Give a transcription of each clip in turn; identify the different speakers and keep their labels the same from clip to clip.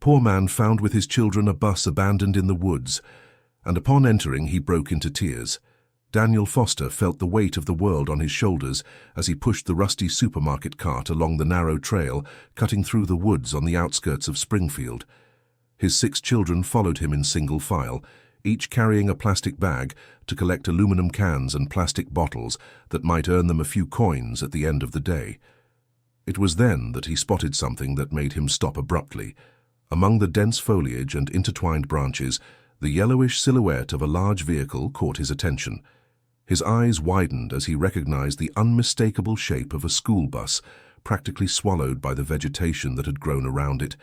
Speaker 1: poor man found with his children a bus abandoned in the woods, and upon entering he broke into tears. Daniel Foster felt the weight of the world on his shoulders as he pushed the rusty supermarket cart along the narrow trail, cutting through the woods on the outskirts of Springfield. His 6 children followed him in single file, each carrying a plastic bag to collect aluminum cans and plastic bottles that might earn them a few coins at the end of the day. It was then that he spotted something that made him stop abruptly. Among the dense foliage and intertwined branches, the yellowish silhouette of a large vehicle caught his attention. His eyes widened as he recognized the unmistakable shape of a school bus, practically swallowed by the vegetation that had grown around it,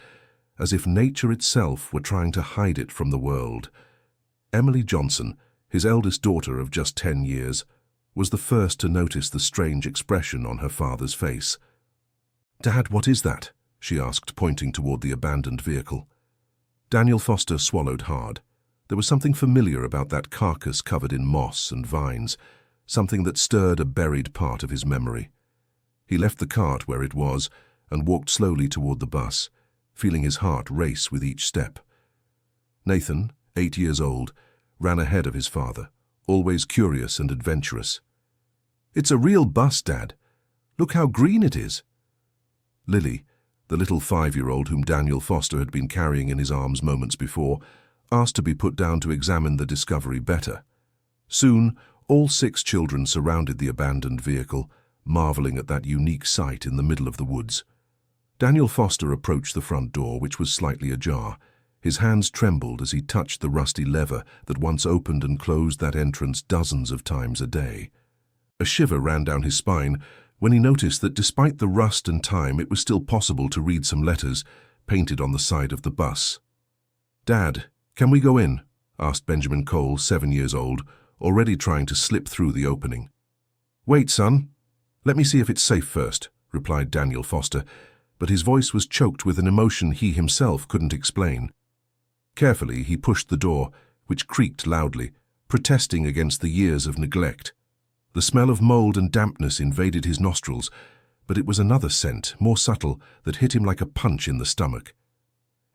Speaker 1: as if nature itself were trying to hide it from the world. Emily Johnson, his eldest daughter of just 10 years, was the first to notice the strange expression on her father's face. "Dad, what is that?" she asked, pointing toward the abandoned vehicle. Daniel Foster swallowed hard. There was something familiar about that carcass covered in moss and vines, something that stirred a buried part of his memory. He left the cart where it was and walked slowly toward the bus, feeling his heart race with each step. Nathan, 8 years old, ran ahead of his father, always curious and adventurous. "It's a real bus, Dad. Look how green it is." Lily, the little 5-year-old whom Daniel Foster had been carrying in his arms moments before, asked to be put down to examine the discovery better. Soon, all 6 children surrounded the abandoned vehicle, marveling at that unique sight in the middle of the woods. Daniel Foster approached the front door, which was slightly ajar. His hands trembled as he touched the rusty lever that once opened and closed that entrance dozens of times a day. A shiver ran down his spine when he noticed that despite the rust and time, it was still possible to read some letters painted on the side of the bus. "Dad, can we go in?" asked Benjamin Cole, 7 years old, already trying to slip through the opening. "Wait, son. Let me see if it's safe first," replied Daniel Foster, but his voice was choked with an emotion he himself couldn't explain. Carefully, he pushed the door, which creaked loudly, protesting against the years of neglect. The smell of mold and dampness invaded his nostrils, but it was another scent, more subtle, that hit him like a punch in the stomach.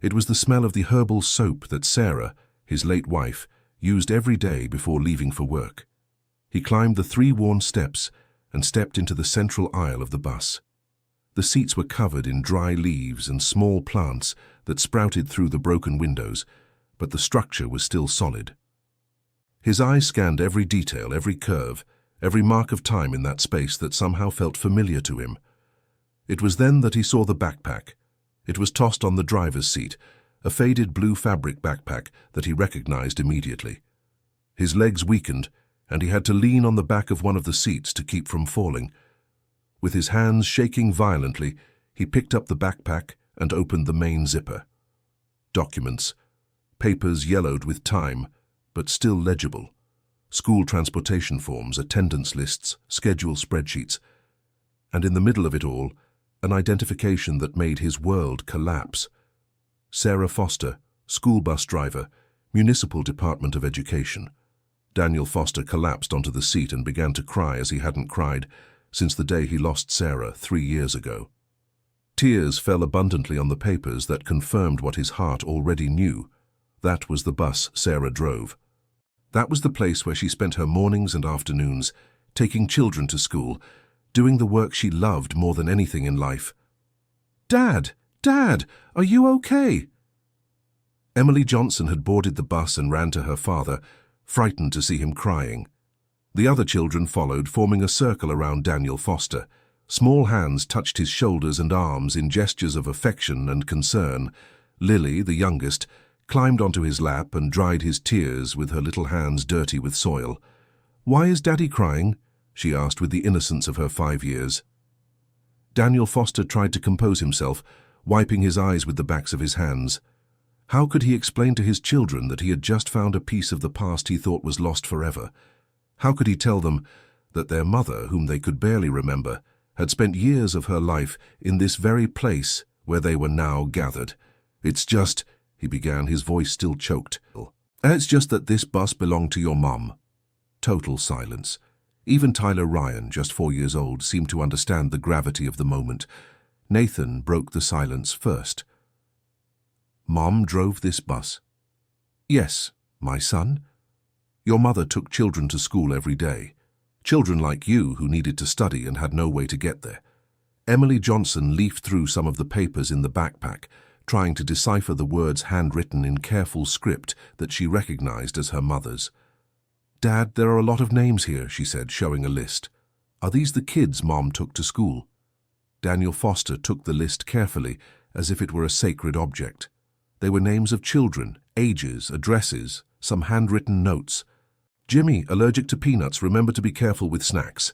Speaker 1: It was the smell of the herbal soap that Sarah, his late wife, used every day before leaving for work. He climbed the 3 worn steps and stepped into the central aisle of the bus. The seats were covered in dry leaves and small plants that sprouted through the broken windows, but the structure was still solid. His eyes scanned every detail, every curve, every mark of time in that space that somehow felt familiar to him. It was then that he saw the backpack. It was tossed on the driver's seat, a faded blue fabric backpack that he recognized immediately. His legs weakened, and he had to lean on the back of one of the seats to keep from falling. With his hands shaking violently, he picked up the backpack and opened the main zipper. Documents, papers yellowed with time, but still legible. School transportation forms, attendance lists, schedule spreadsheets. And in the middle of it all, an identification that made his world collapse. Sarah Foster, school bus driver, Municipal Department of Education. Daniel Foster collapsed onto the seat and began to cry as he hadn't cried since the day he lost Sarah 3 years ago. Tears fell abundantly on the papers that confirmed what his heart already knew. That was the bus Sarah drove. That was the place where she spent her mornings and afternoons, taking children to school, doing the work she loved more than anything in life. "Dad! Dad! Are you okay?" Emily Johnson had boarded the bus and ran to her father, frightened to see him crying. The other children followed, forming a circle around Daniel Foster. Small hands touched his shoulders and arms in gestures of affection and concern. Lily, the youngest, climbed onto his lap and dried his tears with her little hands dirty with soil. "Why is Daddy crying?" she asked with the innocence of her 5 years. Daniel Foster tried to compose himself, wiping his eyes with the backs of his hands. How could he explain to his children that he had just found a piece of the past he thought was lost forever? How could he tell them that their mother, whom they could barely remember, had spent years of her life in this very place where they were now gathered? "It's just," he began, his voice still choked. "It's just that this bus belonged to your mum." Total silence. Even Tyler Ryan, just 4 years old, seemed to understand the gravity of the moment. Nathan broke the silence first. Mom drove this bus? Yes, my son. Your mother took children to school every day. Children like you who needed to study and had no way to get there. Emily Johnson leafed through some of the papers in the backpack, trying to decipher the words handwritten in careful script that she recognized as her mother's. Dad, there are a lot of names here, she said, showing a list. Are these the kids Mom took to school? Daniel Foster took the list carefully, as if it were a sacred object. They were names of children, ages, addresses, some handwritten notes. Jimmy, allergic to peanuts, remember to be careful with snacks.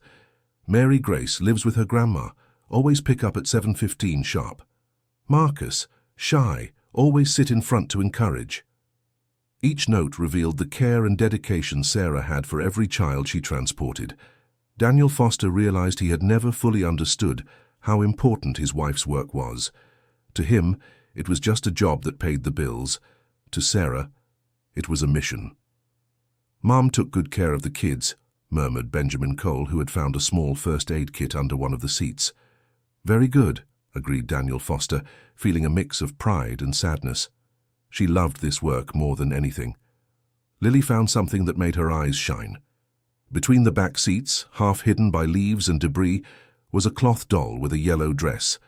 Speaker 1: Mary Grace lives with her grandma, always pick up at 7:15 sharp. Marcus, shy, always sit in front to encourage. Each note revealed the care and dedication Sarah had for every child she transported. Daniel Foster realized he had never fully understood how important his wife's work was. To him, it was just a job that paid the bills. To Sarah, it was a mission. Mom took good care of the kids, murmured Benjamin Cole, who had found a small first aid kit under one of the seats. Very good, agreed Daniel Foster, feeling a mix of pride and sadness. She loved this work more than anything. Lily found something that made her eyes shine. Between the back seats, half hidden by leaves and debris, was a cloth doll with a yellow dress.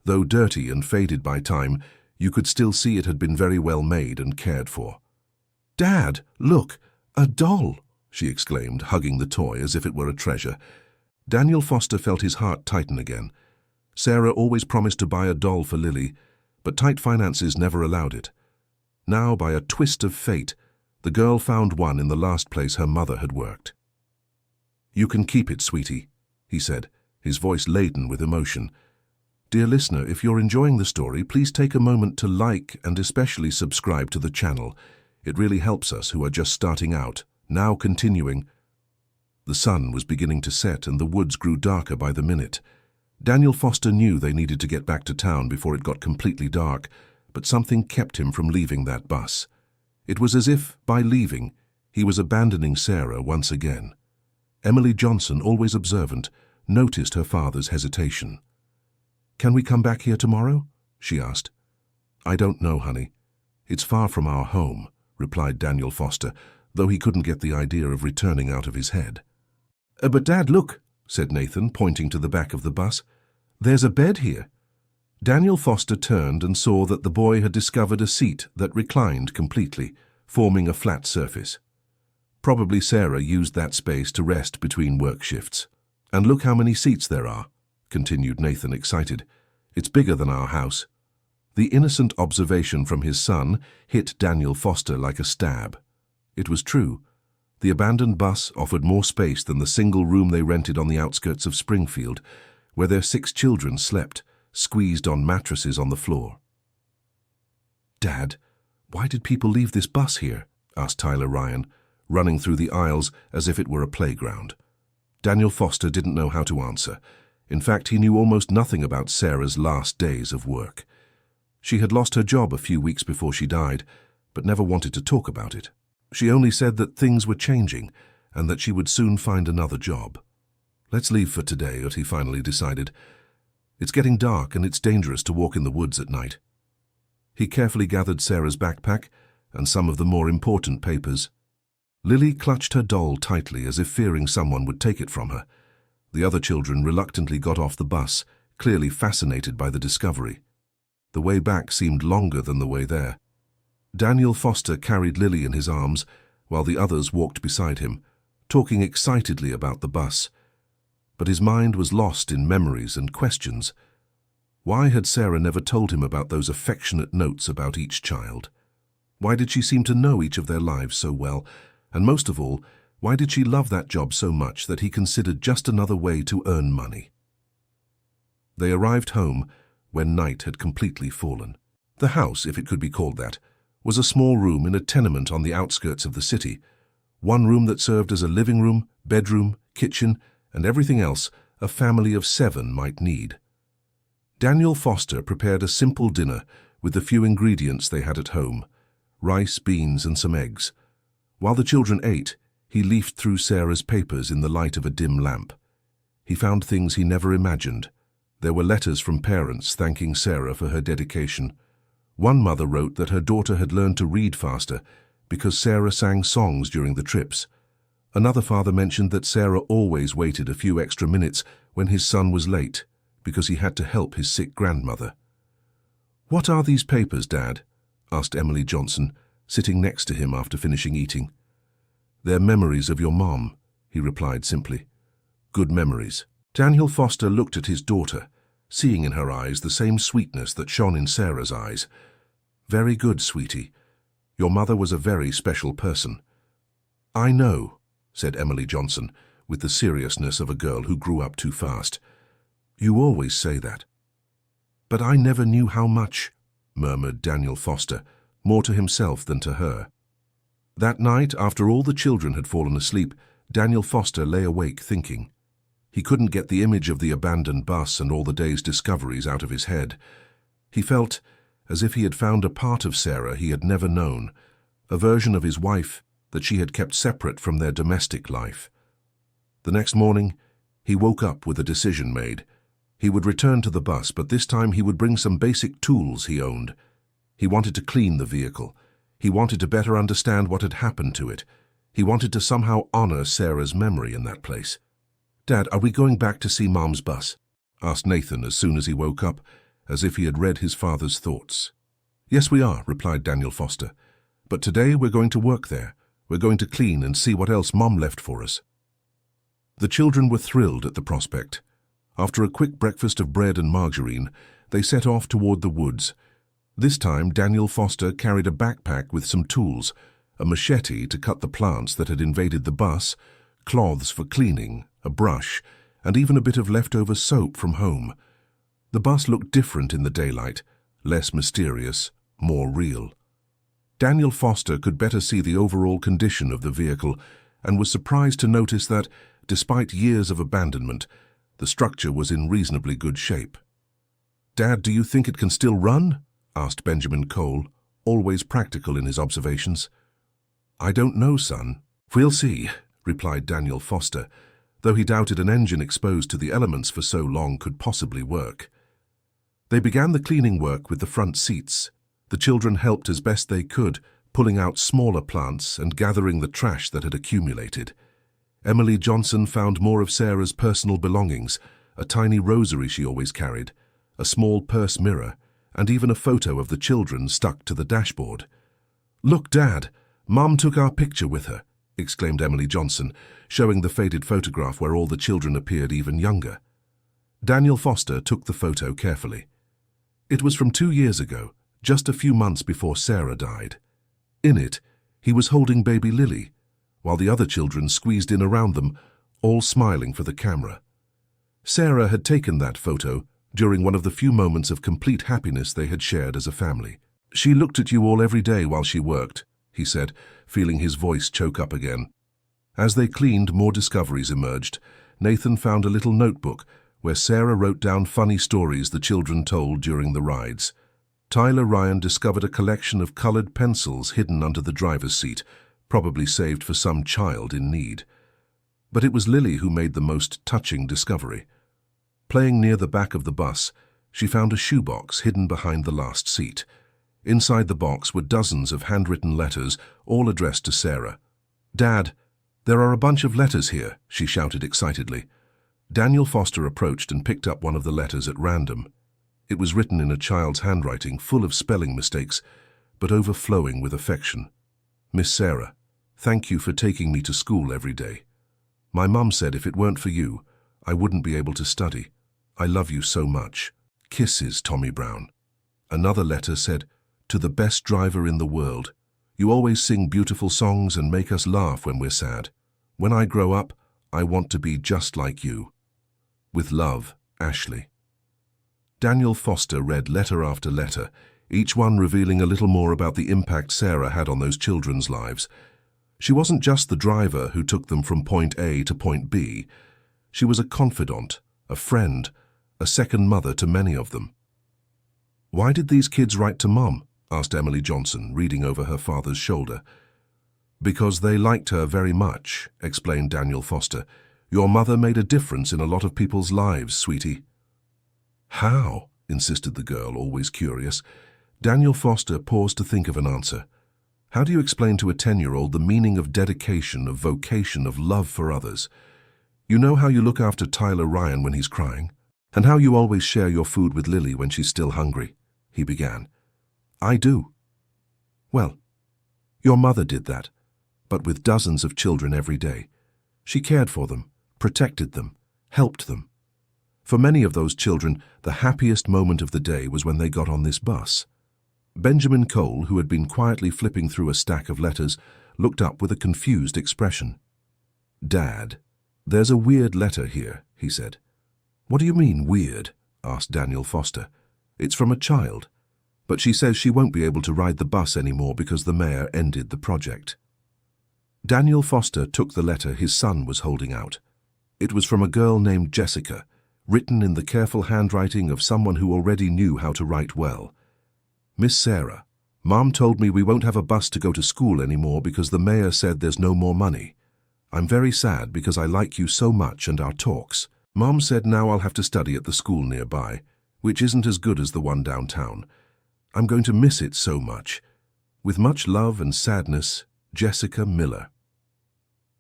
Speaker 1: Though dirty and faded by time, you could still see it had been very well made and cared for. Dad, look, a doll, she exclaimed, hugging the toy as if it were a treasure. Daniel Foster felt his heart tighten again. Sarah always promised to buy a doll for Lily, but tight finances never allowed it. Now, by a twist of fate, the girl found one in the last place her mother had worked. You can keep it, sweetie, he said, his voice laden with emotion. Dear listener, if you're enjoying the story, please take a moment to like and especially subscribe to the channel. It really helps us who are just starting out. Now continuing. The sun was beginning to set and the woods grew darker by the minute. Daniel Foster knew they needed to get back to town before it got completely dark, but something kept him from leaving that bus. It was as if, by leaving, he was abandoning Sarah once again. Emily Johnson, always observant, noticed her father's hesitation. Can we come back here tomorrow? She asked. I don't know, honey. It's far from our home, replied Daniel Foster, though he couldn't get the idea of returning out of his head. But Dad, look, said Nathan, pointing to the back of the bus. There's a bed here. Daniel Foster turned and saw that the boy had discovered a seat that reclined completely, forming a flat surface. Probably Sarah used that space to rest between work shifts. And look how many seats there are, continued Nathan, excited. It's bigger than our house. The innocent observation from his son hit Daniel Foster like a stab. It was true. The abandoned bus offered more space than the single room they rented on the outskirts of Springfield, where their 6 children slept, squeezed on mattresses on the floor. Dad, why did people leave this bus here? Asked Tyler Ryan, running through the aisles as if it were a playground. Daniel Foster didn't know how to answer. In fact, he knew almost nothing about Sarah's last days of work. She had lost her job a few weeks before she died, but never wanted to talk about it. She only said that things were changing and that she would soon find another job. Let's leave for today, he finally decided. It's getting dark and it's dangerous to walk in the woods at night. He carefully gathered Sarah's backpack and some of the more important papers. Lily clutched her doll tightly as if fearing someone would take it from her. The other children reluctantly got off the bus, clearly fascinated by the discovery. The way back seemed longer than the way there. Daniel Foster carried Lily in his arms while the others walked beside him, talking excitedly about the bus. But his mind was lost in memories and questions. Why had Sarah never told him about those affectionate notes about each child? Why did she seem to know each of their lives so well? And most of all, why did she love that job so much that he considered just another way to earn money? They arrived home when night had completely fallen. The house, if it could be called that, was a small room in a tenement on the outskirts of the city, one room that served as a living room, bedroom, kitchen, and everything else a family of 7 might need. Daniel Foster prepared a simple dinner with the few ingredients they had at home, rice, beans, and some eggs. While the children ate, he leafed through Sarah's papers in the light of a dim lamp. He found things he never imagined. There were letters from parents thanking Sarah for her dedication. One mother wrote that her daughter had learned to read faster because Sarah sang songs during the trips. Another father mentioned that Sarah always waited a few extra minutes when his son was late because he had to help his sick grandmother. "What are these papers, Dad?" asked Emily Johnson, sitting next to him after finishing eating. "They're memories of your mom," he replied simply. "Good memories." Daniel Foster looked at his daughter, seeing in her eyes the same sweetness that shone in Sarah's eyes. "Very good, sweetie. Your mother was a very special person." "I know," said Emily Johnson, with the seriousness of a girl who grew up too fast. "You always say that." "But I never knew how much," murmured Daniel Foster, more to himself than to her. That night, after all the children had fallen asleep, Daniel Foster lay awake thinking. He couldn't get the image of the abandoned bus and all the day's discoveries out of his head. He felt as if he had found a part of Sarah he had never known, a version of his wife that she had kept separate from their domestic life. The next morning, he woke up with a decision made. He would return to the bus, but this time he would bring some basic tools he owned. He wanted to clean the vehicle. He wanted to better understand what had happened to it. He wanted to somehow honor Sarah's memory in that place. "Dad, are we going back to see Mom's bus?" asked Nathan as soon as he woke up, as if he had read his father's thoughts. "Yes, we are," replied Daniel Foster. "But today we're going to work there. We're going to clean and see what else Mom left for us." The children were thrilled at the prospect. After a quick breakfast of bread and margarine, they set off toward the woods. This time, Daniel Foster carried a backpack with some tools, a machete to cut the plants that had invaded the bus, cloths for cleaning, a brush, and even a bit of leftover soap from home. The bus looked different in the daylight, less mysterious, more real. Daniel Foster could better see the overall condition of the vehicle and was surprised to notice that, despite years of abandonment, the structure was in reasonably good shape. "Dad, do you think it can still run?" asked Benjamin Cole, always practical in his observations. "I don't know, son. We'll see," replied Daniel Foster, though he doubted an engine exposed to the elements for so long could possibly work. They began the cleaning work with the front seats. The children helped as best they could, pulling out smaller plants and gathering the trash that had accumulated. Emily Johnson found more of Sarah's personal belongings, a tiny rosary she always carried, a small purse mirror, and even a photo of the children stuck to the dashboard. "Look, Dad, Mom took our picture with her," exclaimed Emily Johnson, showing the faded photograph where all the children appeared even younger. Daniel Foster took the photo carefully. It was from 2 years ago, just a few months before Sarah died. In it, he was holding baby Lily, while the other children squeezed in around them, all smiling for the camera. Sarah had taken that photo during one of the few moments of complete happiness they had shared as a family. "She looked at you all every day while she worked," he said, feeling his voice choke up again. As they cleaned, more discoveries emerged. Nathan found a little notebook where Sarah wrote down funny stories the children told during the rides. Tyler Ryan discovered a collection of colored pencils hidden under the driver's seat, probably saved for some child in need. But it was Lily who made the most touching discovery. Playing near the back of the bus, she found a shoebox hidden behind the last seat. Inside the box were dozens of handwritten letters, all addressed to Sarah. "Dad, there are a bunch of letters here," she shouted excitedly. Daniel Foster approached and picked up one of the letters at random. It was written in a child's handwriting, full of spelling mistakes, but overflowing with affection. "Miss Sarah, thank you for taking me to school every day. My mum said if it weren't for you, I wouldn't be able to study. I love you so much. Kisses, Tommy Brown." Another letter said, "To the best driver in the world. You always sing beautiful songs and make us laugh when we're sad. When I grow up, I want to be just like you. With love, Ashley." Daniel Foster read letter after letter, each one revealing a little more about the impact Sarah had on those children's lives. She wasn't just the driver who took them from point A to point B. She was a confidant, a friend, a second mother to many of them. "Why did these kids write to Mom?" asked Emily Johnson, reading over her father's shoulder. "Because they liked her very much," explained Daniel Foster. "Your mother made a difference in a lot of people's lives, sweetie." "How?" insisted the girl, always curious. Daniel Foster paused to think of an answer. How do you explain to a 10-year-old the meaning of dedication, of vocation, of love for others? You know how you look after Tyler Ryan when he's crying? And how you always share your food with Lily when she's still hungry? He began. I do. Well, your mother did that, but with dozens of children every day. She cared for them, protected them, helped them. For many of those children, the happiest moment of the day was when they got on this bus. Benjamin Cole, who had been quietly flipping through a stack of letters, looked up with a confused expression. Dad, there's a weird letter here, he said. What do you mean, weird? Asked Daniel Foster. It's from a child, but she says she won't be able to ride the bus anymore because the mayor ended the project. Daniel Foster took the letter his son was holding out. It was from a girl named Jessica, written in the careful handwriting of someone who already knew how to write well. Miss Sarah, Mom told me we won't have a bus to go to school anymore because the mayor said there's no more money. I'm very sad because I like you so much and our talks. Mom said now I'll have to study at the school nearby, which isn't as good as the one downtown. I'm going to miss it so much. With much love and sadness, Jessica Miller.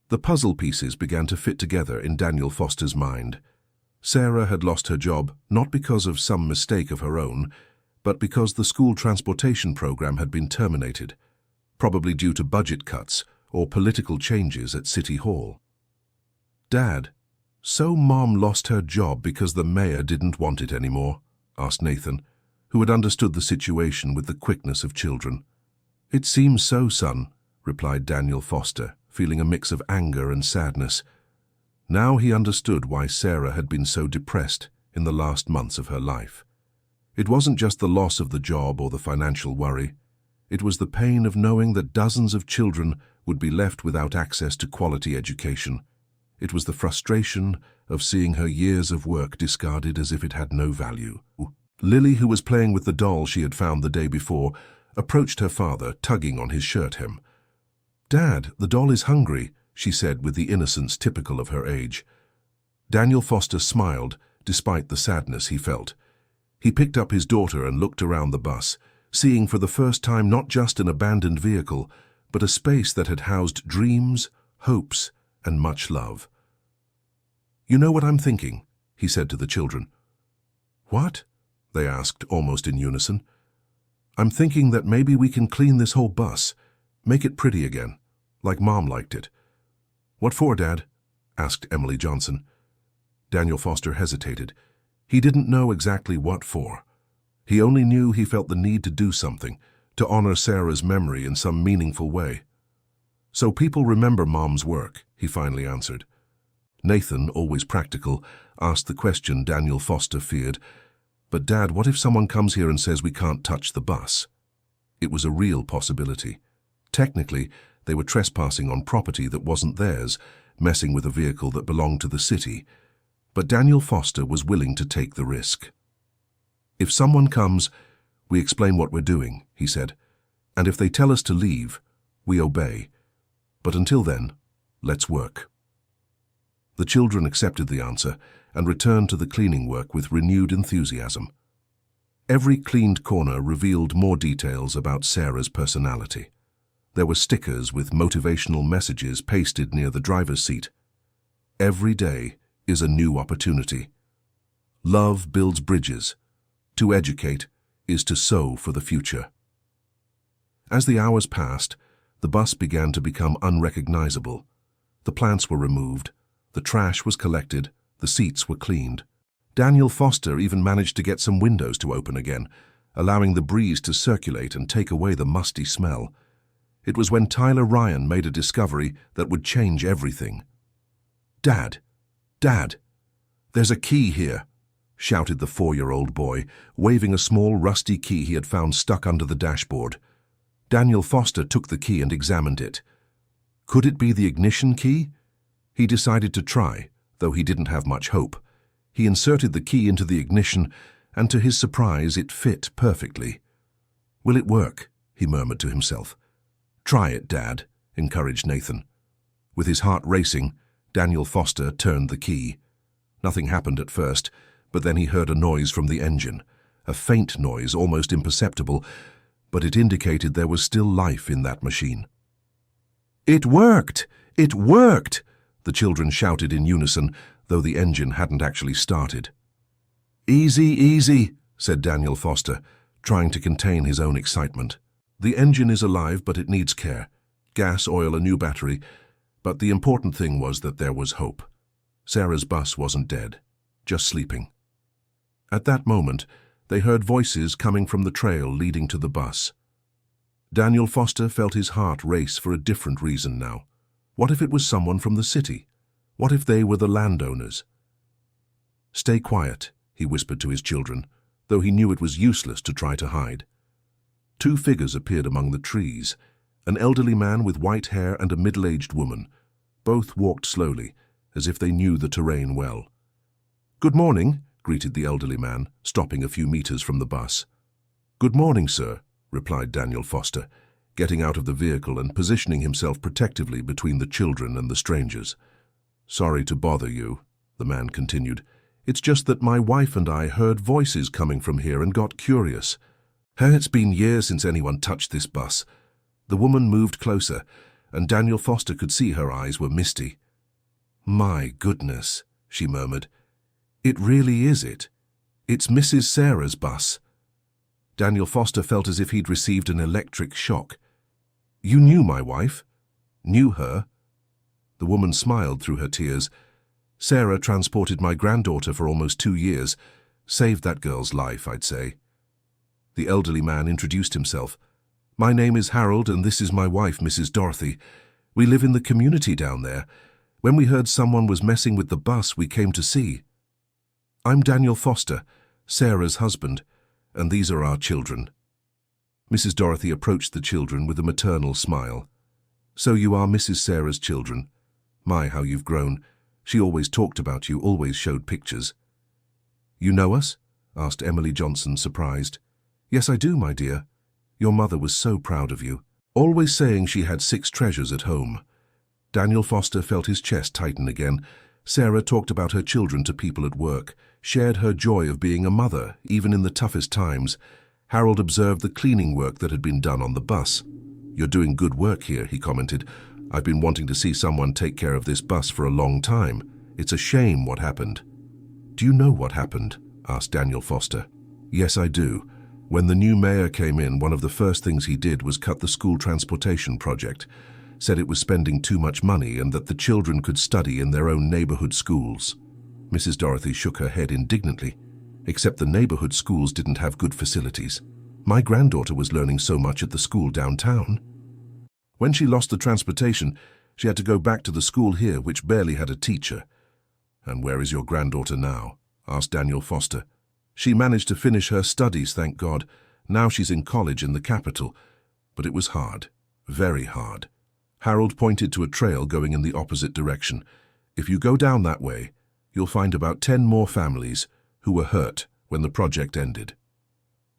Speaker 1: The puzzle pieces began to fit together in Daniel Foster's mind. Sarah had lost her job not because of some mistake of her own, but because the school transportation program had been terminated, probably due to budget cuts or political changes at City Hall. Dad, so Mom lost her job because the mayor didn't want it anymore? Asked Nathan, who had understood the situation with the quickness of children. It seems so, son, replied Daniel Foster, feeling a mix of anger and sadness. Now he understood why Sarah had been so depressed in the last months of her life. It wasn't just the loss of the job or the financial worry. It was the pain of knowing that dozens of children would be left without access to quality education. It was the frustration of seeing her years of work discarded as if it had no value. Lily, who was playing with the doll she had found the day before, approached her father, tugging on his shirt hem. Dad, the doll is hungry, she said with the innocence typical of her age. Daniel Foster smiled, despite the sadness he felt. He picked up his daughter and looked around the bus, seeing for the first time not just an abandoned vehicle, but a space that had housed dreams, hopes, and much love. You know what I'm thinking, he said to the children. What? They asked, almost in unison. I'm thinking that maybe we can clean this whole bus, make it pretty again, like Mom liked it. What for, Dad? Asked Emily Johnson. Daniel Foster hesitated. He didn't know exactly what for. He only knew he felt the need to do something, to honor Sarah's memory in some meaningful way. So people remember Mom's work, he finally answered. Nathan, always practical, asked the question Daniel Foster feared. But Dad, what if someone comes here and says we can't touch the bus? It was a real possibility. Technically, they were trespassing on property that wasn't theirs, messing with a vehicle that belonged to the city. But Daniel Foster was willing to take the risk. If someone comes, we explain what we're doing, he said. And if they tell us to leave, we obey. But until then, let's work. The children accepted the answer and returned to the cleaning work with renewed enthusiasm. Every cleaned corner revealed more details about Sarah's personality. There were stickers with motivational messages pasted near the driver's seat. Every day is a new opportunity. Love builds bridges. To educate is to sow for the future. As the hours passed, the bus began to become unrecognizable. The plants were removed, the trash was collected, the seats were cleaned. Daniel Foster even managed to get some windows to open again, allowing the breeze to circulate and take away the musty smell. It was when Tyler Ryan made a discovery that would change everything. Dad, there's a key here, shouted the 4-year-old boy, waving a small rusty key he had found stuck under the dashboard. Daniel Foster took the key and examined it. Could it be the ignition key? He decided to try, though he didn't have much hope. He inserted the key into the ignition, and to his surprise it fit perfectly. Will it work? He murmured to himself. Try it, Dad, encouraged Nathan. With his heart racing, Daniel Foster turned the key. Nothing happened at first, but then he heard a noise from the engine, a faint noise, almost imperceptible, but it indicated there was still life in that machine. "It worked! It worked!" the children shouted in unison, though the engine hadn't actually started. "Easy, easy," said Daniel Foster, trying to contain his own excitement. "The engine is alive, but it needs care. Gas, oil, a new battery. But the important thing was that there was hope. Sarah's bus wasn't dead, just sleeping." At that moment, they heard voices coming from the trail leading to the bus. Daniel Foster felt his heart race for a different reason now. What if it was someone from the city? What if they were the landowners? "Stay quiet," he whispered to his children, though he knew it was useless to try to hide. Two figures appeared among the trees, an elderly man with white hair and a middle-aged woman. Both walked slowly, as if they knew the terrain well. "Good morning," greeted the elderly man, stopping a few meters from the bus. "Good morning, sir," replied Daniel Foster, getting out of the vehicle and positioning himself protectively between the children and the strangers. "Sorry to bother you," the man continued. "It's just that my wife and I heard voices coming from here and got curious. It's been years since anyone touched this bus." The woman moved closer, and Daniel Foster could see her eyes were misty. "My goodness," she murmured. "It really is it. It's Mrs. Sarah's bus." Daniel Foster felt as if he'd received an electric shock. "You knew my wife? Knew her?" The woman smiled through her tears. "Sarah transported my granddaughter for almost 2 years. Saved that girl's life, I'd say." The elderly man introduced himself. "My name is Harold, and this is my wife, Mrs. Dorothy. We live in the community down there. When we heard someone was messing with the bus, we came to see. I'm Daniel Foster, Sarah's husband, and these are our children." Mrs. Dorothy approached the children with a maternal smile. "So you are Mrs. Sarah's children. My, how you've grown. She always talked about you, always showed pictures." "You know us?" asked Emily Johnson, surprised. "Yes, I do, my dear. Your mother was so proud of you, always saying she had 6 treasures at home." Daniel Foster felt his chest tighten again. Sarah talked about her children to people at work, shared her joy of being a mother, even in the toughest times. Harold observed the cleaning work that had been done on the bus. "You're doing good work here," he commented. "I've been wanting to see someone take care of this bus for a long time. It's a shame what happened." "Do you know what happened?" asked Daniel Foster. "Yes, I do. When the new mayor came in, one of the first things he did was cut the school transportation project. Said it was spending too much money and that the children could study in their own neighborhood schools." Mrs. Dorothy shook her head indignantly. "Except the neighborhood schools didn't have good facilities. My granddaughter was learning so much at the school downtown. When she lost the transportation, she had to go back to the school here, which barely had a teacher." "And where is your granddaughter now?" asked Daniel Foster. "She managed to finish her studies, thank God. Now she's in college in the capital. But it was hard, very hard." Harold pointed to a trail going in the opposite direction. "If you go down that way, you'll find about 10 more families who were hurt when the project ended."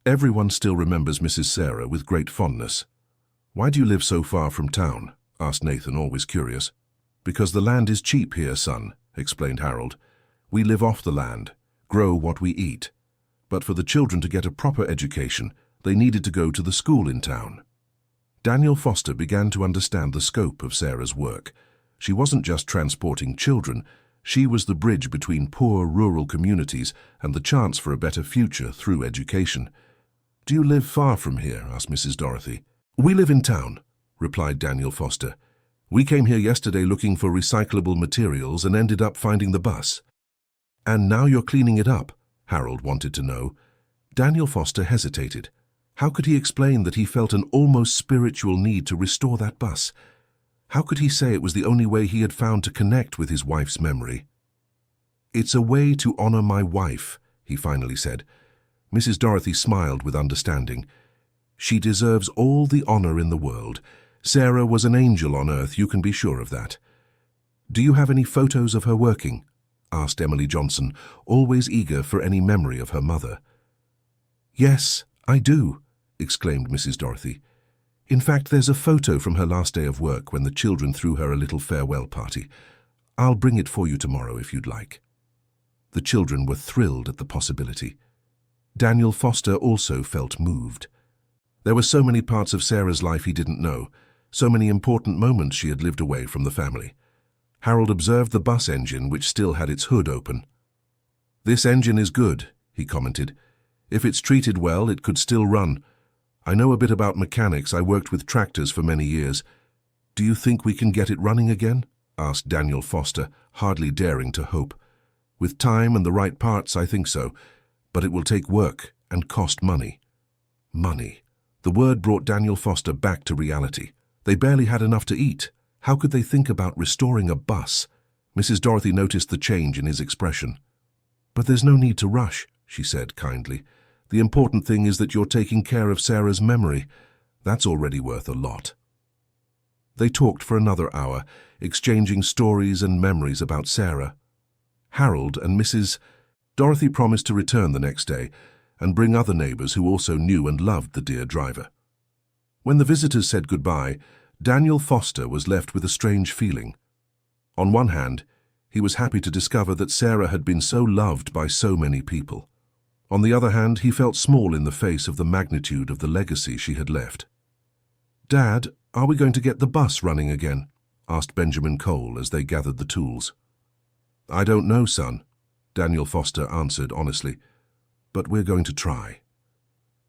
Speaker 1: Everyone still remembers Mrs. Sarah with great fondness. "Why do you live so far from town?" asked Nathan, always curious. "Because the land is cheap here, son," explained Harold. "We live off the land, grow what we eat. But for the children to get a proper education, they needed to go to the school in town." Daniel Foster began to understand the scope of Sarah's work. She wasn't just transporting children, she was the bridge between poor rural communities and the chance for a better future through education. "Do you live far from here?" asked Mrs. Dorothy. "We live in town," replied Daniel Foster. "We came here yesterday looking for recyclable materials and ended up finding the bus." "And now you're cleaning it up?" Harold wanted to know. Daniel Foster hesitated. How could he explain that he felt an almost spiritual need to restore that bus? How could he say it was the only way he had found to connect with his wife's memory? "It's a way to honor my wife," he finally said. Mrs. Dorothy smiled with understanding. "She deserves all the honor in the world. Sarah was an angel on earth, you can be sure of that." "Do you have any photos of her working?" asked Emily Johnson, always eager for any memory of her mother. "Yes, I do," exclaimed Mrs. Dorothy. "In fact, there's a photo from her last day of work when the children threw her a little farewell party. I'll bring it for you tomorrow if you'd like." The children were thrilled at the possibility. Daniel Foster also felt moved. There were so many parts of Sarah's life he didn't know, so many important moments she had lived away from the family. Harold observed the bus engine, which still had its hood open. "This engine is good," he commented. "If it's treated well, it could still run. I know a bit about mechanics. I worked with tractors for many years. Do you think we can get it running again?" asked Daniel Foster, hardly daring to hope. "With time and the right parts, I think so. But it will take work and cost money." Money. The word brought Daniel Foster back to reality. They barely had enough to eat. How could they think about restoring a bus? Mrs. Dorothy noticed the change in his expression. "But there's no need to rush," she said kindly. "The important thing is that you're taking care of Sarah's memory. That's already worth a lot." They talked for another hour, exchanging stories and memories about Sarah. Harold and Mrs. Dorothy promised to return the next day and bring other neighbors who also knew and loved the dear driver. When the visitors said goodbye, Daniel Foster was left with a strange feeling. On one hand, he was happy to discover that Sarah had been so loved by so many people. On the other hand, he felt small in the face of the magnitude of the legacy she had left. "Dad, are we going to get the bus running again?" asked Benjamin Cole as they gathered the tools. "I don't know, son," Daniel Foster answered honestly, "but we're going to try."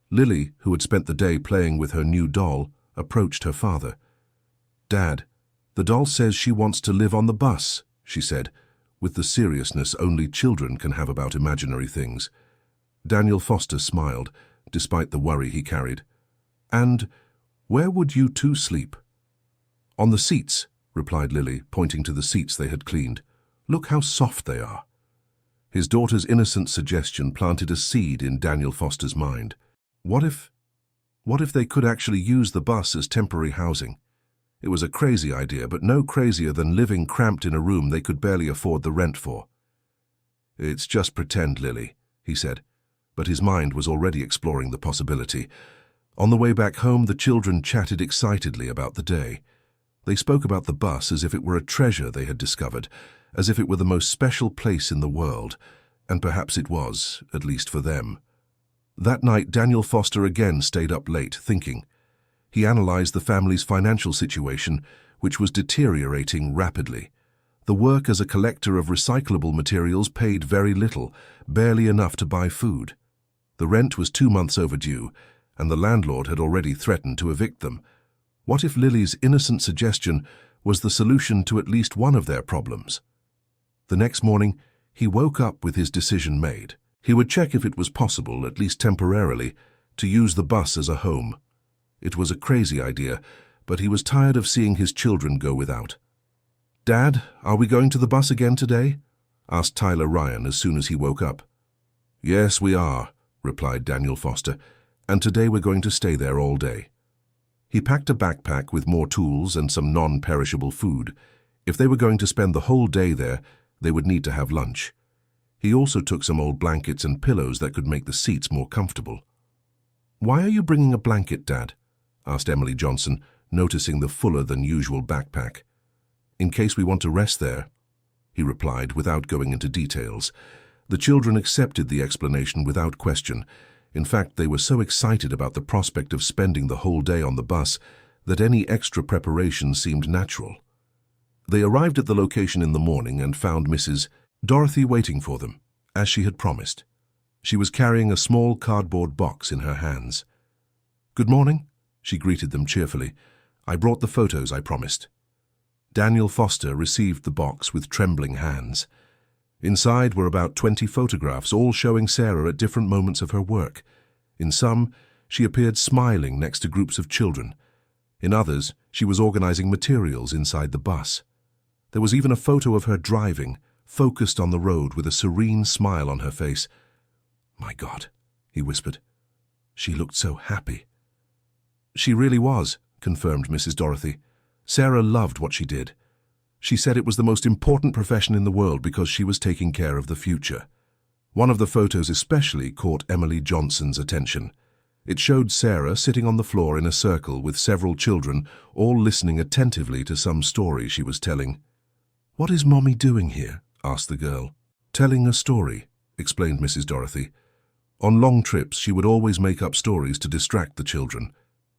Speaker 1: Lily, who had spent the day playing with her new doll, approached her father. "Dad, the doll says she wants to live on the bus," she said, with the seriousness only children can have about imaginary things. Daniel Foster smiled, despite the worry he carried. "And where would you two sleep?" "On the seats," replied Lily, pointing to the seats they had cleaned. "Look how soft they are." His daughter's innocent suggestion planted a seed in Daniel Foster's mind. What if they could actually use the bus as temporary housing? It was a crazy idea, but no crazier than living cramped in a room they could barely afford the rent for. "It's just pretend, Lily," he said, but his mind was already exploring the possibility. On the way back home, the children chatted excitedly about the day. They spoke about the bus as if it were a treasure they had discovered, as if it were the most special place in the world, and perhaps it was, at least for them. That night, Daniel Foster again stayed up late, thinking. He analyzed the family's financial situation, which was deteriorating rapidly. The work as a collector of recyclable materials paid very little, barely enough to buy food. The rent was 2 months overdue, and the landlord had already threatened to evict them. What if Lily's innocent suggestion was the solution to at least one of their problems? The next morning, he woke up with his decision made. He would check if it was possible, at least temporarily, to use the bus as a home. It was a crazy idea, but he was tired of seeing his children go without. "Dad, are we going to the bus again today?" asked Tyler Ryan as soon as he woke up. "Yes, we are," replied Daniel Foster, "and today we're going to stay there all day." He packed a backpack with more tools and some non-perishable food. If they were going to spend the whole day there, they would need to have lunch. He also took some old blankets and pillows that could make the seats more comfortable. "Why are you bringing a blanket, Dad?" asked Emily Johnson, noticing the fuller-than-usual backpack. "In case we want to rest there," he replied without going into details. The children accepted the explanation without question. In fact, they were so excited about the prospect of spending the whole day on the bus that any extra preparation seemed natural. They arrived at the location in the morning and found Mrs. Dorothy waiting for them, as she had promised. She was carrying a small cardboard box in her hands. "Good morning," she greeted them cheerfully. "I brought the photos I promised." Daniel Foster received the box with trembling hands. Inside were about 20 photographs, all showing Sarah at different moments of her work. In some, she appeared smiling next to groups of children. In others, she was organizing materials inside the bus. There was even a photo of her driving, focused on the road with a serene smile on her face. "My God," he whispered. "She looked so happy." "She really was," confirmed Mrs. Dorothy. "Sarah loved what she did. She said it was the most important profession in the world because she was taking care of the future." One of the photos especially caught Emily Johnson's attention. It showed Sarah sitting on the floor in a circle with several children, all listening attentively to some story she was telling. "What is Mommy doing here?" asked the girl. "Telling a story," explained Mrs. Dorothy. On long trips, she would always make up stories to distract the children.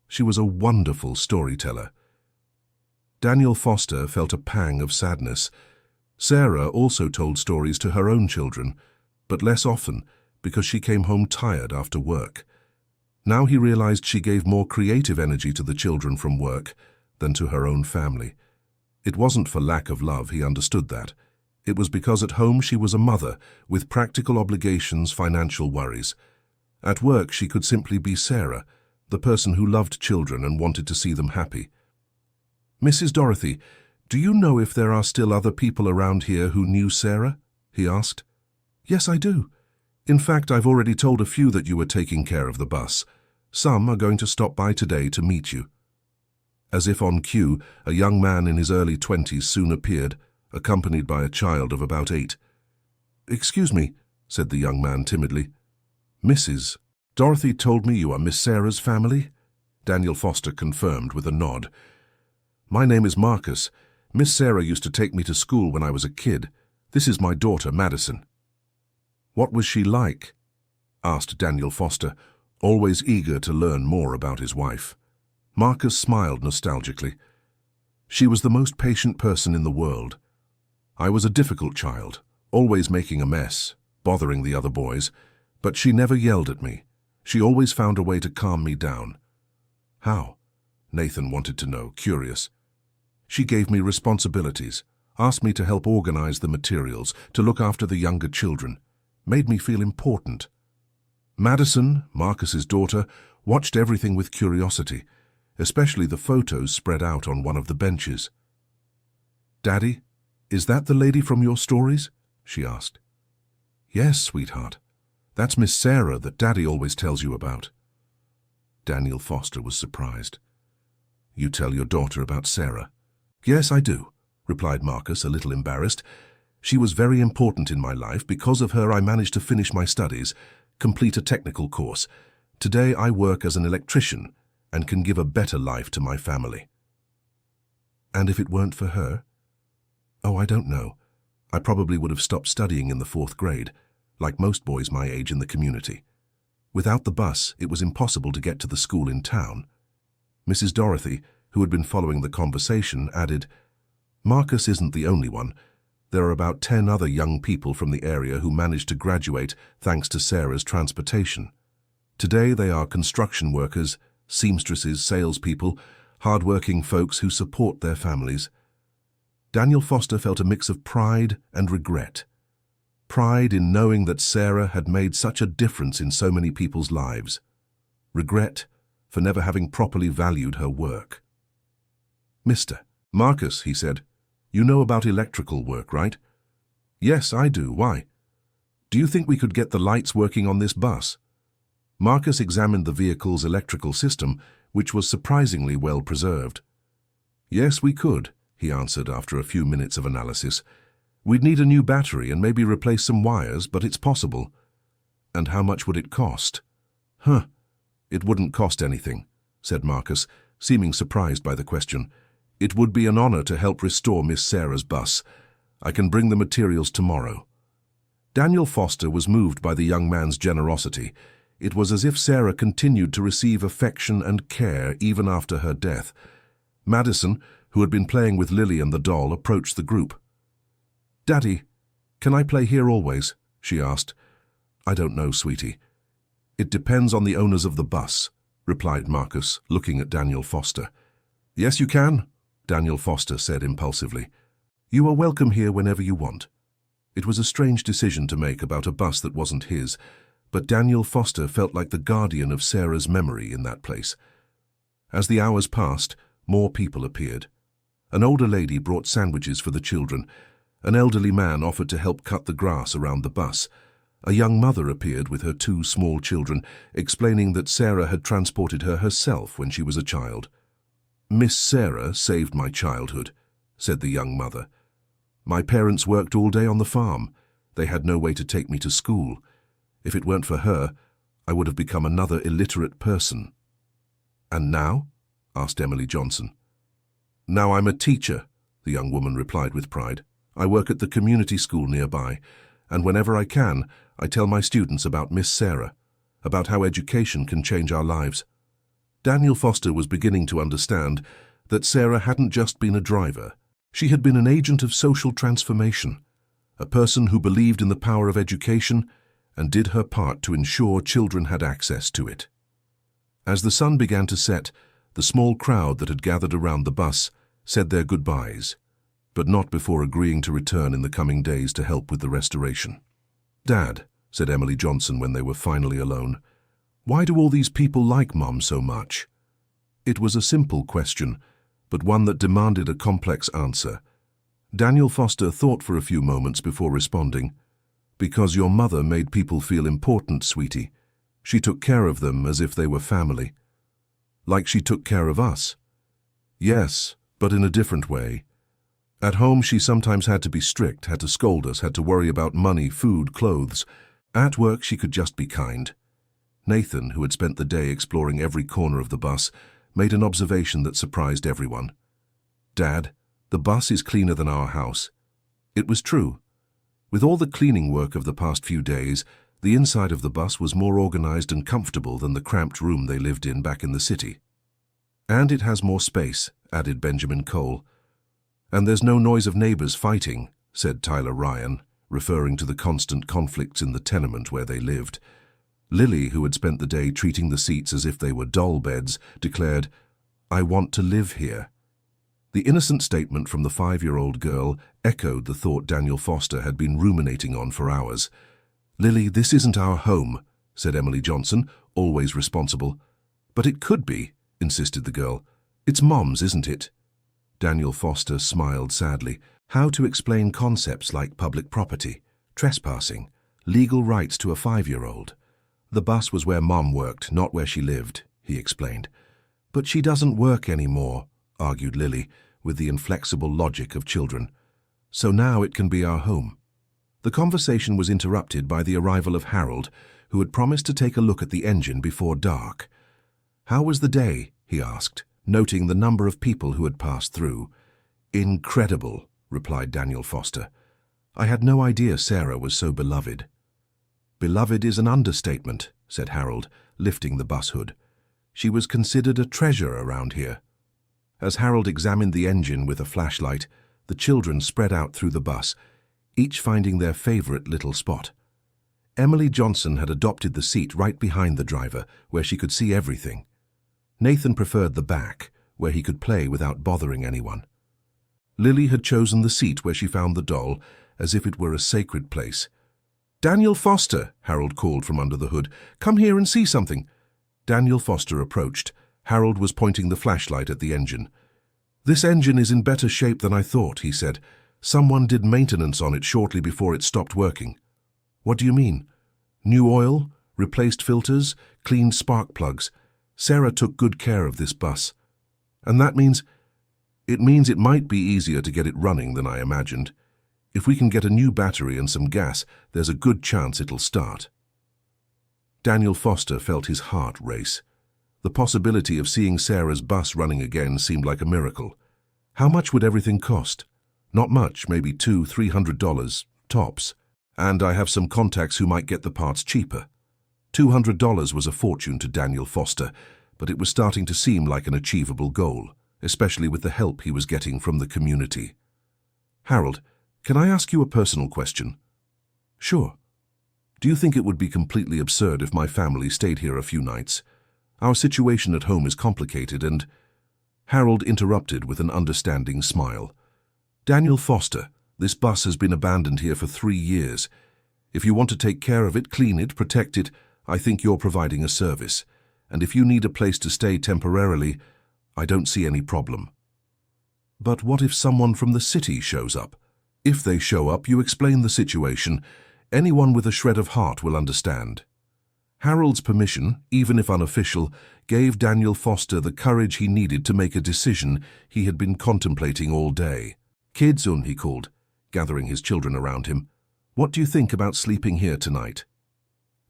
Speaker 1: She was a wonderful storyteller. Daniel Foster felt a pang of sadness. Sarah also told stories to her own children, but less often because she came home tired after work. Now he realized she gave more creative energy to the children from work than to her own family. It wasn't for lack of love, he understood that. It was because at home she was a mother with practical obligations, financial worries. At work she could simply be Sarah, the person who loved children and wanted to see them happy. "Mrs. Dorothy, do you know if there are still other people around here who knew Sarah?" he asked. "Yes, I do. In fact, I've already told a few that you were taking care of the bus. Some are going to stop by today to meet you." As if on cue, a young man in his early 20s soon appeared, accompanied by a child of about 8. "Excuse me," said the young man timidly. "Mrs. Dorothy told me you are Miss Sarah's family?" Daniel Foster confirmed with a nod. "My name is Marcus. Miss Sarah used to take me to school when I was a kid. This is my daughter, Madison." "What was she like?" asked Daniel Foster, always eager to learn more about his wife. Marcus smiled nostalgically. "She was the most patient person in the world. I was a difficult child, always making a mess, bothering the other boys, but she never yelled at me. She always found a way to calm me down." "How?" Nathan wanted to know, curious. "She gave me responsibilities, asked me to help organize the materials, to look after the younger children, made me feel important." Madison, Marcus's daughter, watched everything with curiosity, especially the photos spread out on one of the benches. "Daddy, is that the lady from your stories?" she asked. "Yes, sweetheart. That's Miss Sarah that Daddy always tells you about." Daniel Foster was surprised. "You tell your daughter about Sarah?" "Yes, I do," replied Marcus, a little embarrassed. "She was very important in my life. Because of her, I managed to finish my studies, complete a technical course. Today I work as an electrician and can give a better life to my family." "And if it weren't for her?" "Oh, I don't know. I probably would have stopped studying in the 4th grade, like most boys my age in the community. Without the bus, it was impossible to get to the school in town." Mrs. Dorothy, who had been following the conversation, added, "Marcus isn't the only one. There are about 10 other young people from the area who managed to graduate thanks to Sarah's transportation. Today they are construction workers, seamstresses, salespeople, hard-working folks who support their families." Daniel Foster felt a mix of pride and regret. Pride in knowing that Sarah had made such a difference in so many people's lives. Regret for never having properly valued her work. "Mr. Marcus," he said, "you know about electrical work, right?" "Yes, I do. Why?" "Do you think we could get the lights working on this bus?" Marcus examined the vehicle's electrical system, which was surprisingly well preserved. "Yes, we could," he answered after a few minutes of analysis. "We'd need a new battery and maybe replace some wires, but it's possible." "And how much would it cost?" "It wouldn't cost anything," said Marcus, seeming surprised by the question. "It would be an honor to help restore Miss Sarah's bus. I can bring the materials tomorrow." Daniel Foster was moved by the young man's generosity. It was as if Sarah continued to receive affection and care even after her death. Madison, who had been playing with Lily and the doll, approached the group. "Daddy, can I play here always?" she asked. "I don't know, sweetie. It depends on the owners of the bus," replied Marcus, looking at Daniel Foster. "Yes, you can," Daniel Foster said impulsively. "You are welcome here whenever you want." It was a strange decision to make about a bus that wasn't his, but Daniel Foster felt like the guardian of Sarah's memory in that place. As the hours passed, more people appeared. An older lady brought sandwiches for the children. An elderly man offered to help cut the grass around the bus. A young mother appeared with her 2 small children, explaining that Sarah had transported her herself when she was a child. "Miss Sarah saved my childhood," said the young mother. "My parents worked all day on the farm. They had no way to take me to school. If it weren't for her, I would have become another illiterate person." "And now?" asked Emily Johnson. "Now I'm a teacher," the young woman replied with pride. "I work at the community school nearby, and whenever I can, I tell my students about Miss Sarah. about how education can change our lives. Daniel Foster was beginning to understand that Sarah hadn't just been a driver. She had been an agent of social transformation, a person who believed in the power of education and did her part to ensure children had access to it. As the sun began to set, the small crowd that had gathered around the bus said their goodbyes, but not before agreeing to return in the coming days to help with the restoration. "Dad," said Emily Johnson when they were finally alone, "why do all these people like Mum so much?" It was a simple question, but one that demanded a complex answer. Daniel Foster thought for a few moments before responding. "Because your mother made people feel important, sweetie. She took care of them as if they were family. Like she took care of us." "Yes, but in a different way. At home she sometimes had to be strict, had to scold us, had to worry about money, food, clothes. At work she could just be kind." Nathan, who had spent the day exploring every corner of the bus, made an observation that surprised everyone. "Dad, the bus is cleaner than our house." It was true. With all the cleaning work of the past few days, the inside of the bus was more organized and comfortable than the cramped room they lived in back in the city. "And it has more space," added Benjamin Cole. "And there's no noise of neighbors fighting," said Tyler Ryan, referring to the constant conflicts in the tenement where they lived. Lily, who had spent the day treating the seats as if they were doll beds, declared, "I want to live here." The innocent statement from the 5-year-old girl echoed the thought Daniel Foster had been ruminating on for hours. "Lily, this isn't our home," said Emily Johnson, always responsible. "But it could be," insisted the girl. "It's Mom's, isn't it?" Daniel Foster smiled sadly. How to explain concepts like public property, trespassing, legal rights to a 5-year-old? "The bus was where Mom worked, not where she lived," he explained. "But she doesn't work anymore," argued Lily, with the inflexible logic of children. "So now it can be our home." The conversation was interrupted by the arrival of Harold, who had promised to take a look at the engine before dark. "How was the day?" he asked, noting the number of people who had passed through. "Incredible," replied Daniel Foster. "I had no idea Sarah was so beloved." "Beloved is an understatement," said Harold, lifting the bus hood. "She was considered a treasure around here." As Harold examined the engine with a flashlight, the children spread out through the bus, each finding their favorite little spot. Emily Johnson had adopted the seat right behind the driver, where she could see everything. Nathan preferred the back, where he could play without bothering anyone. Lily had chosen the seat where she found the doll, as if it were a sacred place. "Daniel Foster," Harold called from under the hood. "Come here and see something." Daniel Foster approached. Harold was pointing the flashlight at the engine. "This engine is in better shape than I thought," he said. "Someone did maintenance on it shortly before it stopped working." "What do you mean?" "New oil, replaced filters, cleaned spark plugs. Sarah took good care of this bus. And that means... it might be easier to get it running than I imagined. If we can get a new battery and some gas, there's a good chance it'll start." Daniel Foster felt his heart race. The possibility of seeing Sarah's bus running again seemed like a miracle. How much would everything cost? Not much, maybe $200–300, tops. And I have some contacts who might get the parts cheaper. $200 was a fortune to Daniel Foster, but it was starting to seem like an achievable goal, especially with the help he was getting from the community. "Harold, can I ask you a personal question?" "Sure." "Do you think it would be completely absurd if my family stayed here a few nights? Our situation at home is complicated and—" Harold interrupted with an understanding smile. "Daniel Foster, this bus has been abandoned here for 3 years. If you want to take care of it, clean it, protect it, I think you're providing a service. And if you need a place to stay temporarily, I don't see any problem." "But what if someone from the city shows up?" "If they show up, you explain the situation. Anyone with a shred of heart will understand." Harold's permission, even if unofficial, gave Daniel Foster the courage he needed to make a decision he had been contemplating all day. "Kids," he called, gathering his children around him. "What do you think about sleeping here tonight?"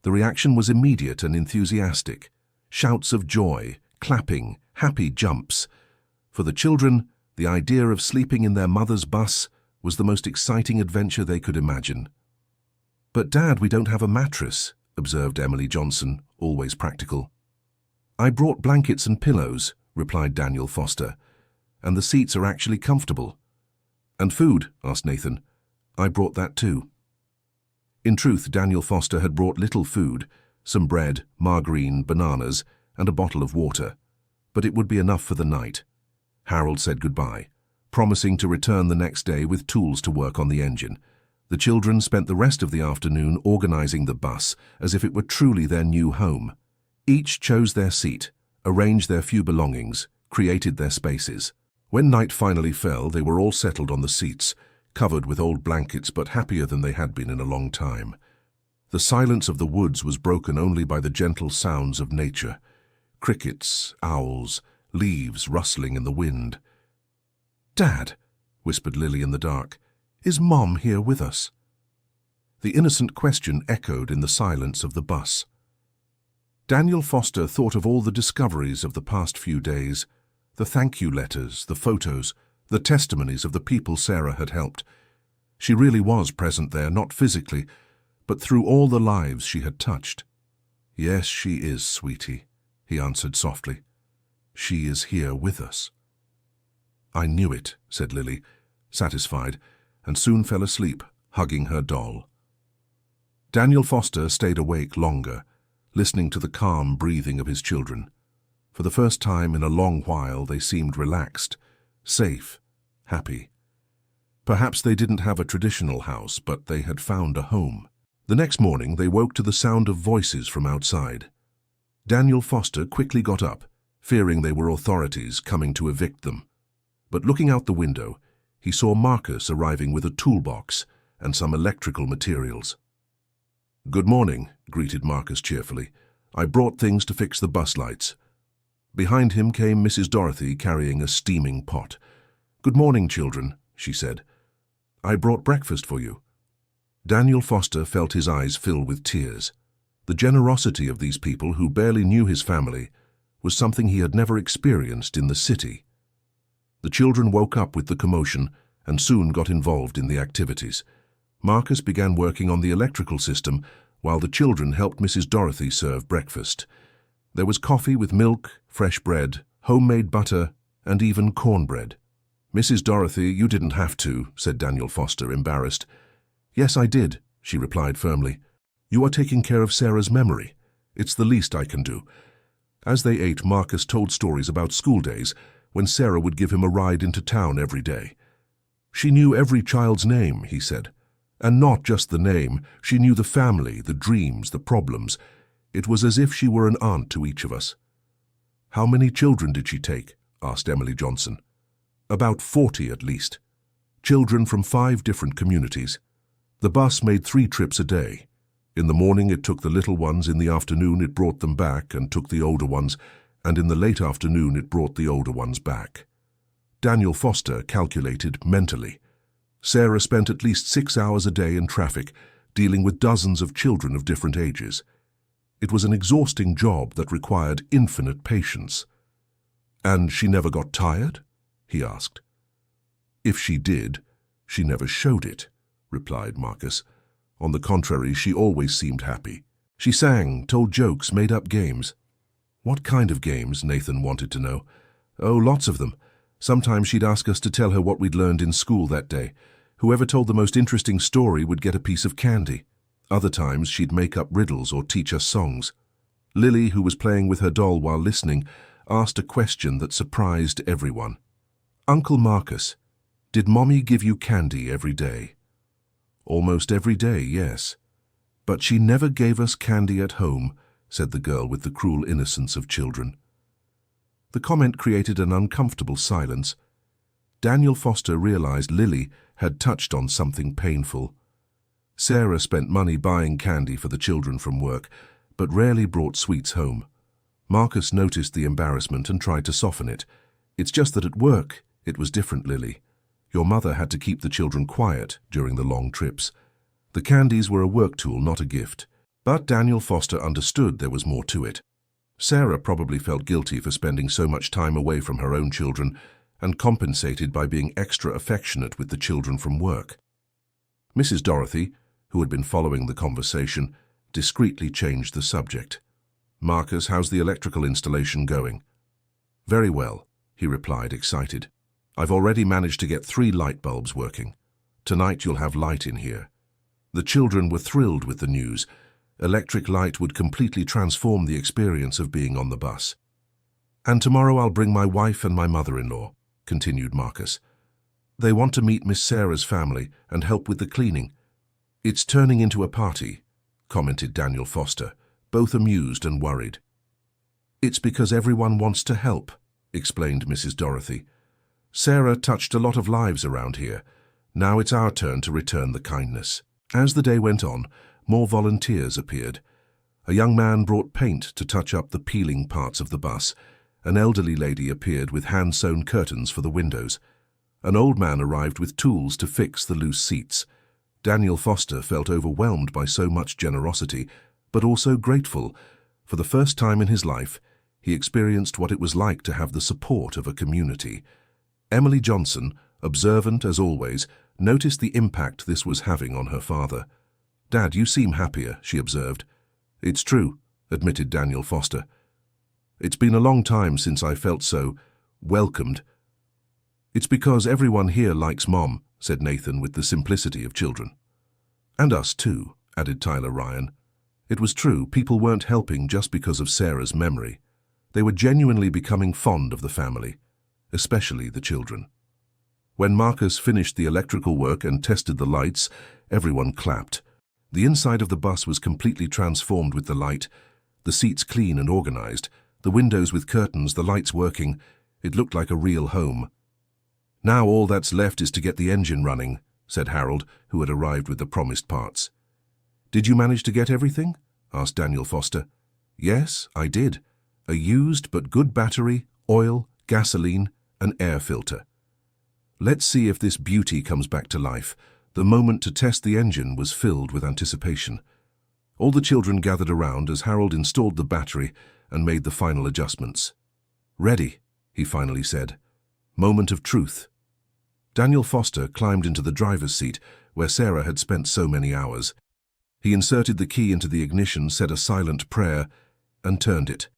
Speaker 1: The reaction was immediate and enthusiastic. Shouts of joy, clapping, happy jumps. For the children, the idea of sleeping in their mother's bus was the most exciting adventure they could imagine. "But Dad, we don't have a mattress," observed Emily Johnson, always practical. "I brought blankets and pillows," replied Daniel Foster, "and the seats are actually comfortable." "And food?" asked Nathan. "I brought that too." In truth, Daniel Foster had brought little food, some bread, margarine, bananas, and a bottle of water, but it would be enough for the night. Harold said goodbye, promising to return the next day with tools to work on the engine. The children spent the rest of the afternoon organizing the bus as if it were truly their new home. Each chose their seat, arranged their few belongings, created their spaces. When night finally fell, they were all settled on the seats, covered with old blankets but happier than they had been in a long time. The silence of the woods was broken only by the gentle sounds of nature. Crickets, owls, leaves rustling in the wind. "Dad," whispered Lily in the dark, "is Mom here with us?" The innocent question echoed in the silence of the bus. Daniel Foster thought of all the discoveries of the past few days, the thank you letters, the photos, the testimonies of the people Sarah had helped. She really was present there, not physically, but through all the lives she had touched. "Yes, she is, sweetie," he answered softly. "She is here with us." "I knew it," said Lily, satisfied, and soon fell asleep, hugging her doll. Daniel Foster stayed awake longer, listening to the calm breathing of his children. For the first time in a long while they seemed relaxed, safe, happy. Perhaps they didn't have a traditional house, but they had found a home. The next morning they woke to the sound of voices from outside. Daniel Foster quickly got up, fearing they were authorities coming to evict them. But looking out the window, he saw Marcus arriving with a toolbox and some electrical materials. "Good morning," greeted Marcus cheerfully. "I brought things to fix the bus lights." Behind him came Mrs. Dorothy carrying a steaming pot. "Good morning, children," she said. "I brought breakfast for you." Daniel Foster felt his eyes fill with tears. The generosity of these people who barely knew his family was something he had never experienced in the city. The children woke up with the commotion and soon got involved in the activities. Marcus began working on the electrical system while the children helped Mrs. Dorothy serve breakfast. There was coffee with milk, fresh bread, homemade butter, and even cornbread. "Mrs. Dorothy, you didn't have to," said Daniel Foster, embarrassed. "Yes, I did," she replied firmly. "You are taking care of Sarah's memory. It's the least I can do." As they ate, Marcus told stories about school days, when Sarah would give him a ride into town every day. "She knew every child's name," he said. "And not just the name, she knew the family, the dreams, the problems. It was as if she were an aunt to each of us." "How many children did she take?" asked Emily Johnson. "About 40 at least. Children from 5 different communities. The bus made 3 trips a day. In the morning it took the little ones, in the afternoon it brought them back and took the older ones, and in the late afternoon it brought the older ones back." Daniel Foster calculated mentally. Sarah spent at least 6 hours a day in traffic, dealing with dozens of children of different ages. It was an exhausting job that required infinite patience. "And she never got tired?" he asked. "If she did, she never showed it," replied Marcus. "On the contrary, she always seemed happy. She sang, told jokes, made up games." "What kind of games?" Nathan wanted to know. "Oh, lots of them. Sometimes she'd ask us to tell her what we'd learned in school that day. Whoever told the most interesting story would get a piece of candy. Other times she'd make up riddles or teach us songs." Lily, who was playing with her doll while listening, asked a question that surprised everyone. "Uncle Marcus, did Mommy give you candy every day?" "Almost every day, yes. But she never gave us candy at home," said the girl with the cruel innocence of children. The comment created an uncomfortable silence. Daniel Foster realized Lily had touched on something painful. Sarah spent money buying candy for the children from work, but rarely brought sweets home. Marcus noticed the embarrassment and tried to soften it. "It's just that at work, it was different, Lily. Your mother had to keep the children quiet during the long trips. The candies were a work tool, not a gift." But Daniel Foster understood there was more to it. Sarah probably felt guilty for spending so much time away from her own children and compensated by being extra affectionate with the children from work. Mrs. Dorothy, who had been following the conversation, discreetly changed the subject. "Marcus, how's the electrical installation going?" "Very well," he replied, excited. "I've already managed to get 3 light bulbs working. Tonight you'll have light in here." The children were thrilled with the news. Electric light would completely transform the experience of being on the bus. "And tomorrow I'll bring my wife and my mother-in-law," continued Marcus. "They want to meet Miss Sarah's family and help with the cleaning." "It's turning into a party," commented Daniel Foster, both amused and worried. "It's because everyone wants to help," explained Mrs. Dorothy. "Sarah touched a lot of lives around here. Now it's our turn to return the kindness." As the day went on, more volunteers appeared. A young man brought paint to touch up the peeling parts of the bus. An elderly lady appeared with hand-sewn curtains for the windows. An old man arrived with tools to fix the loose seats. Daniel Foster felt overwhelmed by so much generosity, but also grateful. For the first time in his life, he experienced what it was like to have the support of a community. Emily Johnson, observant as always, noticed the impact this was having on her father. "Dad, you seem happier," she observed. "It's true," admitted Daniel Foster. "It's been a long time since I felt so welcomed." "It's because everyone here likes Mom," said Nathan with the simplicity of children. "And us too," added Tyler Ryan. It was true, people weren't helping just because of Sarah's memory. They were genuinely becoming fond of the family, especially the children. When Marcus finished the electrical work and tested the lights, everyone clapped. The inside of the bus was completely transformed with the light, the seats clean and organized, the windows with curtains, the lights working. It looked like a real home. "Now all that's left is to get the engine running," said Harold, who had arrived with the promised parts. "Did you manage to get everything?" asked Daniel Foster. "Yes, I did. A used but good battery, oil, gasoline, an air filter. Let's see if this beauty comes back to life." The moment to test the engine was filled with anticipation. All the children gathered around as Harold installed the battery and made the final adjustments. "Ready," he finally said. Moment of truth. Daniel Foster climbed into the driver's seat, where Sarah had spent so many hours. He inserted the key into the ignition, said a silent prayer, and turned it.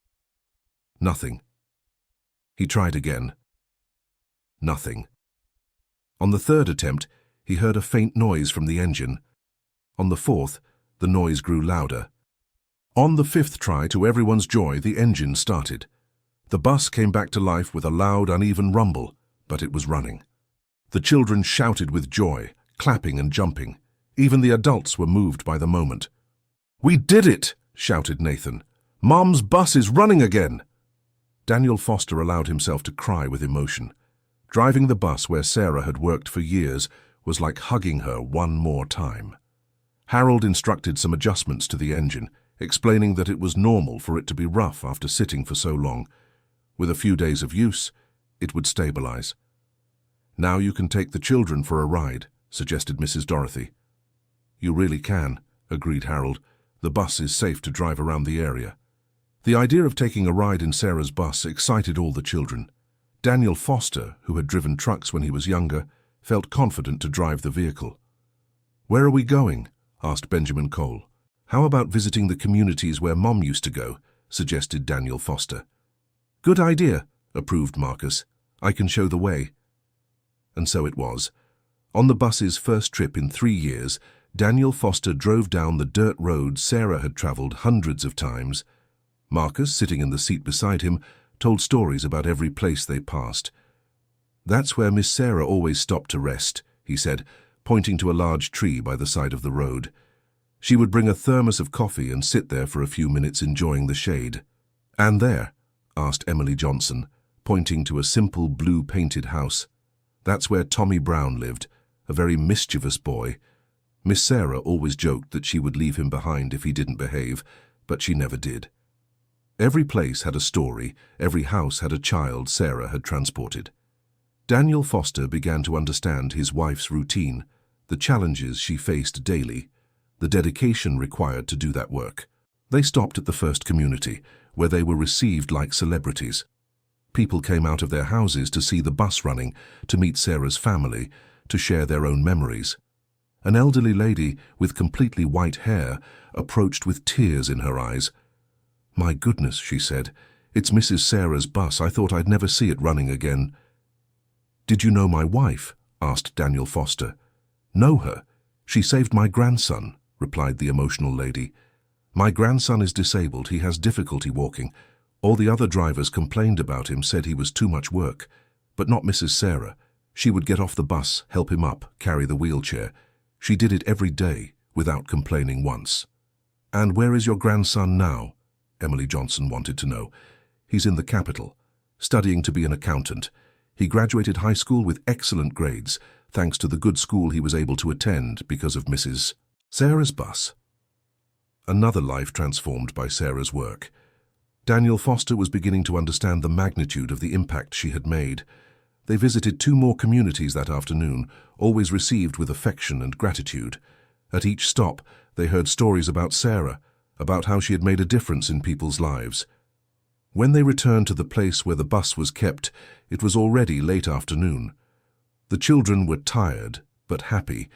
Speaker 1: Nothing. He tried again. Nothing. On the 3rd attempt, he heard a faint noise from the engine. On the 4th, the noise grew louder. On the 5th try, to everyone's joy, the engine started. The bus came back to life with a loud, uneven rumble, but it was running. The children shouted with joy, clapping and jumping. Even the adults were moved by the moment. "We did it!" shouted Nathan. "Mom's bus is running again!" Daniel Foster allowed himself to cry with emotion. Driving the bus where Sarah had worked for years was like hugging her one more time. Harold instructed some adjustments to the engine, explaining that it was normal for it to be rough after sitting for so long. With a few days of use, it would stabilize. "Now you can take the children for a ride," suggested Mrs. Dorothy. "You really can," agreed Harold. "The bus is safe to drive around the area." The idea of taking a ride in Sarah's bus excited all the children. Daniel Foster, who had driven trucks when he was younger, felt confident to drive the vehicle. "Where are we going?" asked Benjamin Cole. "How about visiting the communities where Mom used to go?" suggested Daniel Foster. "Good idea," approved Marcus. "I can show the way." And so it was. On the bus's first trip in 3 years, Daniel Foster drove down the dirt road Sarah had traveled hundreds of times. Marcus, sitting in the seat beside him, told stories about every place they passed. "That's where Miss Sarah always stopped to rest," he said, pointing to a large tree by the side of the road. She would bring a thermos of coffee and sit there for a few minutes enjoying the shade. "And there?" asked Emily Johnson, pointing to a simple blue-painted house. "That's where Tommy Brown lived, a very mischievous boy. Miss Sarah always joked that she would leave him behind if he didn't behave, but she never did." Every place had a story, every house had a child Sarah had transported. Daniel Foster began to understand his wife's routine, the challenges she faced daily, the dedication required to do that work. They stopped at the first community, where they were received like celebrities. People came out of their houses to see the bus running, to meet Sarah's family, to share their own memories. An elderly lady with completely white hair approached with tears in her eyes. "My goodness," she said, "it's Mrs. Sarah's bus. I thought I'd never see it running again." "Did you know my wife?" asked Daniel Foster. "Know her? She saved my grandson," replied the emotional lady. "My grandson is disabled. He has difficulty walking. All the other drivers complained about him, said he was too much work. But not Mrs. Sarah. She would get off the bus, help him up, carry the wheelchair. She did it every day, without complaining once." "And where is your grandson now?" Emily Johnson wanted to know. "He's in the capital, studying to be an accountant. He graduated high school with excellent grades, thanks to the good school he was able to attend because of Mrs. Sarah's bus." Another life transformed by Sarah's work. Daniel Foster was beginning to understand the magnitude of the impact she had made. They visited 2 more communities that afternoon, always received with affection and gratitude. At each stop, they heard stories about Sarah, about how she had made a difference in people's lives. When they returned to the place where the bus was kept, it was already late afternoon. The children were tired, but happy.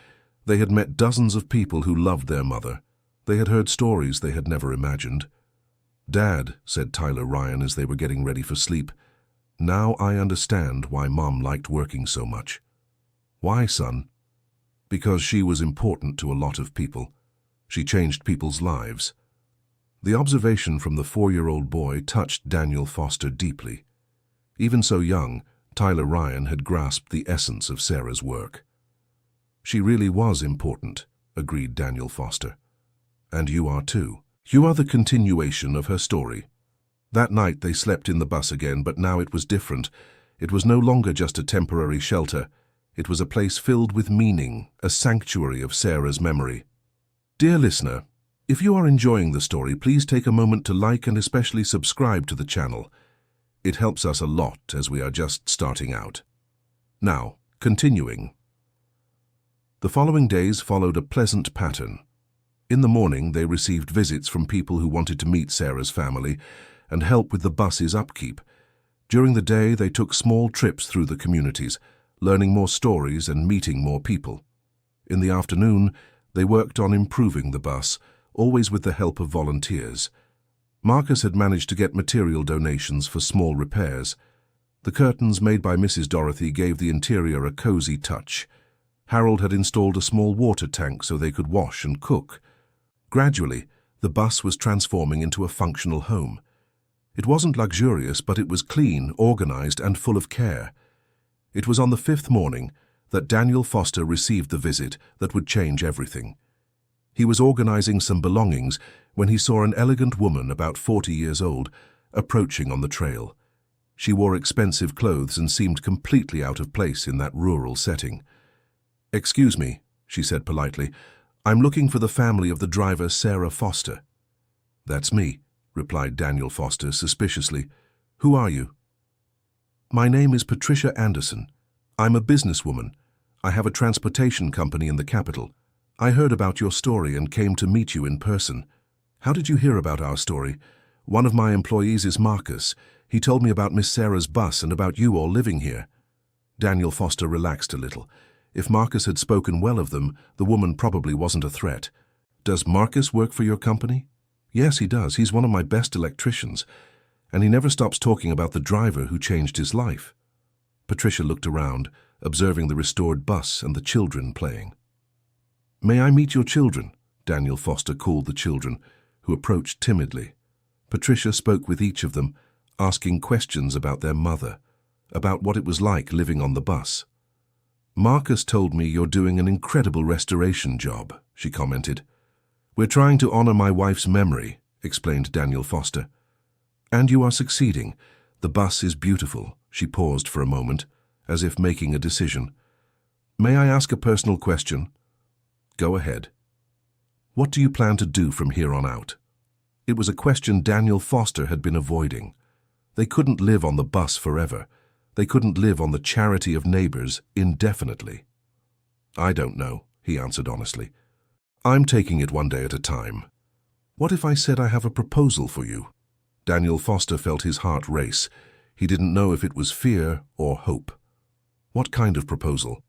Speaker 1: They had met dozens of people who loved their mother. They had heard stories they had never imagined. "Dad," said Tyler Ryan as they were getting ready for sleep, "now I understand why Mom liked working so much." "Why, son?" "Because she was important to a lot of people. She changed people's lives." The observation from the 4-year-old boy touched Daniel Foster deeply. Even so young, Tyler Ryan had grasped the essence of Sarah's work. "She really was important," agreed Daniel Foster. "And you are too. You are the continuation of her story." That night they slept in the bus again, but now it was different. It was no longer just a temporary shelter. It was a place filled with meaning, a sanctuary of Sarah's memory. Dear listener, if you are enjoying the story, please take a moment to like and especially subscribe to the channel. It helps us a lot as we are just starting out. Now, continuing. The following days followed a pleasant pattern. In the morning, they received visits from people who wanted to meet Sarah's family and help with the bus's upkeep. During the day, they took small trips through the communities, learning more stories and meeting more people. In the afternoon, they worked on improving the bus, always with the help of volunteers. Marcus had managed to get material donations for small repairs. The curtains made by Mrs. Dorothy gave the interior a cozy touch. Harold had installed a small water tank so they could wash and cook. Gradually, the bus was transforming into a functional home. It wasn't luxurious, but it was clean, organized, and full of care. It was on the 5th morning that Daniel Foster received the visit that would change everything. He was organizing some belongings when he saw an elegant woman about 40 years old approaching on the trail. She wore expensive clothes and seemed completely out of place in that rural setting. "Excuse me," she said politely, "I'm looking for the family of the driver Sarah Foster." "That's me," replied Daniel Foster suspiciously. "Who are you?" "My name is Patricia Anderson. I'm a businesswoman. I have a transportation company in the capital. I heard about your story and came to meet you in person." "How did you hear about our story?" "One of my employees is Marcus. He told me about Miss Sarah's bus and about you all living here." Daniel Foster relaxed a little. If Marcus had spoken well of them, the woman probably wasn't a threat. "Does Marcus work for your company?" "Yes, he does. He's one of my best electricians. And he never stops talking about the driver who changed his life." Patricia looked around, observing the restored bus and the children playing. "May I meet your children?" Daniel Foster called the children, who approached timidly. Patricia spoke with each of them, asking questions about their mother, about what it was like living on the bus. "Marcus told me you're doing an incredible restoration job," she commented. "We're trying to honor my wife's memory," explained Daniel Foster. "And you are succeeding. The bus is beautiful." She paused for a moment, as if making a decision. "May I ask a personal question?" "Go ahead." "What do you plan to do from here on out?" It was a question Daniel Foster had been avoiding. They couldn't live on the bus forever. They couldn't live on the charity of neighbors indefinitely. "I don't know," he answered honestly. "I'm taking it one day at a time." "What if I said I have a proposal for you?" Daniel Foster felt his heart race. He didn't know if it was fear or hope. "What kind of proposal?"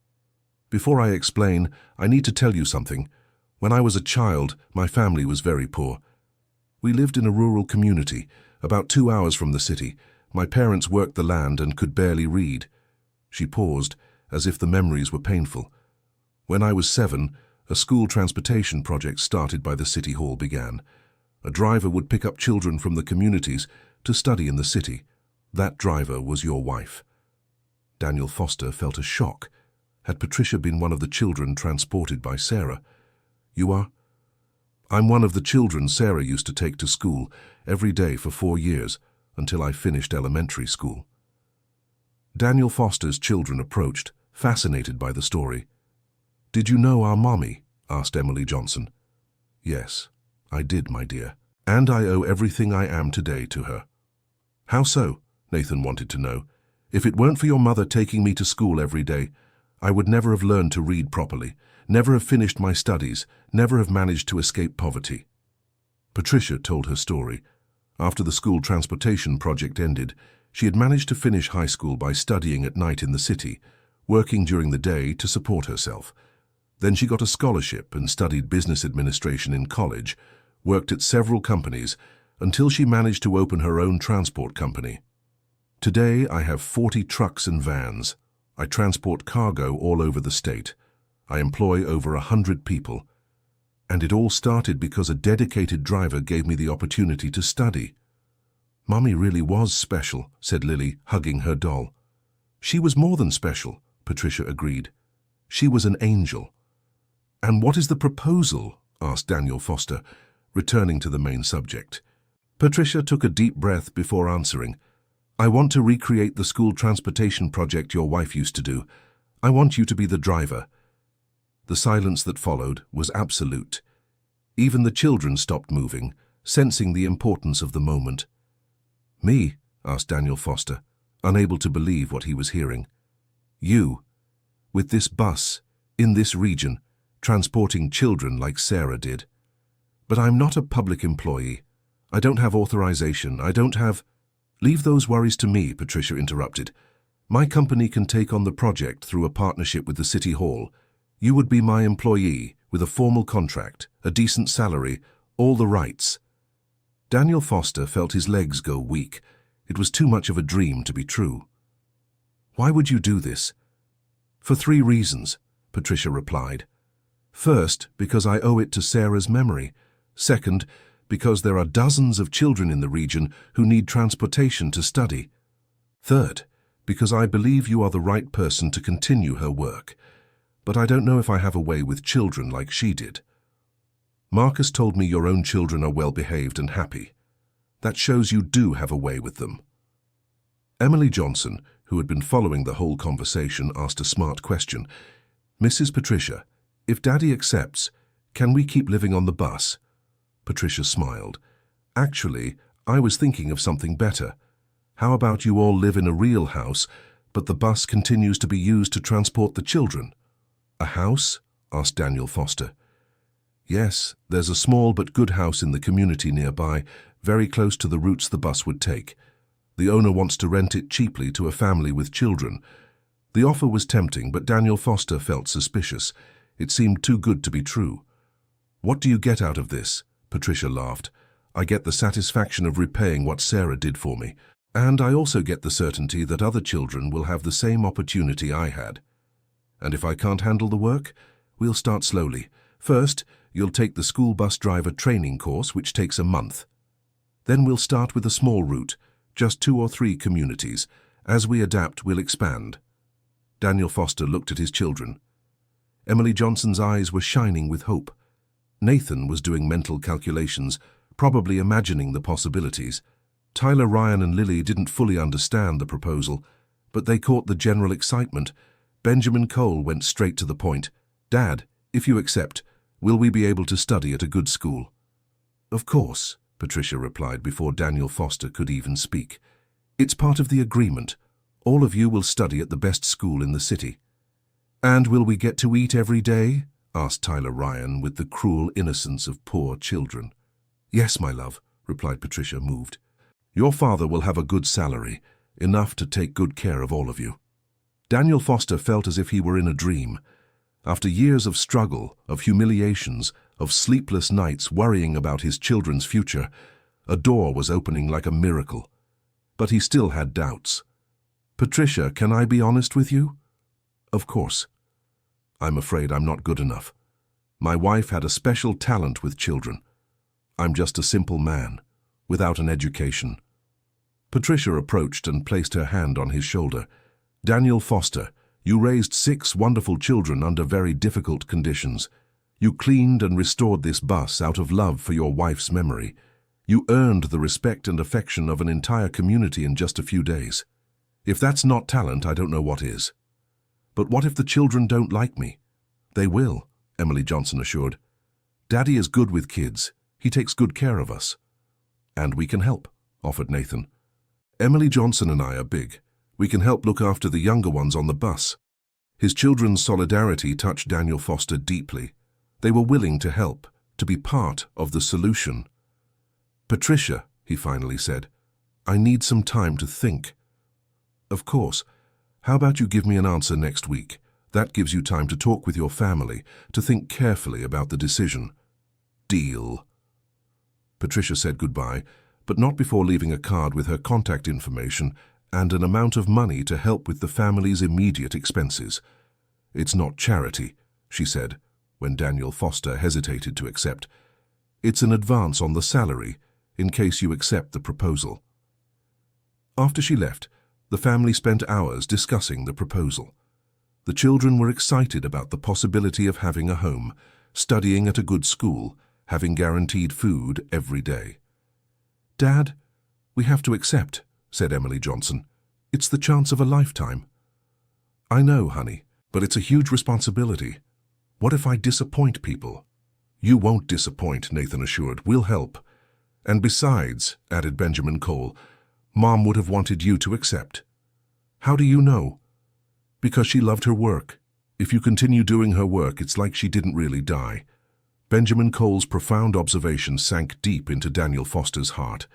Speaker 1: Before I explain, I need to tell you something. When I was a child, my family was very poor. We lived in a rural community, about 2 hours from the city. My parents worked the land and could barely read. She paused, as if the memories were painful. When I was 7, a school transportation project started by the City Hall began. A driver would pick up children from the communities to study in the city. That driver was your wife. Daniel Foster felt a shock. Had Patricia been one of the children transported by Sarah? You are? I'm one of the children Sarah used to take to school every day for 4 years, until I finished elementary school. Daniel Foster's children approached, fascinated by the story. Did you know our mommy? Asked Emily Johnson. Yes, I did, my dear. And I owe everything I am today to her. How so? Nathan wanted to know. If it weren't for your mother taking me to school every day, I would never have learned to read properly, never have finished my studies, never have managed to escape poverty. Patricia told her story. After the school transportation project ended, she had managed to finish high school by studying at night in the city, working during the day to support herself. Then she got a scholarship and studied business administration in college, worked at several companies, until she managed to open her own transport company. Today I have 40 trucks and vans. I transport cargo all over the state. I employ over 100 people. And it all started because a dedicated driver gave me the opportunity to study. Mummy really was special, said Lily, hugging her doll. She was more than special, Patricia agreed. She was an angel. And what is the proposal? Asked Daniel Foster, returning to the main subject. Patricia took a deep breath before answering. I want to recreate the school transportation project your wife used to do. I want you to be the driver. The silence that followed was absolute. Even the children stopped moving, sensing the importance of the moment. Me? Asked Daniel Foster, unable to believe what he was hearing. You, with this bus, in this region, transporting children like Sarah did. But I'm not a public employee. I don't have authorization. I don't have... Leave those worries to me, Patricia interrupted. My company can take on the project through a partnership with the City Hall. You would be my employee, with a formal contract, a decent salary, all the rights. Daniel Foster felt his legs go weak. It was too much of a dream to be true. Why would you do this? For 3 reasons, Patricia replied. First, because I owe it to Sarah's memory. Second, because there are dozens of children in the region who need transportation to study. Third, because I believe you are the right person to continue her work. But I don't know if I have a way with children like she did. Marcus told me your own children are well-behaved and happy. That shows you do have a way with them. Emily Johnson, who had been following the whole conversation, asked a smart question. Mrs. Patricia, if Daddy accepts, can we keep living on the bus? Patricia smiled. Actually, I was thinking of something better. How about you all live in a real house, but the bus continues to be used to transport the children? A house? Asked Daniel Foster. Yes, there's a small but good house in the community nearby, very close to the routes the bus would take. The owner wants to rent it cheaply to a family with children. The offer was tempting, but Daniel Foster felt suspicious. It seemed too good to be true. What do you get out of this? Patricia laughed. I get the satisfaction of repaying what Sarah did for me. And I also get the certainty that other children will have the same opportunity I had. And if I can't handle the work, we'll start slowly. First, you'll take the school bus driver training course, which takes a month. Then we'll start with a small route, just 2 or 3 communities. As we adapt, we'll expand. Daniel Foster looked at his children. Emily Johnson's eyes were shining with hope. Nathan was doing mental calculations, probably imagining the possibilities. Tyler, Ryan and Lily didn't fully understand the proposal, but they caught the general excitement. Benjamin Cole went straight to the point. Dad, if you accept, will we be able to study at a good school? Of course, Patricia replied before Daniel Foster could even speak. It's part of the agreement. All of you will study at the best school in the city. And will we get to eat every day? Asked Tyler Ryan with the cruel innocence of poor children. Yes, my love, replied Patricia, moved. Your father will have a good salary, enough to take good care of all of you. Daniel Foster felt as if he were in a dream. After years of struggle, of humiliations, of sleepless nights worrying about his children's future, a door was opening like a miracle. But he still had doubts. "Patricia, can I be honest with you?" "Of course." "I'm afraid I'm not good enough. My wife had a special talent with children. I'm just a simple man, without an education." Patricia approached and placed her hand on his shoulder. "Daniel Foster, you raised 6 wonderful children under very difficult conditions. You cleaned and restored this bus out of love for your wife's memory. You earned the respect and affection of an entire community in just a few days. If that's not talent, I don't know what is." "But what if the children don't like me?" "They will," Emily Johnson assured. "Daddy is good with kids. He takes good care of us." "And we can help," offered Nathan. "Emily Johnson and I are big. We can help look after the younger ones on the bus." His children's solidarity touched Daniel Foster deeply. They were willing to help, to be part of the solution. "Patricia," he finally said, "I need some time to think." "Of course. How about you give me an answer next week? That gives you time to talk with your family, to think carefully about the decision." "Deal." Patricia said goodbye, but not before leaving a card with her contact information and an amount of money to help with the family's immediate expenses. "It's not charity," she said, when Daniel Foster hesitated to accept. "It's an advance on the salary, in case you accept the proposal." After she left, the family spent hours discussing the proposal. The children were excited about the possibility of having a home, studying at a good school, having guaranteed food every day. "Dad, we have to accept," said Emily Johnson. "It's the chance of a lifetime." "I know, honey, but it's a huge responsibility. What if I disappoint people?" "You won't disappoint," Nathan assured. "We'll help. And besides," added Benjamin Cole, "Mom would have wanted you to accept." "How do you know?" "Because she loved her work. If you continue doing her work, it's like she didn't really die." Benjamin Cole's profound observation sank deep into Daniel Foster's heart.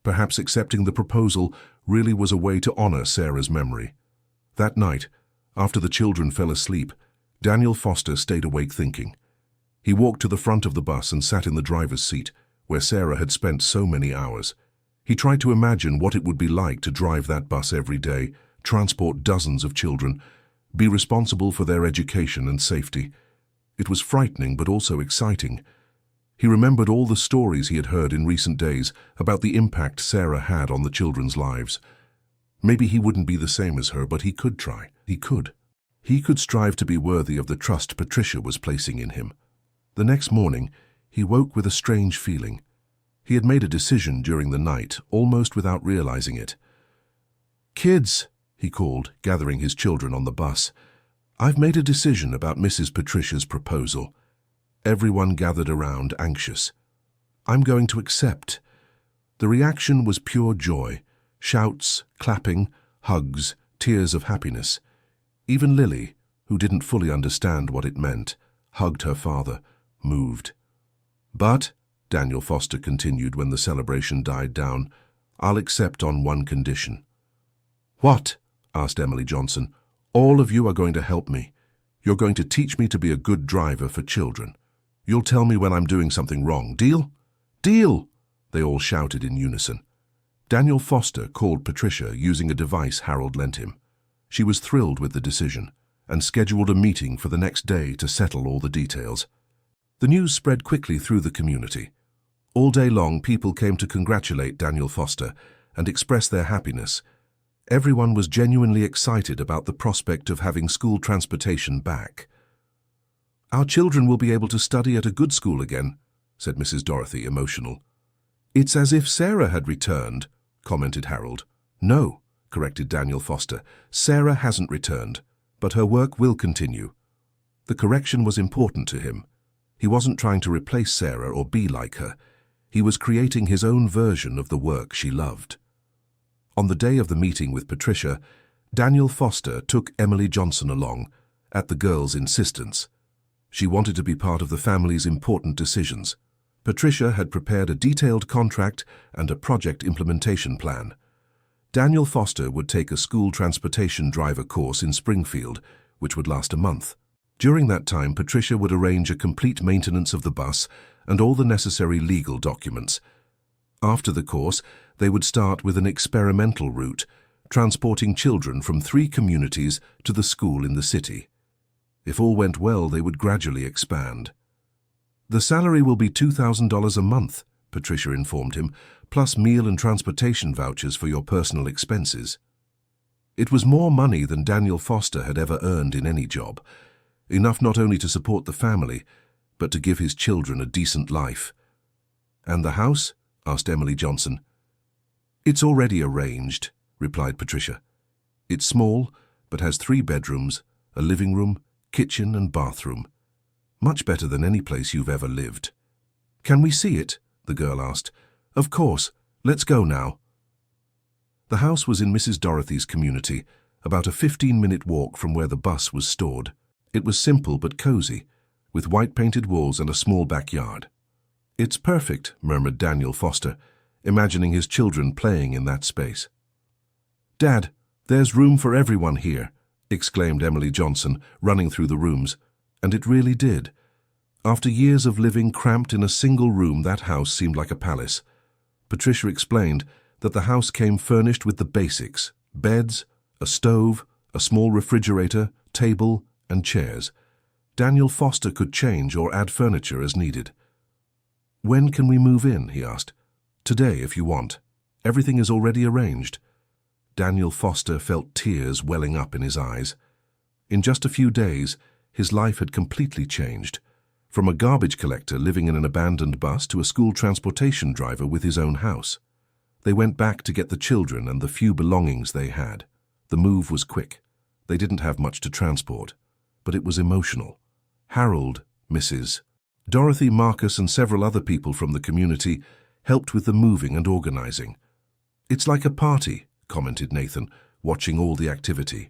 Speaker 1: Perhaps accepting the proposal really was a way to honor Sarah's memory. That night, after the children fell asleep, Daniel Foster stayed awake thinking. He walked to the front of the bus and sat in the driver's seat, where Sarah had spent so many hours. He tried to imagine what it would be like to drive that bus every day, transport dozens of children, be responsible for their education and safety. It was frightening but also exciting. He remembered all the stories he had heard in recent days about the impact Sarah had on the children's lives. Maybe he wouldn't be the same as her, but he could try. He could. He could strive to be worthy of the trust Patricia was placing in him. The next morning, he woke with a strange feeling. He had made a decision during the night, almost without realizing it. "Kids," he called, gathering his children on the bus, "I've made a decision about Mrs. Patricia's proposal." Everyone gathered around, anxious. "I'm going to accept." The reaction was pure joy. Shouts, clapping, hugs, tears of happiness. Even Lily, who didn't fully understand what it meant, hugged her father, moved. "But," Daniel Foster continued when the celebration died down, "I'll accept on one condition." "What?" asked Emily Johnson. "All of you are going to help me. You're going to teach me to be a good driver for children. You'll tell me when I'm doing something wrong. Deal?" "Deal!" they all shouted in unison. Daniel Foster called Patricia using a device Harold lent him. She was thrilled with the decision and scheduled a meeting for the next day to settle all the details. The news spread quickly through the community. All day long, people came to congratulate Daniel Foster and express their happiness. Everyone was genuinely excited about the prospect of having school transportation back. "Our children will be able to study at a good school again," said Mrs. Dorothy, emotional. "It's as if Sarah had returned," commented Harold. "No," corrected Daniel Foster. "Sarah hasn't returned, but her work will continue." The correction was important to him. He wasn't trying to replace Sarah or be like her. He was creating his own version of the work she loved. On the day of the meeting with Patricia, Daniel Foster took Emily Johnson along, at the girls' insistence. She wanted to be part of the family's important decisions. Patricia had prepared a detailed contract and a project implementation plan. Daniel Foster would take a school transportation driver course in Springfield, which would last a month. During that time, Patricia would arrange a complete maintenance of the bus and all the necessary legal documents. After the course, they would start with an experimental route, transporting children from 3 communities to the school in the city. If all went well, they would gradually expand. "The salary will be $2,000 a month," Patricia informed him, "plus meal and transportation vouchers for your personal expenses." It was more money than Daniel Foster had ever earned in any job, enough not only to support the family, but to give his children a decent life. "And the house?" asked Emily Johnson. "It's already arranged," replied Patricia. "It's small, but has 3 bedrooms, a living room, kitchen and bathroom. Much better than any place you've ever lived." "Can we see it?" the girl asked. "Of course. Let's go now." The house was in Mrs. Dorothy's community, about a 15-minute walk from where the bus was stored. It was simple but cozy, with white-painted walls and a small backyard. "It's perfect," murmured Daniel Foster, imagining his children playing in that space. "Dad, there's room for everyone here," exclaimed Emily Johnson, running through the rooms. And it really did. After years of living cramped in a single room, that house seemed like a palace. Patricia explained that the house came furnished with the basics: beds, a stove, a small refrigerator, table, and chairs. Daniel Foster could change or add furniture as needed. "When can we move in?" he asked. "Today, if you want. Everything is already arranged." Daniel Foster felt tears welling up in his eyes. In just a few days, his life had completely changed, from a garbage collector living in an abandoned bus to a school transportation driver with his own house. They went back to get the children and the few belongings they had. The move was quick. They didn't have much to transport, but it was emotional. Harold, Mrs. Dorothy, Marcus, and several other people from the community helped with the moving and organizing. "It's like a party," commented Nathan, watching all the activity.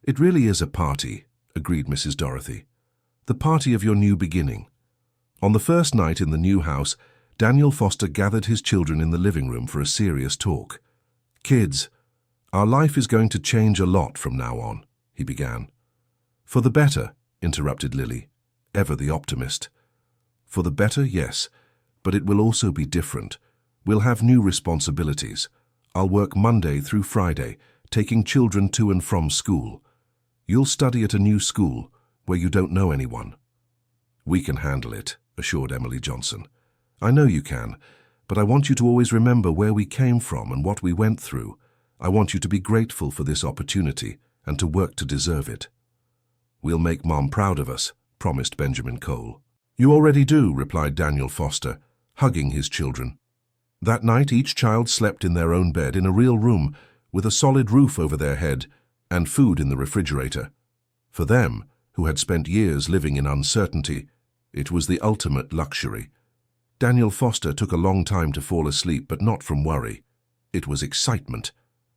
Speaker 1: "It really is a party," agreed Mrs. Dorothy. "The party of your new beginning." On the first night in the new house, Daniel Foster gathered his children in the living room for a serious talk. "Kids, our life is going to change a lot from now on," he began. "For the better," interrupted Lily, ever the optimist. "For the better, yes, but it will also be different. We'll have new responsibilities. I'll work Monday through Friday, taking children to and from school. You'll study at a new school where you don't know anyone." "We can handle it," assured Emily Johnson. "I know you can, but I want you to always remember where we came from and what we went through. I want you to be grateful for this opportunity and to work to deserve it." "We'll make Mom proud of us," promised Benjamin Cole. "You already do," replied Daniel Foster, hugging his children. That night, each child slept in their own bed in a real room, with a solid roof over their head and food in the refrigerator. For them, who had spent years living in uncertainty, it was the ultimate luxury. Daniel Foster took a long time to fall asleep, but not from worry. It was excitement.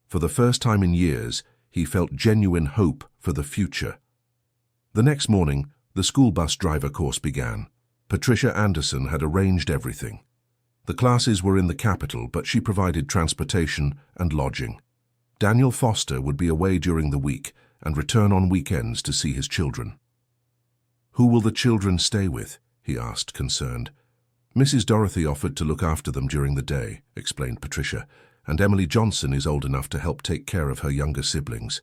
Speaker 1: For the first time in years, he felt genuine hope for the future. The next morning, the school bus driver course began. Patricia Anderson had arranged everything. The classes were in the capital, but she provided transportation and lodging. Daniel Foster would be away during the week and return on weekends to see his children. "Who will the children stay with?" he asked, concerned. "Mrs. Dorothy offered to look after them during the day," explained Patricia, "and Emily Johnson is old enough to help take care of her younger siblings."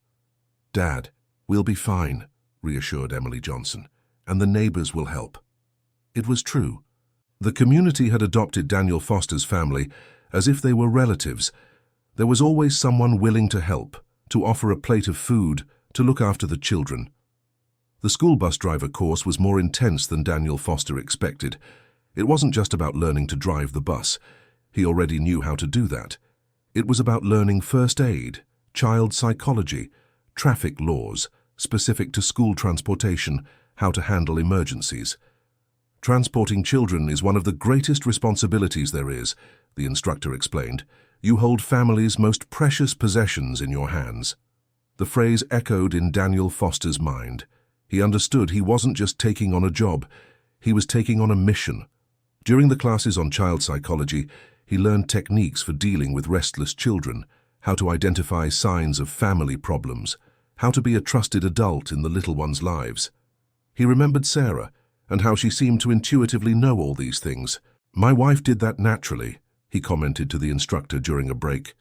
Speaker 1: "Dad, we'll be fine," reassured Emily Johnson, "and the neighbors will help." It was true. The community had adopted Daniel Foster's family as if they were relatives. There was always someone willing to help, to offer a plate of food, to look after the children. The school bus driver course was more intense than Daniel Foster expected. It wasn't just about learning to drive the bus. He already knew how to do that. It was about learning first aid, child psychology, traffic laws, specific to school transportation, how to handle emergencies. "Transporting children is one of the greatest responsibilities there is," the instructor explained. "You hold families' most precious possessions in your hands." The phrase echoed in Daniel Foster's mind. He understood he wasn't just taking on a job, he was taking on a mission. During the classes on child psychology, he learned techniques for dealing with restless children, how to identify signs of family problems, how to be a trusted adult in the little ones' lives. He remembered Sarah and how she seemed to intuitively know all these things. "My wife did that naturally," he commented to the instructor during a break.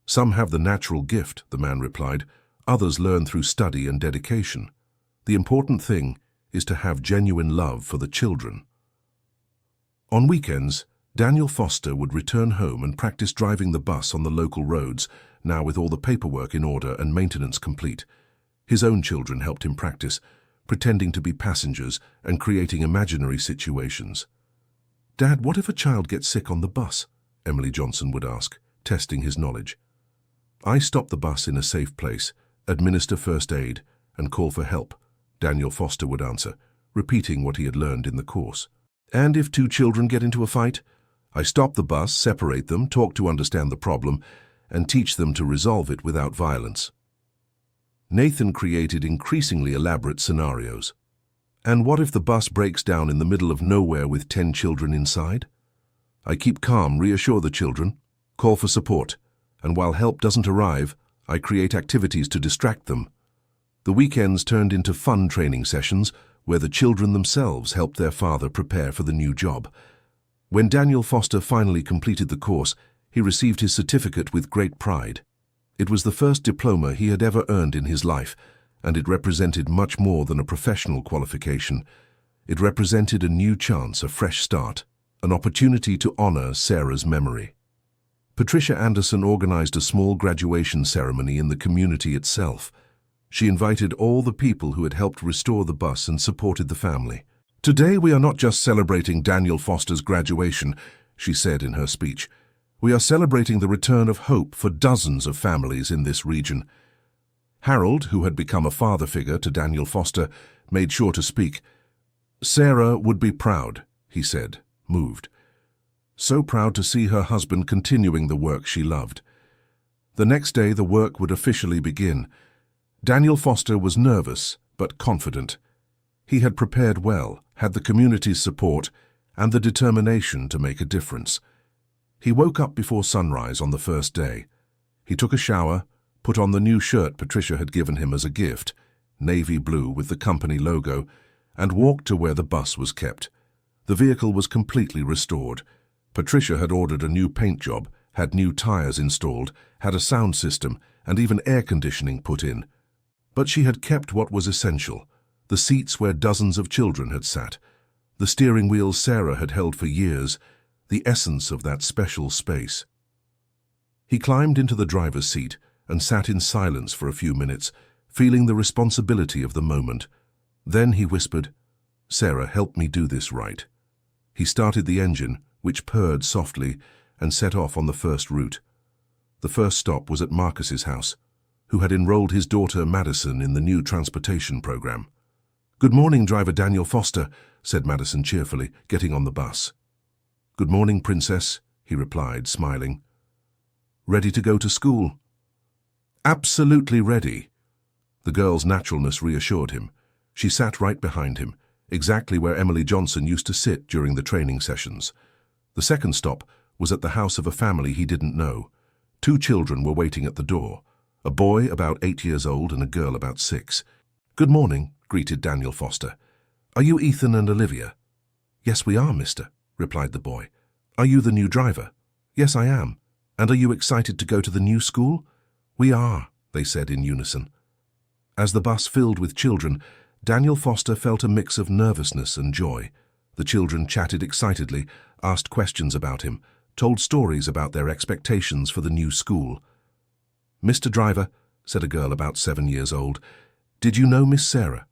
Speaker 1: "Some have the natural gift," the man replied. "Others learn through study and dedication. The important thing is to have genuine love for the children." On weekends, Daniel Foster would return home and practice driving the bus on the local roads, now with all the paperwork in order and maintenance complete. His own children helped him practice, pretending to be passengers and creating imaginary situations. "Dad, what if a child gets sick on the bus?" Emily Johnson would ask, testing his knowledge. "I stop the bus in a safe place, administer first aid, and call for help," Daniel Foster would answer, repeating what he had learned in the course. "And if two children get into a fight? I stop the bus, separate them, talk to understand the problem, and teach them to resolve it without violence." Nathan created increasingly elaborate scenarios. "And what if the bus breaks down in the middle of nowhere with 10 children inside? I keep calm, reassure the children, call for support, and while help doesn't arrive, I create activities to distract them." The weekends turned into fun training sessions where the children themselves helped their father prepare for the new job. When Daniel Foster finally completed the course, he received his certificate with great pride. It was the first diploma he had ever earned in his life, and it represented much more than a professional qualification. It represented a new chance, a fresh start, an opportunity to honor Sarah's memory. Patricia Anderson organized a small graduation ceremony in the community itself. She invited all the people who had helped restore the bus and supported the family. "Today we are not just celebrating Daniel Foster's graduation," she said in her speech. "We are celebrating the return of hope for dozens of families in this region." Harold, who had become a father figure to Daniel Foster, made sure to speak. "Sarah would be proud," he said, moved. So proud to see her husband continuing the work she loved. The next day the work would officially begin. Daniel Foster was nervous, but confident. He had prepared well, had the community's support, and the determination to make a difference. He woke up before sunrise on the first day. He took a shower, put on the new shirt Patricia had given him as a gift, navy blue with the company logo, and walked to where the bus was kept. The vehicle was completely restored. Patricia had ordered a new paint job, had new tires installed, had a sound system, and even air conditioning put in. But she had kept what was essential: the seats where dozens of children had sat, the steering wheel Sarah had held for years, the essence of that special space. He climbed into the driver's seat and sat in silence for a few minutes, feeling the responsibility of the moment. Then he whispered, "Sarah, help me do this right." He started the engine, which purred softly, and set off on the first route. The first stop was at Marcus's house, who had enrolled his daughter Madison in the new transportation program. "Good morning, driver Daniel Foster," said Madison cheerfully, getting on the bus. "Good morning, Princess," he replied, smiling. "Ready to go to school?" "Absolutely ready." The girl's naturalness reassured him. She sat right behind him, exactly where Emily Johnson used to sit during the training sessions. The second stop was at the house of a family he didn't know. 2 children were waiting at the door, a boy about 8 years old and a girl about 6. "Good morning," greeted Daniel Foster. "Are you Ethan and Olivia?" "Yes, we are, mister," replied the boy. "Are you the new driver?" "Yes, I am." "And are you excited to go to the new school?" "We are," they said in unison. As the bus filled with children, Daniel Foster felt a mix of nervousness and joy. The children chatted excitedly, asked questions about him, told stories about their expectations for the new school. "Mr. Driver," said a girl about 7 years old, "did you know Miss Sarah?"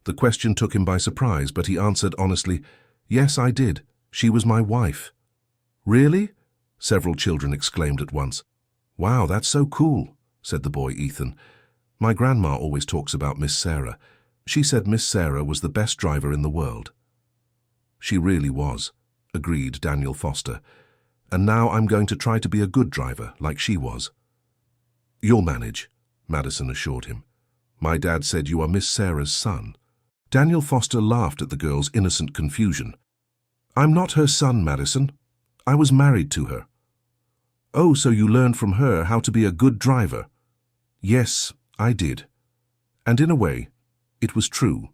Speaker 1: The question took him by surprise, but he answered honestly, "Yes, I did. She was my wife." "Really?" several children exclaimed at once. "Wow, that's so cool," said the boy Ethan. "My grandma always talks about Miss Sarah. She said Miss Sarah was the best driver in the world." "She really was," agreed Daniel Foster. "And now I'm going to try to be a good driver, like she was." "You'll manage," Madison assured him. "My dad said you are Miss Sarah's son." Daniel Foster laughed at the girl's innocent confusion. "I'm not her son, Madison. I was married to her." "Oh, so you learned from her how to be a good driver?" "Yes, I did. And in a way, it was true."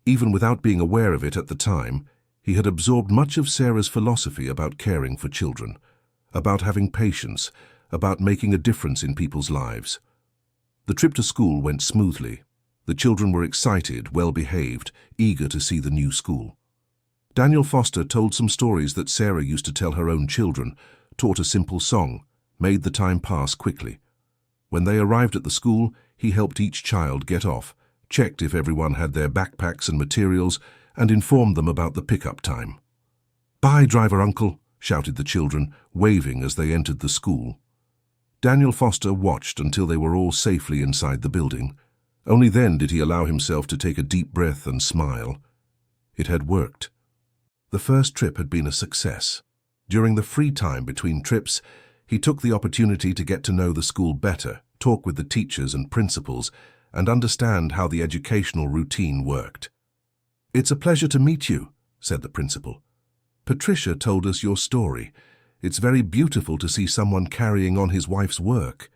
Speaker 1: Even without being aware of it at the time, he had absorbed much of Sarah's philosophy about caring for children, about having patience, about making a difference in people's lives. The trip to school went smoothly. The children were excited, well-behaved, eager to see the new school. Daniel Foster told some stories that Sarah used to tell her own children, taught a simple song, made the time pass quickly. When they arrived at the school, he helped each child get off, checked if everyone had their backpacks and materials, and informed them about the pickup time. "Bye, driver uncle," shouted the children, waving as they entered the school. Daniel Foster watched until they were all safely inside the building. Only then did he allow himself to take a deep breath and smile. It had worked. The first trip had been a success. During the free time between trips, he took the opportunity to get to know the school better, talk with the teachers and principals, and understand how the educational routine worked. "It's a pleasure to meet you," said the principal. "Patricia told us your story. It's very beautiful to see someone carrying on his wife's work."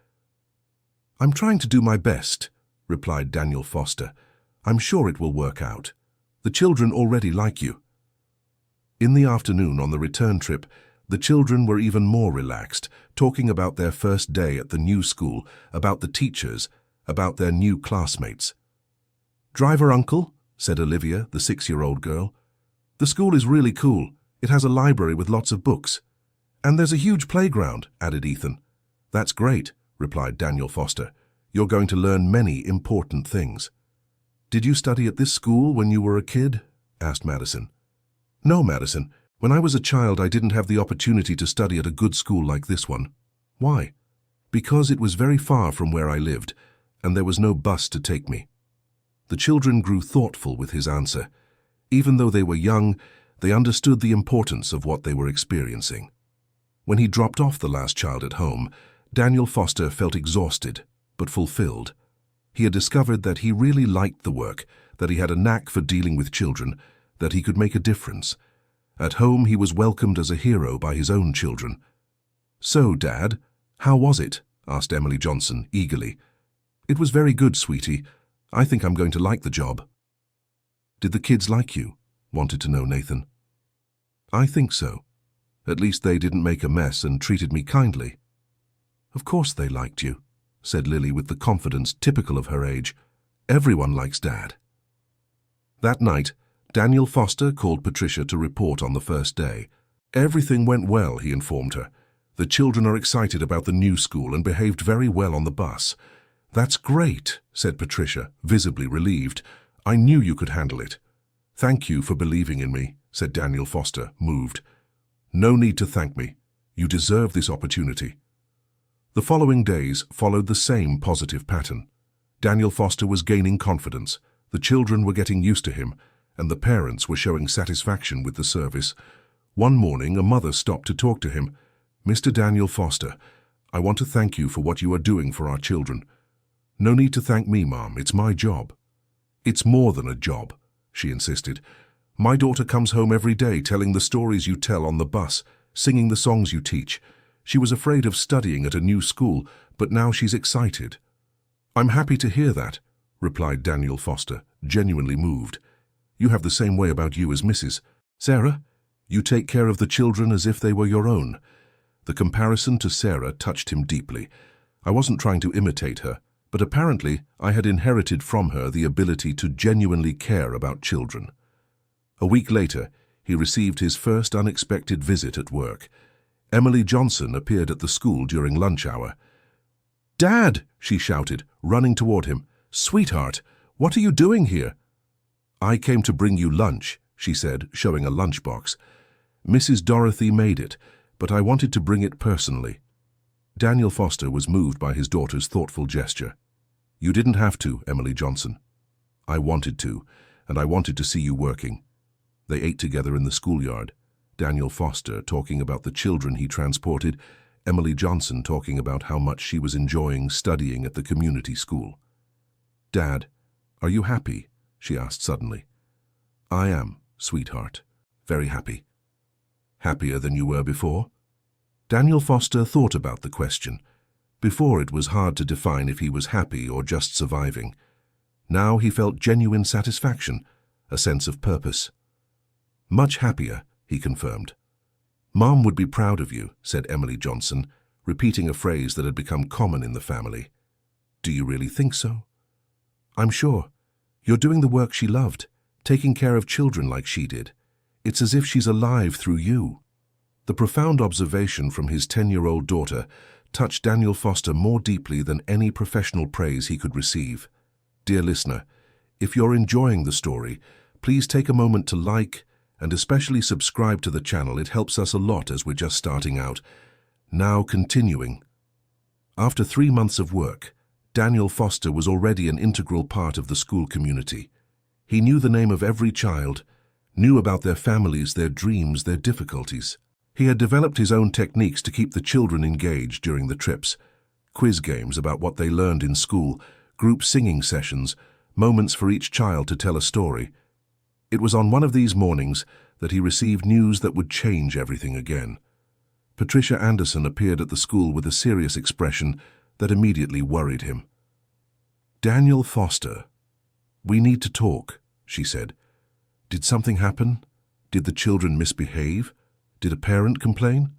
Speaker 1: "I'm trying to do my best," replied Daniel Foster. "I'm sure it will work out. The children already like you." In the afternoon on the return trip, the children were even more relaxed, talking about their first day at the new school, about the teachers, about their new classmates. "Driver uncle," said Olivia, the 6-year-old girl, "the school is really cool. It has a library with lots of books. And there's a huge playground," added Ethan. "That's great," replied Daniel Foster. "You're going to learn many important things." "Did you study at this school when you were a kid?" asked Madison. "No, Madison. When I was a child, I didn't have the opportunity to study at a good school like this one." "Why?" "Because it was very far from where I lived, and there was no bus to take me." The children grew thoughtful with his answer. Even though they were young, they understood the importance of what they were experiencing. When he dropped off the last child at home, Daniel Foster felt exhausted, but fulfilled. He had discovered that he really liked the work, that he had a knack for dealing with children, that he could make a difference. At home, he was welcomed as a hero by his own children. "So, Dad, how was it?" asked Emily Johnson eagerly. "It was very good, sweetie. I think I'm going to like the job." "Did the kids like you?" wanted to know Nathan. "I think so. At least they didn't make a mess and treated me kindly." "Of course they liked you," said Lily with the confidence typical of her age. "Everyone likes Dad." That night, Daniel Foster called Patricia to report on the first day. "Everything went well," he informed her. "The children are excited about the new school and behaved very well on the bus." "That's great," said Patricia, visibly relieved. "I knew you could handle it." "Thank you for believing in me," said Daniel Foster, moved. "No need to thank me. You deserve this opportunity." The following days followed the same positive pattern. Daniel Foster was gaining confidence, the children were getting used to him, and the parents were showing satisfaction with the service. One morning, a mother stopped to talk to him. "Mr. Daniel Foster, I want to thank you for what you are doing for our children." "No need to thank me, Mom. It's my job." "It's more than a job," she insisted. "My daughter comes home every day telling the stories you tell on the bus, singing the songs you teach. She was afraid of studying at a new school, but now she's excited." "I'm happy to hear that," replied Daniel Foster, genuinely moved. "You have the same way about you as Mrs. Sarah. You take care of the children as if they were your own." The comparison to Sarah touched him deeply. "I wasn't trying to imitate her, but apparently I had inherited from her the ability to genuinely care about children." A week later, he received his first unexpected visit at work. Emily Johnson appeared at the school during lunch hour. "Dad!" she shouted, running toward him. "Sweetheart, what are you doing here?" "I came to bring you lunch," she said, showing a lunchbox. "Mrs. Dorothy made it, but I wanted to bring it personally." Daniel Foster was moved by his daughter's thoughtful gesture. "You didn't have to, Emily Johnson." "I wanted to, and I wanted to see you working." They ate together in the schoolyard. Daniel Foster talking about the children he transported, Emily Johnson talking about how much she was enjoying studying at the community school. "Dad, are you happy?" she asked suddenly. "I am, sweetheart. Very happy." "Happier than you were before?" Daniel Foster thought about the question. Before, it was hard to define if he was happy or just surviving. Now he felt genuine satisfaction, a sense of purpose. Much happier, he confirmed. Mom would be proud of you, said Emily Johnson, repeating a phrase that had become common in the family. Do you really think so? I'm sure. You're doing the work she loved, taking care of children like she did. It's as if she's alive through you. The profound observation from his 10-year-old daughter touched Daniel Foster more deeply than any professional praise he could receive. Dear listener, if you're enjoying the story, please take a moment to like and especially subscribe to the channel. It helps us a lot as we're just starting out. Now continuing. After 3 months of work, Daniel Foster was already an integral part of the school community. He knew the name of every child, knew about their families, their dreams, their difficulties. He had developed his own techniques to keep the children engaged during the trips. Quiz games about what they learned in school, group singing sessions, moments for each child to tell a story. It was on one of these mornings that he received news that would change everything again. Patricia Anderson appeared at the school with a serious expression that immediately worried him. Daniel Foster, we need to talk, she said. Did something happen? Did the children misbehave? Did a parent complain?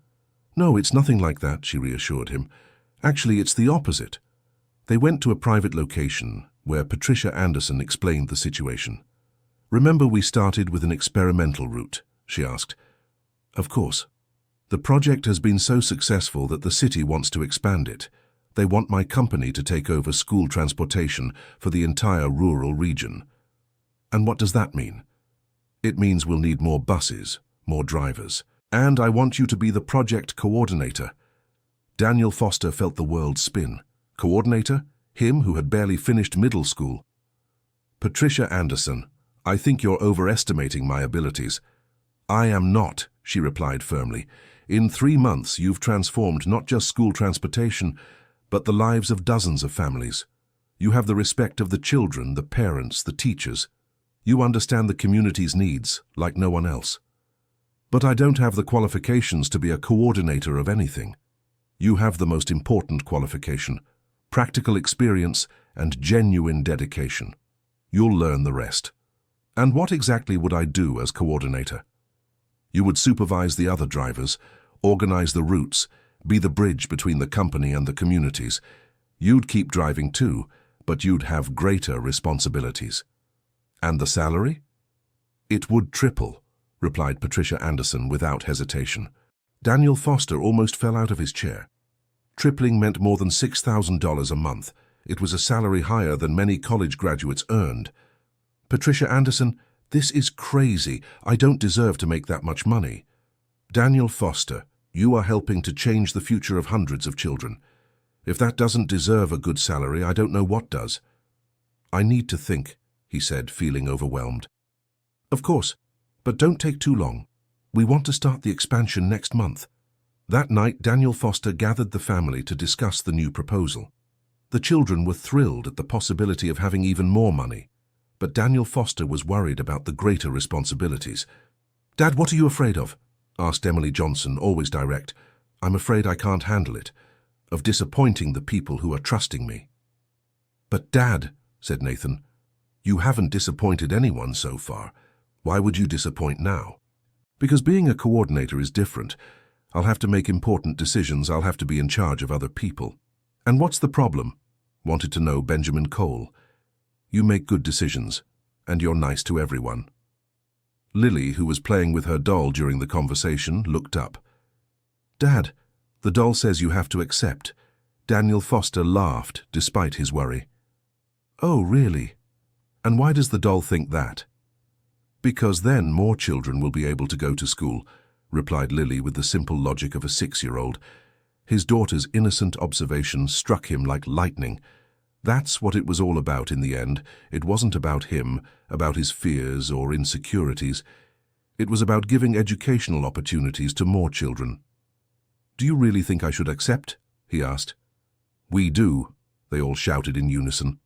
Speaker 1: No, it's nothing like that, she reassured him. Actually, it's the opposite. They went to a private location where Patricia Anderson explained the situation. Remember we started with an experimental route, she asked. Of course. The project has been so successful that the city wants to expand it. They want my company to take over school transportation for the entire rural region. And what does that mean? It means we'll need more buses, more drivers. And I want you to be the project coordinator. Daniel Foster felt the world spin. Coordinator? Him who had barely finished middle school. Patricia Anderson, I think you're overestimating my abilities. I am not, she replied firmly. In 3 months, you've transformed not just school transportation, but the lives of dozens of families. You have the respect of the children, the parents, the teachers. You understand the community's needs like no one else. But I don't have the qualifications to be a coordinator of anything. You have the most important qualification, practical experience and genuine dedication. You'll learn the rest. And what exactly would I do as coordinator? You would supervise the other drivers, organize the routes, be the bridge between the company and the communities. You'd keep driving too, but you'd have greater responsibilities. And the salary? It would triple, replied Patricia Anderson without hesitation. Daniel Foster almost fell out of his chair. Tripling meant more than $6,000 a month. It was a salary higher than many college graduates earned. Patricia Anderson, this is crazy. I don't deserve to make that much money. Daniel Foster, you are helping to change the future of hundreds of children. If that doesn't deserve a good salary, I don't know what does. I need to think, he said, feeling overwhelmed. Of course, but don't take too long. We want to start the expansion next month. That night, Daniel Foster gathered the family to discuss the new proposal. The children were thrilled at the possibility of having even more money, but Daniel Foster was worried about the greater responsibilities. Dad, what are you afraid of? Asked Emily Johnson, always direct. I'm afraid I can't handle it, of disappointing the people who are trusting me. But Dad, said Nathan, you haven't disappointed anyone so far. Why would you disappoint now? Because being a coordinator is different. I'll have to make important decisions. I'll have to be in charge of other people. And what's the problem? Wanted to know Benjamin Cole. You make good decisions, and you're nice to everyone. Lily, who was playing with her doll during the conversation, looked up. Dad, the doll says you have to accept. Daniel Foster laughed, despite his worry. Oh, really? And why does the doll think that? Because then more children will be able to go to school, replied Lily with the simple logic of a 6-year-old. His daughter's innocent observation struck him like lightning. That's what it was all about in the end. It wasn't about him, about his fears or insecurities. It was about giving educational opportunities to more children. Do you really think I should accept? He asked. We do, they all shouted in unison.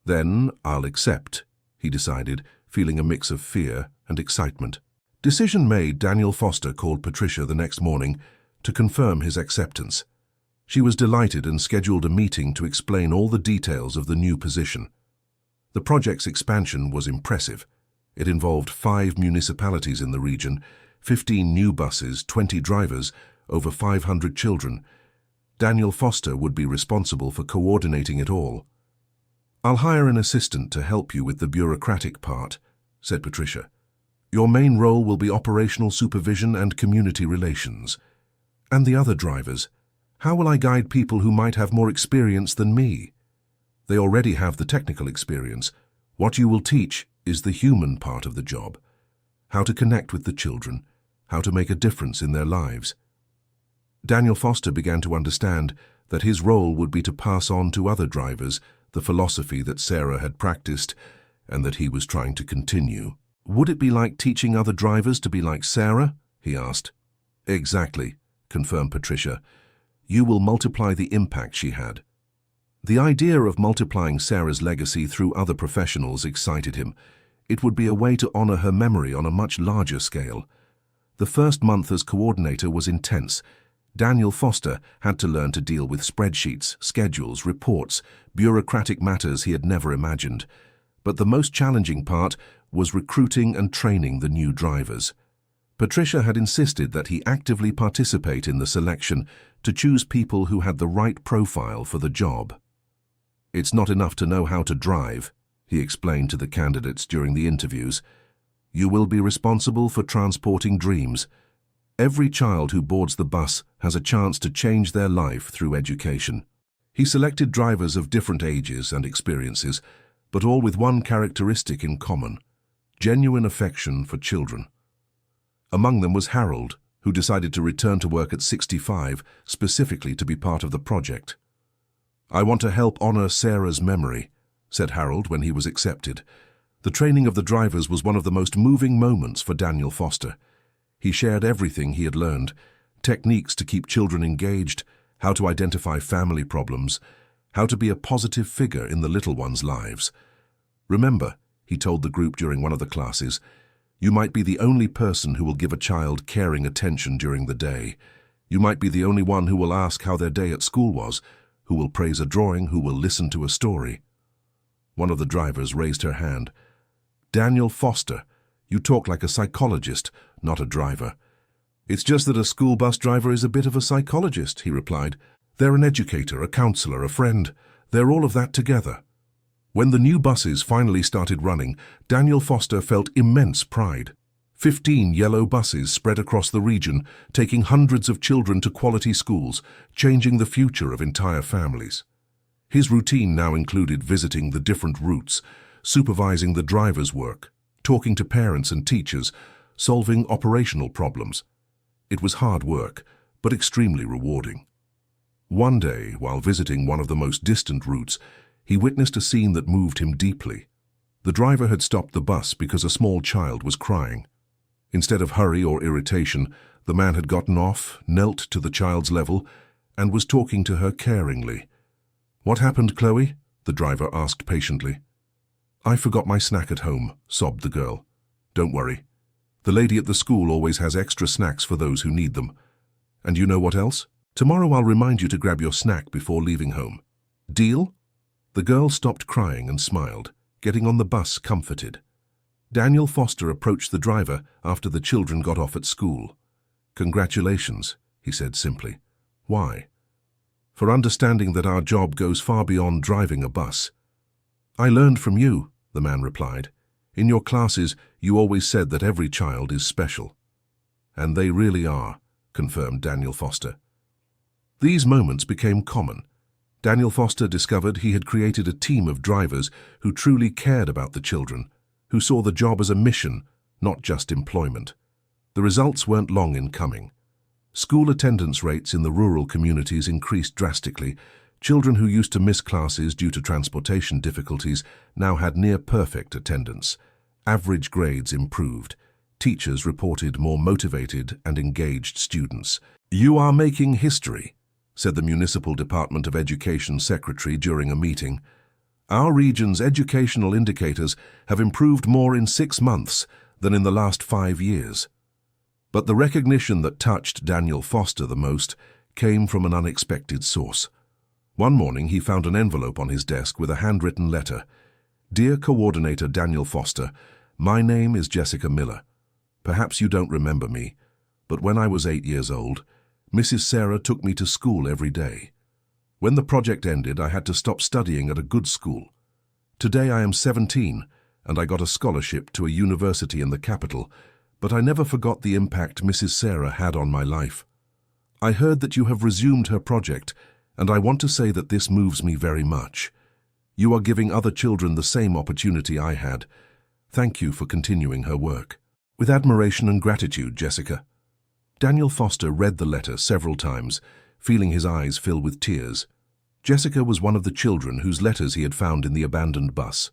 Speaker 1: Then I'll accept, he decided, feeling a mix of fear and excitement. Decision made, Daniel Foster called Patricia the next morning to confirm his acceptance. She was delighted and scheduled a meeting to explain all the details of the new position. The project's expansion was impressive. It involved 5 municipalities in the region, 15 new buses, 20 drivers, over 500 children. Daniel Foster would be responsible for coordinating it all. "I'll hire an assistant to help you with the bureaucratic part," said Patricia. "Your main role will be operational supervision and community relations. And the other drivers, how will I guide people who might have more experience than me? They already have the technical experience. What you will teach is the human part of the job. How to connect with the children, how to make a difference in their lives." Daniel Foster began to understand that his role would be to pass on to other drivers the philosophy that Sarah had practiced and that he was trying to continue. "Would it be like teaching other drivers to be like Sarah?" he asked. "Exactly," confirmed Patricia. "You will multiply the impact she had." The idea of multiplying Sarah's legacy through other professionals excited him. It would be a way to honor her memory on a much larger scale. The first month as coordinator was intense. Daniel Foster had to learn to deal with spreadsheets, schedules, reports, bureaucratic matters he had never imagined. But the most challenging part was recruiting and training the new drivers. Patricia had insisted that he actively participate in the selection to choose people who had the right profile for the job. "It's not enough to know how to drive," he explained to the candidates during the interviews. "You will be responsible for transporting dreams. Every child who boards the bus has a chance to change their life through education." He selected drivers of different ages and experiences, but all with one characteristic in common: genuine affection for children. Among them was Harold, who decided to return to work at 65 specifically to be part of the project. "I want to help honor Sarah's memory," said Harold when he was accepted. The training of the drivers was one of the most moving moments for Daniel Foster. He shared everything he had learned: techniques to keep children engaged, how to identify family problems, how to be a positive figure in the little ones' lives. "Remember," he told the group during one of the classes, "you might be the only person who will give a child caring attention during the day. You might be the only one who will ask how their day at school was, who will praise a drawing, who will listen to a story." One of the drivers raised her hand. "Daniel Foster, you talk like a psychologist, not a driver." "It's just that a school bus driver is a bit of a psychologist," he replied. "They're an educator, a counselor, a friend. They're all of that together." When the new buses finally started running, Daniel Foster felt immense pride. 15 yellow buses spread across the region, taking hundreds of children to quality schools, changing the future of entire families. His routine now included visiting the different routes, supervising the driver's work, talking to parents and teachers, solving operational problems. It was hard work, but extremely rewarding. One day, while visiting one of the most distant routes, he witnessed a scene that moved him deeply. The driver had stopped the bus because a small child was crying. Instead of hurry or irritation, the man had gotten off, knelt to the child's level, and was talking to her caringly. "What happened, Chloe?" the driver asked patiently. "I forgot my snack at home," sobbed the girl. "Don't worry. The lady at the school always has extra snacks for those who need them. And you know what else? Tomorrow I'll remind you to grab your snack before leaving home. Deal?" The girl stopped crying and smiled, getting on the bus comforted. Daniel Foster approached the driver after the children got off at school. "Congratulations," he said simply. "Why?" "For understanding that our job goes far beyond driving a bus." "I learned from you," the man replied. "In your classes, you always said that every child is special." "And they really are," confirmed Daniel Foster. These moments became common. Daniel Foster discovered he had created a team of drivers who truly cared about the children, who saw the job as a mission, not just employment. The results weren't long in coming. School attendance rates in the rural communities increased drastically. Children who used to miss classes due to transportation difficulties now had near-perfect attendance. Average grades improved. Teachers reported more motivated and engaged students. "You are making history," said the Municipal Department of Education Secretary during a meeting. "Our region's educational indicators have improved more in 6 months than in the last 5 years. But the recognition that touched Daniel Foster the most came from an unexpected source. One morning he found an envelope on his desk with a handwritten letter. "Dear Coordinator Daniel Foster, My name is Jessica Miller. Perhaps you don't remember me, but when I was 8 years old, Mrs. Sarah took me to school every day. When the project ended, I had to stop studying at a good school. Today I am 17, and I got a scholarship to a university in the capital, but I never forgot the impact Mrs. Sarah had on my life. I heard that you have resumed her project, and I want to say that this moves me very much. You are giving other children the same opportunity I had. Thank you for continuing her work. With admiration and gratitude, Jessica. Daniel Foster read the letter several times, feeling his eyes fill with tears. Jessica was one of the children whose letters he had found in the abandoned bus,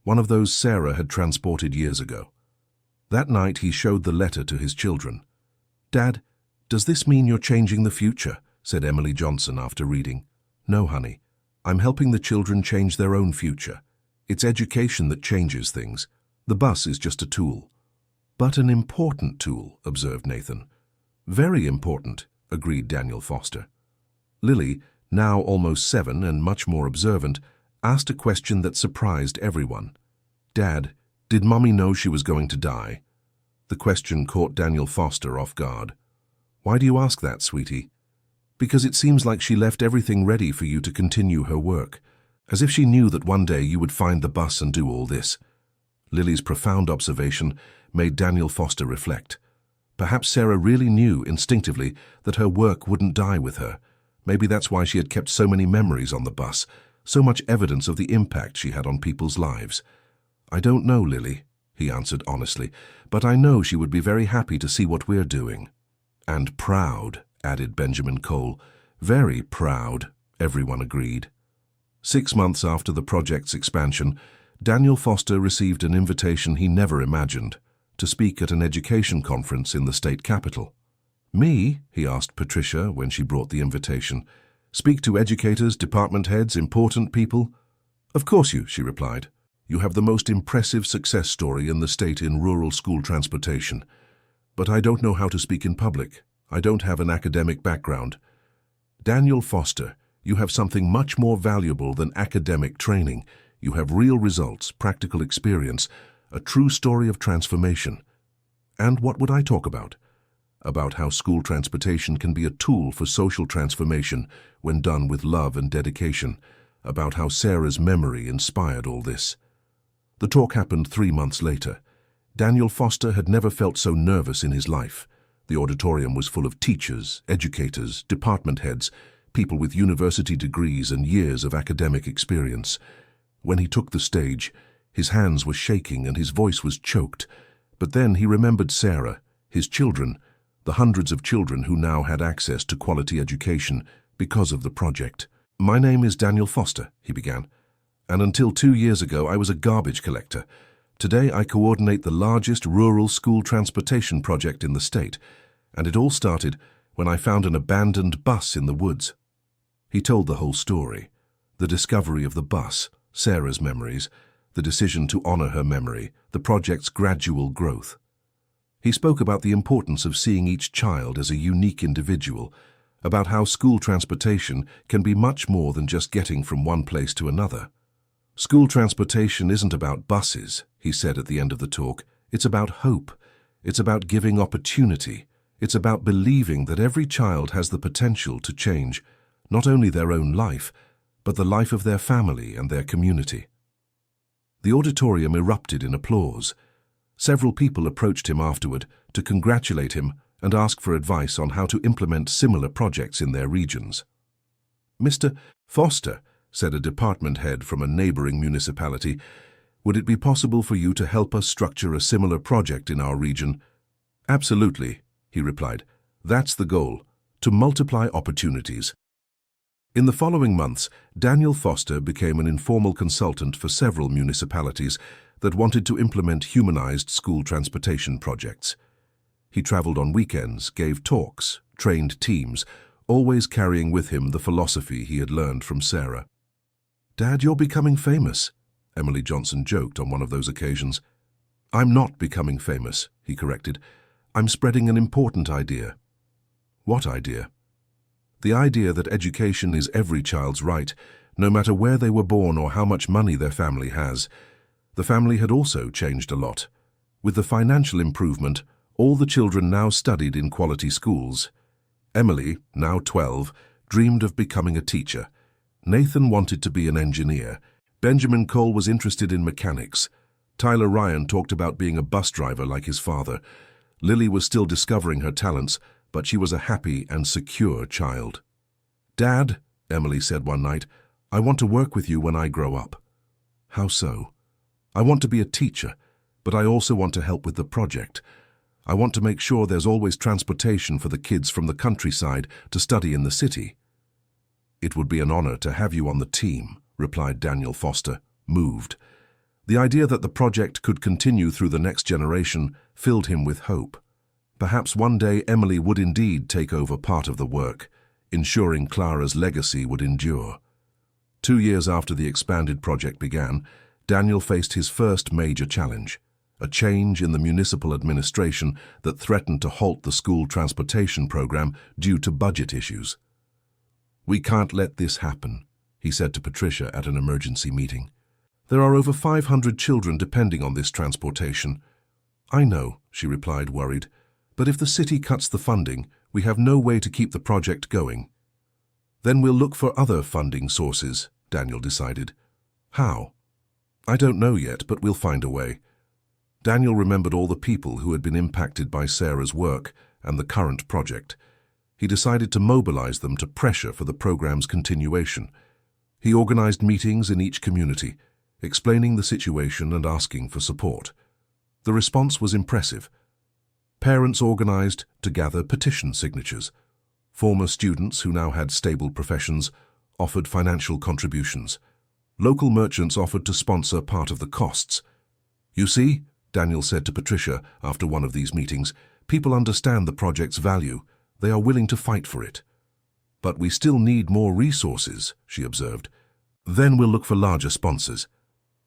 Speaker 1: one of those Sarah had transported years ago. That night he showed the letter to his children. "Dad, does this mean you're changing the future?" said Emily Johnson after reading. "No, honey. I'm helping the children change their own future. It's education that changes things. The bus is just a tool." "But an important tool," observed Nathan. "Very important," agreed Daniel Foster. Lily, now almost 7 and much more observant, asked a question that surprised everyone. "Dad, did Mommy know she was going to die?" The question caught Daniel Foster off guard. "Why do you ask that, sweetie?" "Because it seems like she left everything ready for you to continue her work, as if she knew that one day you would find the bus and do all this." Lily's profound observation made Daniel Foster reflect. Perhaps Sarah really knew instinctively that her work wouldn't die with her. Maybe that's why she had kept so many memories on the bus, so much evidence of the impact she had on people's lives. "I don't know, Lily," he answered honestly, "but I know she would be very happy to see what we're doing." "And proud," added Benjamin Cole. "Very proud," everyone agreed. 6 months after the project's expansion, Daniel Foster received an invitation he never imagined, to speak at an education conference in the state capital. "Me?" he asked Patricia when she brought the invitation. "Speak to educators, department heads, important people?" "Of course she replied. "You have the most impressive success story in the state in rural school transportation. But I don't know how to speak in public. I don't have an academic background." "Daniel Foster, you have something much more valuable than academic training. You have real results, practical experience, a true story of transformation." "And what would I talk about?" "About how school transportation can be a tool for social transformation when done with love and dedication. About how Sarah's memory inspired all this." The talk happened 3 months later. Daniel Foster had never felt so nervous in his life. The auditorium was full of teachers, educators, department heads, people with university degrees and years of academic experience. When he took the stage, his hands were shaking and his voice was choked. But then he remembered Sarah, his children, the hundreds of children who now had access to quality education because of the project. "My name is Daniel Foster," he began, "and until 2 years ago I was a garbage collector. Today I coordinate the largest rural school transportation project in the state, and it all started when I found an abandoned bus in the woods." He told the whole story: the discovery of the bus, Sarah's memories, the decision to honor her memory, the project's gradual growth. He spoke about the importance of seeing each child as a unique individual, about how school transportation can be much more than just getting from one place to another. "School transportation isn't about buses," he said at the end of the talk. "It's about hope. It's about giving opportunity. It's about believing that every child has the potential to change not only their own life, but the life of their family and their community." The auditorium erupted in applause. Several people approached him afterward to congratulate him and ask for advice on how to implement similar projects in their regions. "Mr. Foster," said a department head from a neighboring municipality, "would it be possible for you to help us structure a similar project in our region?" "Absolutely," he replied. "That's the goal, to multiply opportunities." In the following months, Daniel Foster became an informal consultant for several municipalities that wanted to implement humanized school transportation projects. He traveled on weekends, gave talks, trained teams, always carrying with him the philosophy he had learned from Sarah. "Dad, you're becoming famous," Emily Johnson joked on one of those occasions. "I'm not becoming famous," he corrected. "I'm spreading an important idea." "What idea?" "The idea that education is every child's right, no matter where they were born or how much money their family has." The family had also changed a lot. With the financial improvement, all the children now studied in quality schools. Emily, now 12, dreamed of becoming a teacher. Nathan wanted to be an engineer. Benjamin Cole was interested in mechanics. Tyler Ryan talked about being a bus driver like his father. Lily was still discovering her talents, but she was a happy and secure child. "Dad," Emily said one night, "I want to work with you when I grow up." "How so?" "I want to be a teacher, but I also want to help with the project. I want to make sure there's always transportation for the kids from the countryside to study in the city." "It would be an honor to have you on the team," replied Daniel Foster, moved. The idea that the project could continue through the next generation filled him with hope. Perhaps one day Emily would indeed take over part of the work, ensuring Clara's legacy would endure. 2 years after the expanded project began, Daniel faced his first major challenge, a change in the municipal administration that threatened to halt the school transportation program due to budget issues. "We can't let this happen," he said to Patricia at an emergency meeting. "There are over 500 children depending on this transportation." "I know," she replied, worried, "but if the city cuts the funding, we have no way to keep the project going." "Then we'll look for other funding sources," Daniel decided. "How?" "I don't know yet, but we'll find a way." Daniel remembered all the people who had been impacted by Sarah's work and the current project. He decided to mobilize them to pressure for the program's continuation. He organized meetings in each community, explaining the situation and asking for support. The response was impressive. Parents organized to gather petition signatures. Former students who now had stable professions offered financial contributions. Local merchants offered to sponsor part of the costs. "You see," Daniel said to Patricia after one of these meetings, "people understand the project's value. They are willing to fight for it." "But we still need more resources," she observed. "Then we'll look for larger sponsors."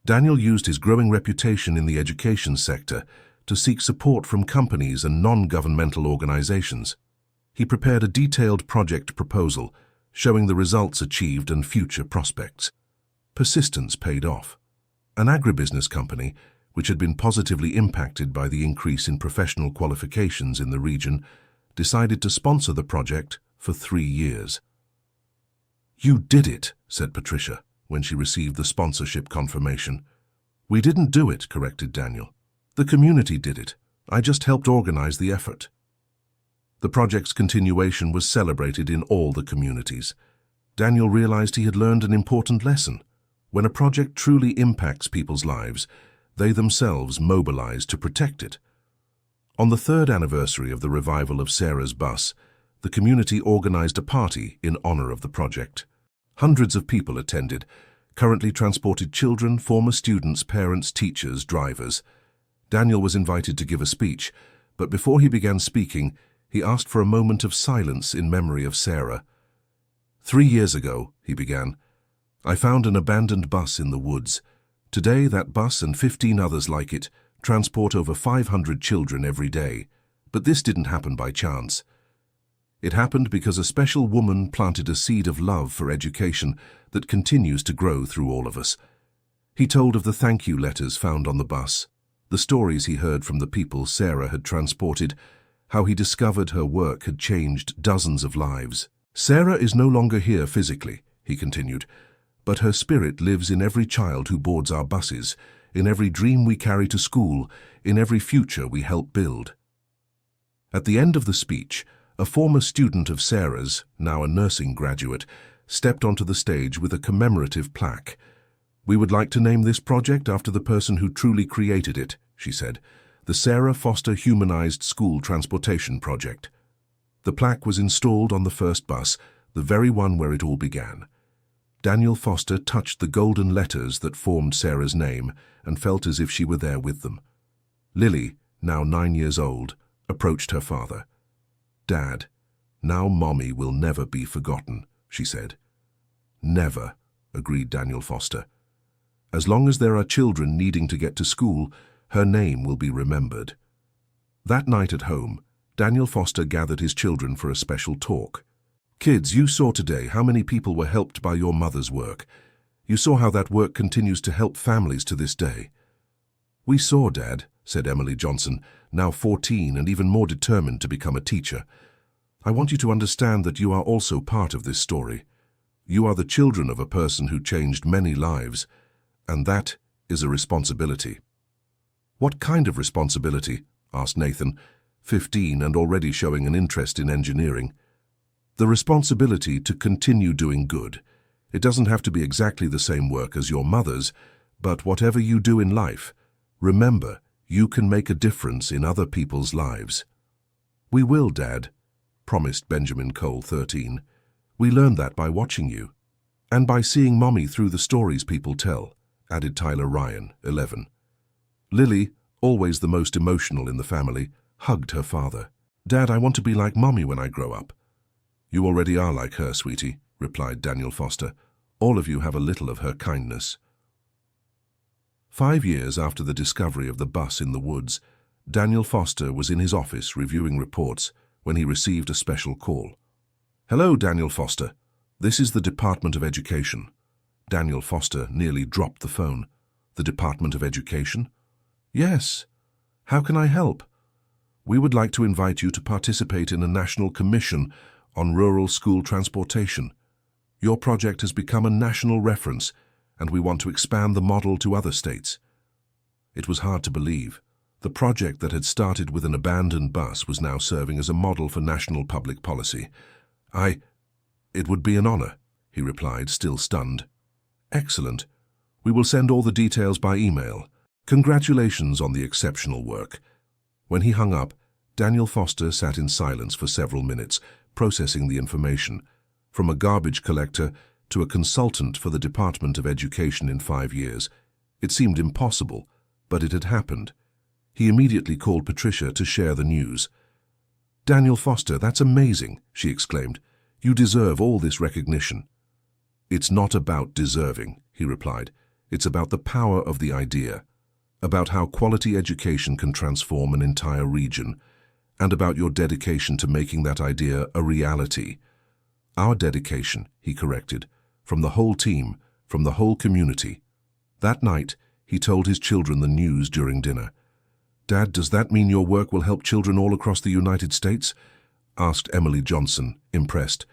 Speaker 1: Daniel used his growing reputation in the education sector to seek support from companies and non-governmental organizations. He prepared a detailed project proposal, showing the results achieved and future prospects. Persistence paid off. An agribusiness company, which had been positively impacted by the increase in professional qualifications in the region, decided to sponsor the project for 3 years. "You did it," said Patricia, when she received the sponsorship confirmation. "We didn't do it," corrected Daniel. "The community did it. I just helped organize the effort." The project's continuation was celebrated in all the communities. Daniel realized he had learned an important lesson. When a project truly impacts people's lives, they themselves mobilize to protect it. On the 3rd anniversary of the revival of Sarah's bus, the community organized a party in honor of the project. Hundreds of people attended, currently transported children, former students, parents, teachers, drivers. Daniel was invited to give a speech, but before he began speaking, he asked for a moment of silence in memory of Sarah. "3 years ago," he began, "I found an abandoned bus in the woods. Today, that bus and 15 others like it transport over 500 children every day. But this didn't happen by chance. It happened because a special woman planted a seed of love for education that continues to grow through all of us." He told of the thank you letters found on the bus, the stories he heard from the people Sarah had transported, how he discovered her work had changed dozens of lives. "Sarah is no longer here physically," he continued, "but her spirit lives in every child who boards our buses, in every dream we carry to school, in every future we help build." At the end of the speech, a former student of Sarah's, now a nursing graduate, stepped onto the stage with a commemorative plaque. "We would like to name this project after the person who truly created it," she said, "the Sarah Foster Humanized School Transportation Project." The plaque was installed on the first bus, the very one where it all began. Daniel Foster touched the golden letters that formed Sarah's name and felt as if she were there with them. Lily, now 9 years old, approached her father. "Dad, now Mommy will never be forgotten," she said. "Never," agreed Daniel Foster. "As long as there are children needing to get to school, her name will be remembered." That night at home, Daniel Foster gathered his children for a special talk. "Kids, you saw today how many people were helped by your mother's work. You saw how that work continues to help families to this day." "We saw, Dad," said Emily Johnson, now 14 and even more determined to become a teacher. "I want you to understand that you are also part of this story. You are the children of a person who changed many lives, and that is a responsibility." "What kind of responsibility?" asked Nathan, 15 and already showing an interest in engineering. "The responsibility to continue doing good. It doesn't have to be exactly the same work as your mother's, but whatever you do in life, remember, you can make a difference in other people's lives." "We will, Dad," promised Benjamin Cole, 13. "We learned that by watching you. And by seeing Mommy through the stories people tell," added Tyler Ryan, 11. Lily, always the most emotional in the family, hugged her father. "Dad, I want to be like Mommy when I grow up." "You already are like her, sweetie," replied Daniel Foster. "All of you have a little of her kindness." 5 years after the discovery of the bus in the woods, Daniel Foster was in his office reviewing reports when he received a special call. "Hello, Daniel Foster. This is the Department of Education." Daniel Foster nearly dropped the phone. "The Department of Education?" "Yes. How can I help?" "We would like to invite you to participate in a national commission on rural school transportation. Your project has become a national reference, and we want to expand the model to other states." It was hard to believe. The project that had started with an abandoned bus was now serving as a model for national public policy. It would be an honor," he replied, still stunned. "Excellent. We will send all the details by email. Congratulations on the exceptional work." When he hung up, Daniel Foster sat in silence for several minutes, processing the information. From a garbage collector to a consultant for the Department of Education in 5 years. It seemed impossible, but it had happened. He immediately called Patricia to share the news. "Daniel Foster, that's amazing," she exclaimed. "You deserve all this recognition." "It's not about deserving," he replied. "It's about the power of the idea, about how quality education can transform an entire region, and about your dedication to making that idea a reality." "Our dedication," he corrected, "from the whole team, from the whole community." That night, he told his children the news during dinner. "Dad, does that mean your work will help children all across the United States?" asked Emily Johnson, impressed.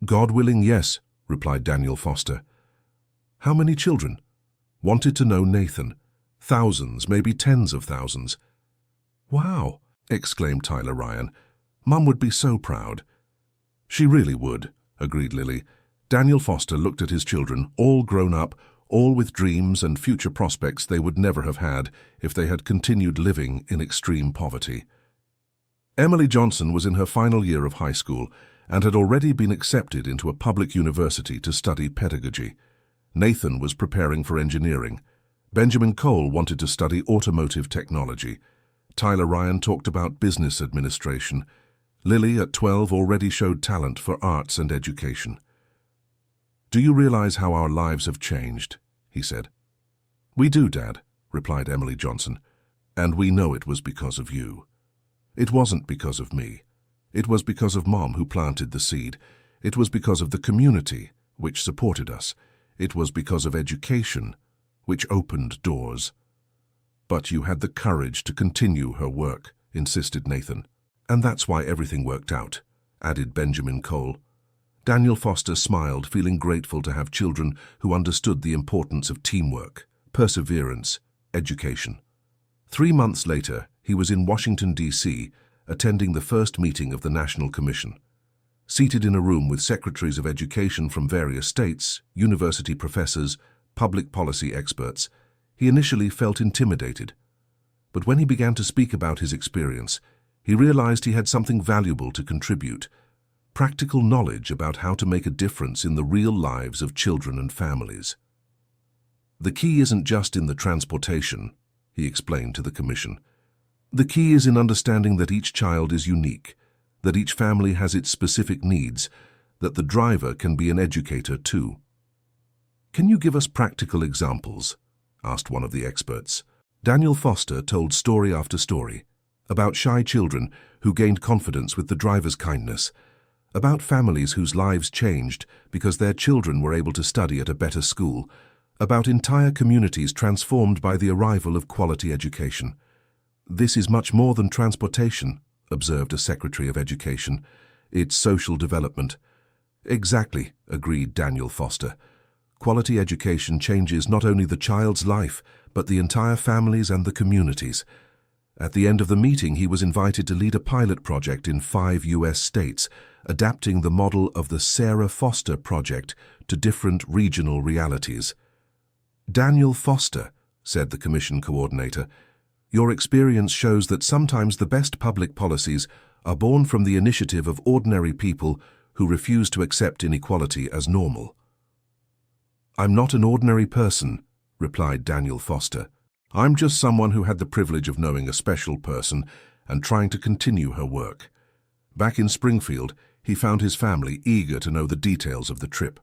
Speaker 1: "God willing, yes," replied Daniel Foster. "How many children?" Wanted to know Nathan. "Thousands, maybe tens of thousands." "Wow," exclaimed Tyler Ryan. "Mum would be so proud." "She really would," agreed Lily. Daniel Foster looked at his children, all grown up, all with dreams and future prospects they would never have had if they had continued living in extreme poverty. Emily Johnson was in her final year of high school and had already been accepted into a public university to study pedagogy. Nathan was preparing for engineering. Benjamin Cole wanted to study automotive technology. Tyler Ryan talked about business administration. Lily, at 12, already showed talent for arts and education. "Do you realize how our lives have changed?" he said. "We do, Dad," replied Emily Johnson. "And we know it was because of you. It wasn't because of me. It was because of Mom who planted the seed. It was because of the community, which supported us. It was because of education, which opened doors." "But you had the courage to continue her work," insisted Nathan. "And that's why everything worked out," added Benjamin Cole. Daniel Foster smiled, feeling grateful to have children who understood the importance of teamwork, perseverance, education. 3 months later, he was in Washington, D.C., attending the first meeting of the National Commission. Seated in a room with secretaries of education from various states, university professors, public policy experts, he initially felt intimidated. But when he began to speak about his experience, he realized he had something valuable to contribute. Practical knowledge about how to make a difference in the real lives of children and families. "The key isn't just in the transportation," he explained to the commission. "The key is in understanding that each child is unique, that each family has its specific needs, that the driver can be an educator too." "Can you give us practical examples?" asked one of the experts. Daniel Foster told story after story about shy children who gained confidence with the driver's kindness, about families whose lives changed because their children were able to study at a better school, about entire communities transformed by the arrival of quality education. "This is much more than transportation," observed a Secretary of Education. "It's social development." "Exactly," agreed Daniel Foster. "Quality education changes not only the child's life, but the entire families and the communities." At the end of the meeting, he was invited to lead a pilot project in 5 U.S. states, adapting the model of the Sarah Foster Project to different regional realities. "Daniel Foster," said the commission coordinator, "your experience shows that sometimes the best public policies are born from the initiative of ordinary people who refuse to accept inequality as normal." "I'm not an ordinary person," replied Daniel Foster. "I'm just someone who had the privilege of knowing a special person and trying to continue her work." Back in Springfield, he found his family eager to know the details of the trip.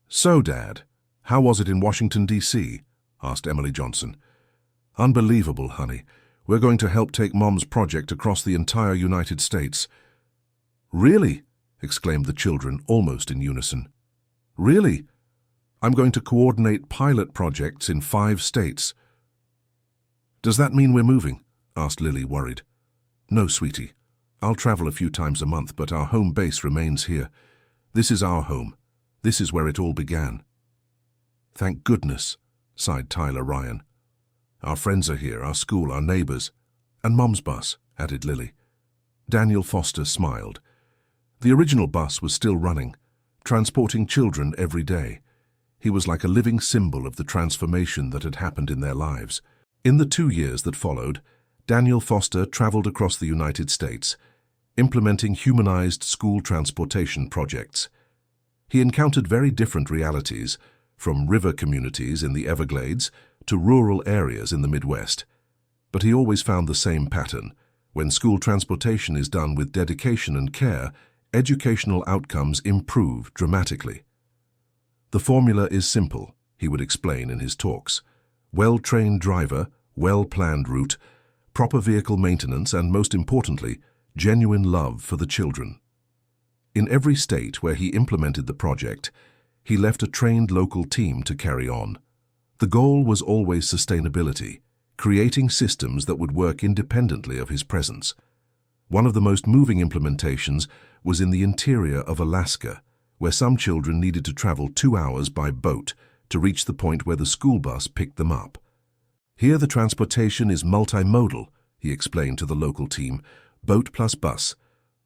Speaker 1: "So, Dad, how was it in Washington, D.C.?" asked Emily Johnson. "Unbelievable, honey. We're going to help take Mom's project across the entire United States." "Really?" exclaimed the children almost in unison. "Really? I'm going to coordinate pilot projects in 5 states. "Does that mean we're moving?" asked Lily, worried. "No, sweetie. I'll travel a few times a month, but our home base remains here. This is our home. This is where it all began." "Thank goodness," sighed Tyler Ryan. "Our friends are here, our school, our neighbors. And Mom's bus," added Lily. Daniel Foster smiled. The original bus was still running, transporting children every day. He was like a living symbol of the transformation that had happened in their lives. In the 2 years that followed, Daniel Foster traveled across the United States, implementing humanized school transportation projects. He encountered very different realities, from river communities in the Everglades to rural areas in the Midwest. But he always found the same pattern. When school transportation is done with dedication and care, educational outcomes improve dramatically. "The formula is simple," he would explain in his talks. "Well-trained driver, well-planned route, proper vehicle maintenance, and most importantly, genuine love for the children." In every state where he implemented the project, he left a trained local team to carry on. The goal was always sustainability, creating systems that would work independently of his presence. One of the most moving implementations was in the interior of Alaska, where some children needed to travel 2 hours by boat to reach the point where the school bus picked them up. "Here the transportation is multimodal," he explained to the local team, "boat plus bus.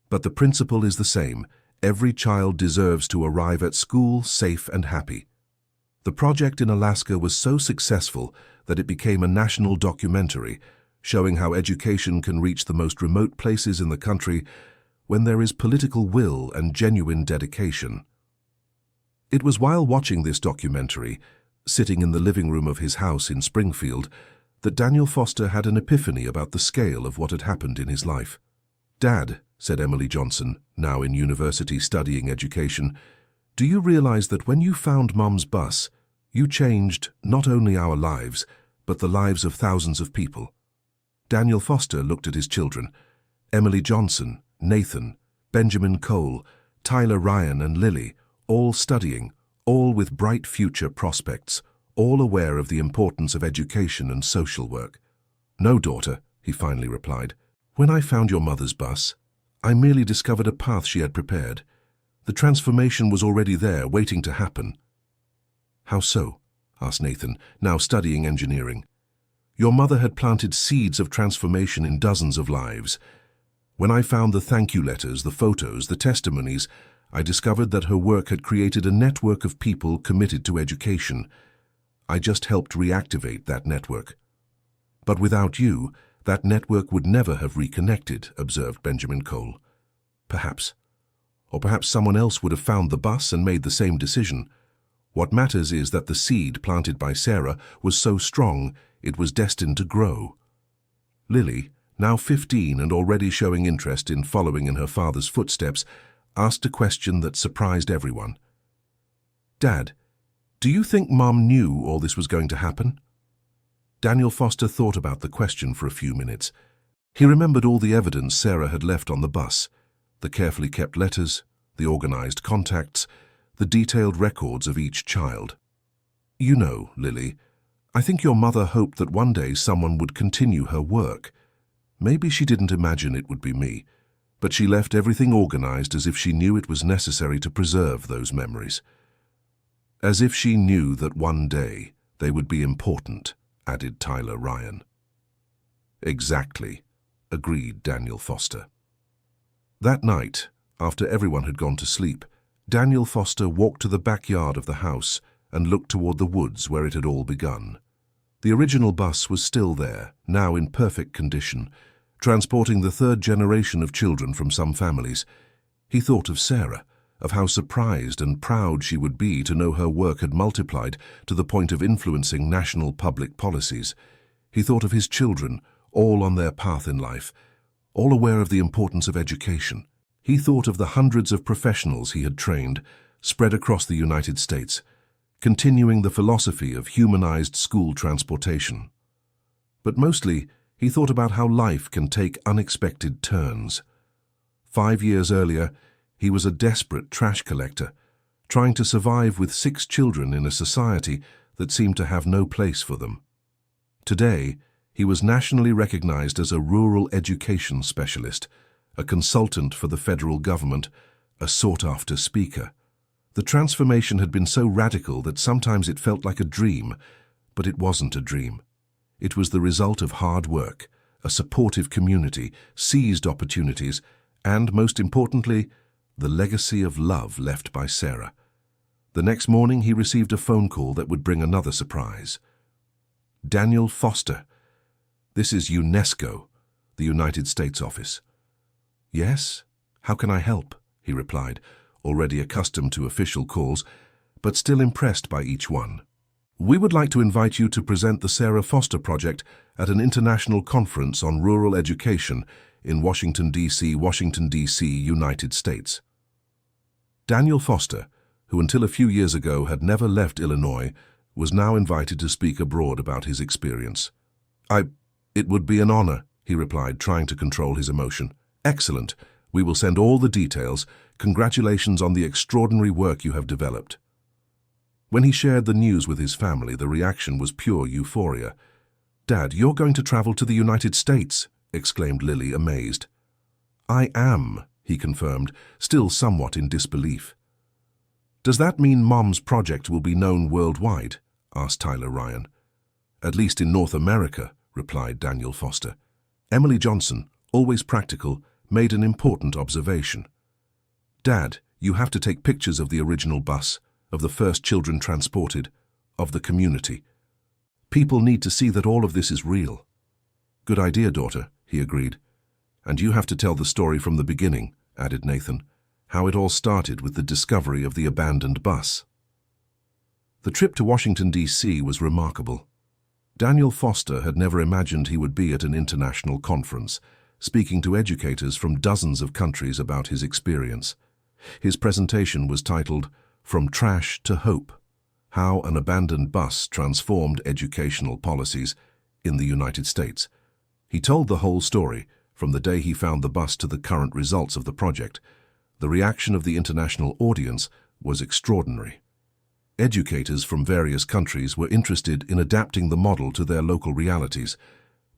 Speaker 1: But the principle is the same. Every child deserves to arrive at school safe and happy." The project in Alaska was so successful that it became a national documentary, showing how education can reach the most remote places in the country when there is political will and genuine dedication. It was while watching this documentary, sitting in the living room of his house in Springfield, that Daniel Foster had an epiphany about the scale of what had happened in his life. "Dad," said Emily Johnson, now in university studying education, "do you realize that when you found Mom's bus, you changed not only our lives, but the lives of thousands of people?" Daniel Foster looked at his children, Emily Johnson, Nathan, Benjamin Cole, Tyler Ryan and Lily, all studying, all with bright future prospects, all aware of the importance of education and social work. "No, daughter," he finally replied. "When I found your mother's bus, I merely discovered a path she had prepared. The transformation was already there, waiting to happen." "How so?" asked Nathan, now studying engineering. "Your mother had planted seeds of transformation in dozens of lives. When I found the thank you letters, the photos, the testimonies, I discovered that her work had created a network of people committed to education. I just helped reactivate that network." "But without you, that network would never have reconnected," observed Benjamin Cole. "Perhaps. Or perhaps someone else would have found the bus and made the same decision. What matters is that the seed planted by Sarah was so strong it was destined to grow." Lily, now 15 and already showing interest in following in her father's footsteps, asked a question that surprised everyone. "Dad, do you think Mom knew all this was going to happen?" Daniel Foster thought about the question for a few minutes. He remembered all the evidence Sarah had left on the bus, the carefully kept letters, the organized contacts, the detailed records of each child. "You know, Lily, I think your mother hoped that one day someone would continue her work. Maybe she didn't imagine it would be me, but she left everything organized as if she knew it was necessary to preserve those memories. As if she knew that one day they would be important, added Tyler Ryan. Exactly, agreed Daniel Foster. That night, after everyone had gone to sleep, Daniel Foster walked to the backyard of the house and looked toward the woods where it had all begun. The original bus was still there, now in perfect condition, transporting the third generation of children from some families. He thought of Sarah, of how surprised and proud she would be to know her work had multiplied to the point of influencing national public policies. He thought of his children, all on their path in life, all aware of the importance of education. He thought of the hundreds of professionals he had trained, spread across the United States, continuing the philosophy of humanized school transportation. But mostly, he thought about how life can take unexpected turns. 5 years earlier, he was a desperate trash collector, trying to survive with 6 children in a society that seemed to have no place for them. Today, he was nationally recognized as a rural education specialist, a consultant for the federal government, a sought-after speaker. The transformation had been so radical that sometimes it felt like a dream, but it wasn't a dream. It was the result of hard work, a supportive community, seized opportunities, and, most importantly, the legacy of love left by Sarah. The next morning he received a phone call that would bring another surprise. Daniel Foster. This is UNESCO, the United States office. Yes? How can I help? He replied, already accustomed to official calls, but still impressed by each one. We would like to invite you to present the Sarah Foster Project at an international conference on rural education in Washington, D.C., United States. Daniel Foster, who until a few years ago had never left Illinois, was now invited to speak abroad about his experience. It would be an honor, he replied, trying to control his emotion. Excellent. We will send all the details. Congratulations on the extraordinary work you have developed. When he shared the news with his family, the reaction was pure euphoria. Dad, you're going to travel to the United States, exclaimed Lily, amazed. I am, he confirmed, still somewhat in disbelief. Does that mean Mom's project will be known worldwide? Asked Tyler Ryan. At least in North America, replied Daniel Foster. Emily Johnson, always practical, made an important observation. Dad, you have to take pictures of the original bus, of the first children transported, of the community. People need to see that all of this is real. Good idea, daughter, he agreed. And you have to tell the story from the beginning, added Nathan, how it all started with the discovery of the abandoned bus. The trip to Washington, D.C. was remarkable. Daniel Foster had never imagined he would be at an international conference, speaking to educators from dozens of countries about his experience. His presentation was titled, From Trash to Hope: How an Abandoned Bus Transformed Educational Policies in the United States. He told the whole story, from the day he found the bus to the current results of the project. The reaction of the international audience was extraordinary. Educators from various countries were interested in adapting the model to their local realities.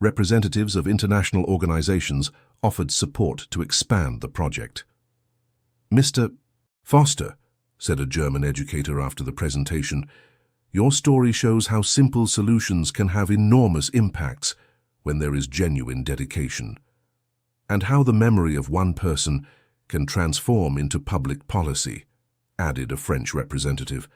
Speaker 1: Representatives of international organizations offered support to expand the project. Mr. Foster, said a German educator after the presentation, your story shows how simple solutions can have enormous impacts when there is genuine dedication, and how the memory of one person can transform into public policy, added a French representative.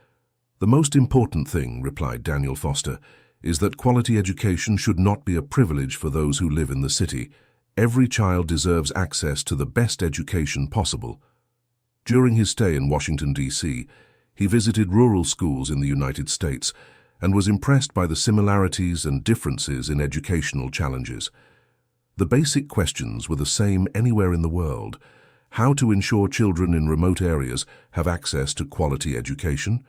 Speaker 1: The most important thing, replied Daniel Foster, is that quality education should not be a privilege for those who live in the city. Every child deserves access to the best education possible. During his stay in Washington, D.C., he visited rural schools in the United States and was impressed by the similarities and differences in educational challenges. The basic questions were the same anywhere in the world: how to ensure children in remote areas have access to quality education.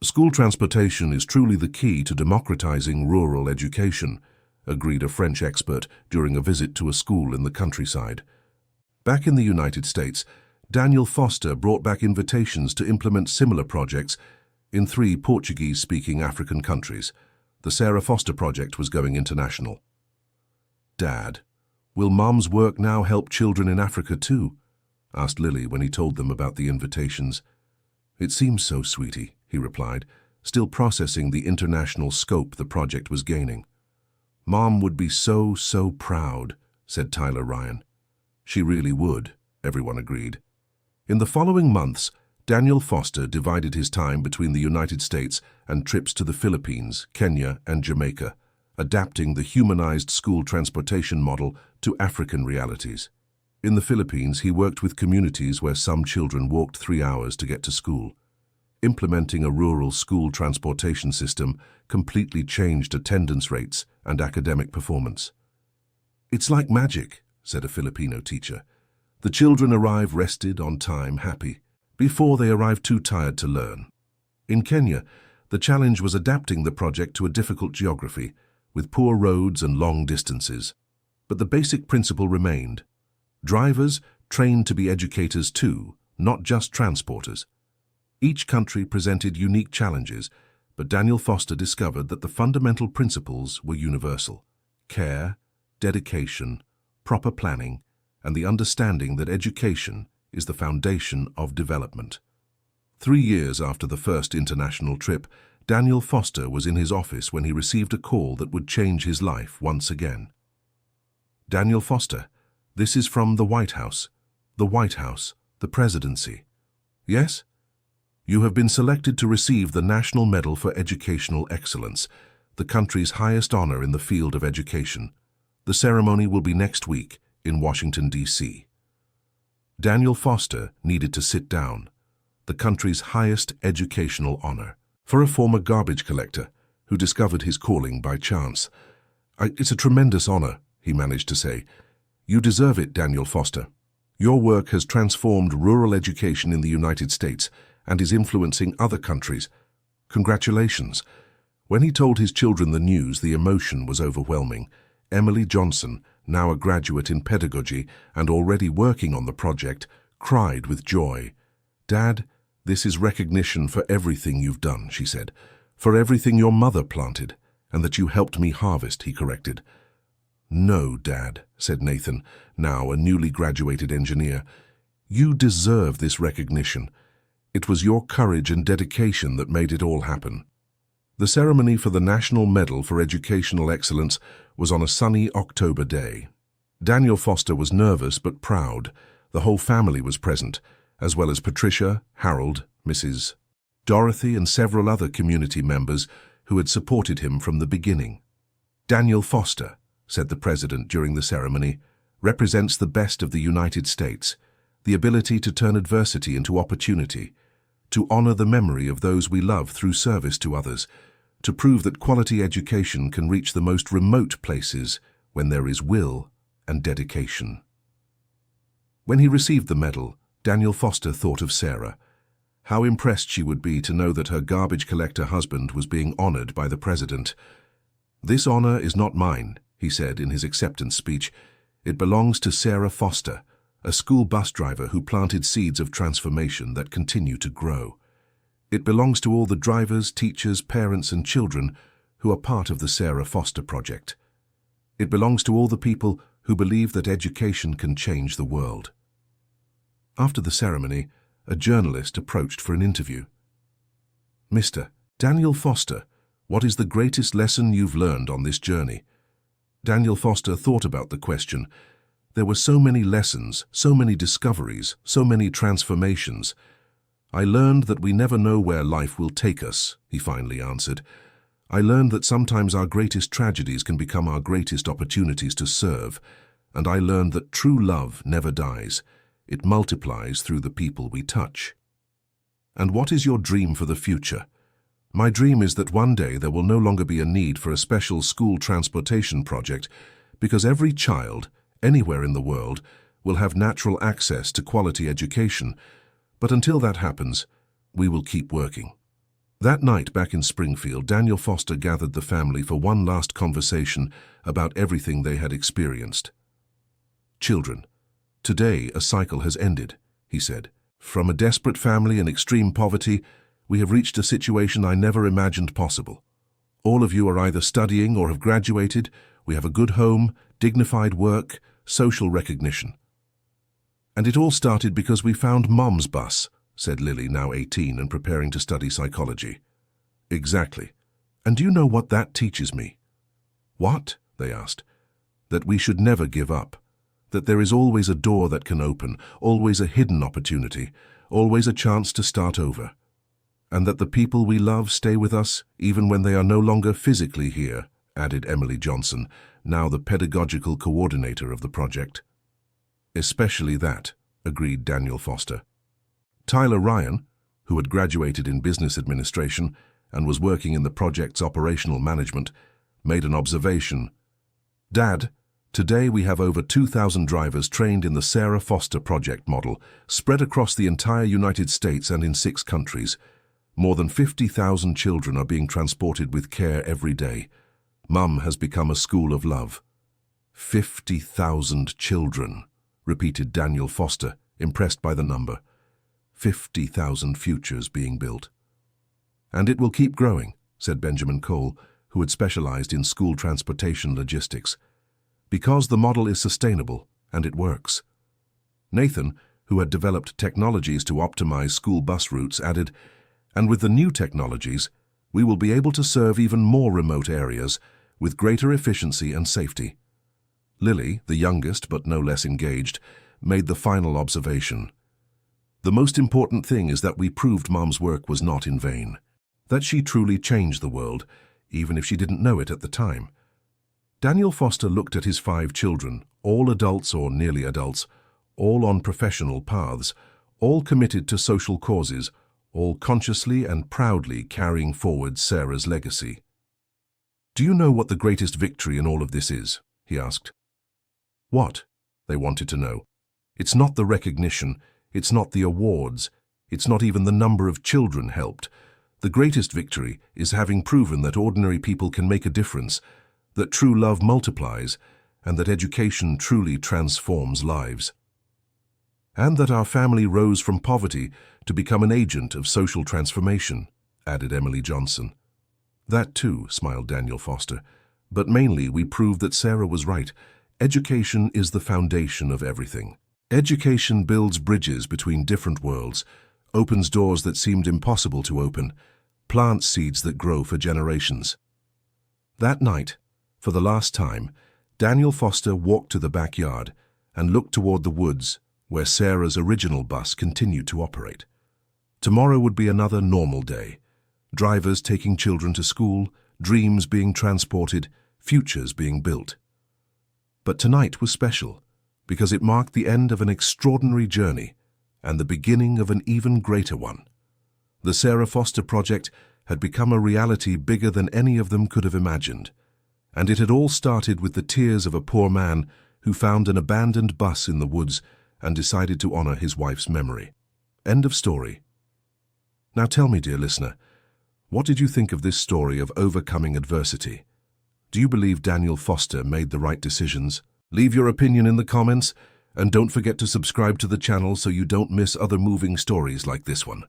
Speaker 1: School transportation is truly the key to democratizing rural education, agreed a French expert during a visit to a school in the countryside. Back in the United States, Daniel Foster brought back invitations to implement similar projects in 3 Portuguese-speaking African countries. The Sarah Foster Project was going international. "Dad, will Mom's work now help children in Africa too?" asked Lily when he told them about the invitations. "It seems so, sweetie," he replied, still processing the international scope the project was gaining. "Mom would be so proud," said Tyler Ryan. "She really would," everyone agreed. In the following months, Daniel Foster divided his time between the United States and trips to the Philippines, Kenya, and Jamaica, adapting the humanized school transportation model to African realities. In the Philippines, he worked with communities where some children walked 3 hours to get to school. Implementing a rural school transportation system completely changed attendance rates and academic performance. "It's like magic," said a Filipino teacher. "The children arrive rested, on time, happy, before they arrive too tired to learn." In Kenya, the challenge was adapting the project to a difficult geography, with poor roads and long distances. But the basic principle remained. Drivers trained to be educators too, not just transporters. Each country presented unique challenges, but Daniel Foster discovered that the fundamental principles were universal: care, dedication, proper planning, and the understanding that education is the foundation of development. 3 years after the first international trip, Daniel Foster was in his office when he received a call that would change his life once again. "Daniel Foster, this is from the White House. The White House, the presidency." "Yes?" "You have been selected to receive the National Medal for Educational Excellence, the country's highest honor in the field of education. The ceremony will be next week in Washington, D.C. Daniel Foster needed to sit down. The country's highest educational honor. For a former garbage collector who discovered his calling by chance. "It's a tremendous honor," he managed to say. "You deserve it, Daniel Foster. Your work has transformed rural education in the United States and is influencing other countries. Congratulations." When he told his children the news, the emotion was overwhelming. Emily Johnson, now a graduate in pedagogy and already working on the project, cried with joy. "Dad, this is recognition for everything you've done," she said. "For everything your mother planted, and that you helped me harvest," he corrected. "No, Dad," said Nathan, now a newly graduated engineer. "You deserve this recognition. It was your courage and dedication that made it all happen." The ceremony for the National Medal for Educational Excellence was on a sunny October day. Daniel Foster was nervous but proud. The whole family was present, as well as Patricia, Harold, Mrs. Dorothy, and several other community members who had supported him from the beginning. "Daniel Foster," said the president during the ceremony, "represents the best of the United States, the ability to turn adversity into opportunity, to honor the memory of those we love through service to others, to prove that quality education can reach the most remote places when there is will and dedication." When he received the medal, Daniel Foster thought of Sarah. How impressed she would be to know that her garbage collector husband was being honored by the president. "This honor is not mine," he said in his acceptance speech. "It belongs to Sarah Foster, a school bus driver who planted seeds of transformation that continue to grow. It belongs to all the drivers, teachers, parents, and children who are part of the Sarah Foster Project. It belongs to all the people who believe that education can change the world." After the ceremony, a journalist approached for an interview. "Mr. Daniel Foster, what is the greatest lesson you've learned on this journey?" Daniel Foster thought about the question. There were so many lessons, so many discoveries, so many transformations. "I learned that we never know where life will take us," he finally answered. "I learned that sometimes our greatest tragedies can become our greatest opportunities to serve. And I learned that true love never dies. It multiplies through the people we touch." "And what is your dream for the future?" "My dream is that one day there will no longer be a need for a special school transportation project because every child, anywhere in the world, will have natural access to quality education. But until that happens, we will keep working." That night back in Springfield, Daniel Foster gathered the family for one last conversation about everything they had experienced. "Children, today a cycle has ended," he said. "From a desperate family in extreme poverty, we have reached a situation I never imagined possible. All of you are either studying or have graduated. We have a good home, dignified work, social recognition. And it all started because we found Mum's bus, said Lily, now 18 and preparing to study psychology. Exactly. And do you know what that teaches me? What? They asked. That we should never give up. That there is always a door that can open, always a hidden opportunity, always a chance to start over. And that the people we love stay with us even when they are no longer physically here, added Emily Johnson, now the pedagogical coordinator of the project. Especially that, agreed Daniel Foster. Tyler Ryan, who had graduated in business administration and was working in the project's operational management, made an observation. Dad, today we have over 2,000 drivers trained in the Sarah Foster project model, spread across the entire United States and in 6 countries. More than 50,000 children are being transported with care every day. Mum has become a school of love. 50,000 children, repeated Daniel Foster, impressed by the number. 50,000 futures being built. And it will keep growing, said Benjamin Cole, who had specialized in school transportation logistics, because the model is sustainable and it works. Nathan, who had developed technologies to optimize school bus routes, added, and with the new technologies, we will be able to serve even more remote areas with greater efficiency and safety. Lily, the youngest but no less engaged, made the final observation. The most important thing is that we proved Mum's work was not in vain, that she truly changed the world, even if she didn't know it at the time. Daniel Foster looked at his 5 children, all adults or nearly adults, all on professional paths, all committed to social causes, all consciously and proudly carrying forward Sarah's legacy. Do you know what the greatest victory in all of this is? He asked. What? They wanted to know. It's not the recognition, it's not the awards, it's not even the number of children helped. The greatest victory is having proven that ordinary people can make a difference, that true love multiplies, and that education truly transforms lives. And that our family rose from poverty to become an agent of social transformation, added Emily Johnson. That too, smiled Daniel Foster. But mainly we proved that Sarah was right. Education is the foundation of everything. Education builds bridges between different worlds, opens doors that seemed impossible to open, plants seeds that grow for generations. That night, for the last time, Daniel Foster walked to the backyard and looked toward the woods where Sarah's original bus continued to operate. Tomorrow would be another normal day. Drivers taking children to school, dreams being transported, futures being built. But tonight was special because it marked the end of an extraordinary journey and the beginning of an even greater one. The Sarah Foster project had become a reality bigger than any of them could have imagined, and it had all started with the tears of a poor man who found an abandoned bus in the woods and decided to honor his wife's memory. End of story. Now tell me, dear listener, what did you think of this story of overcoming adversity? Do you believe Daniel Foster made the right decisions? Leave your opinion in the comments, and don't forget to subscribe to the channel so you don't miss other moving stories like this one.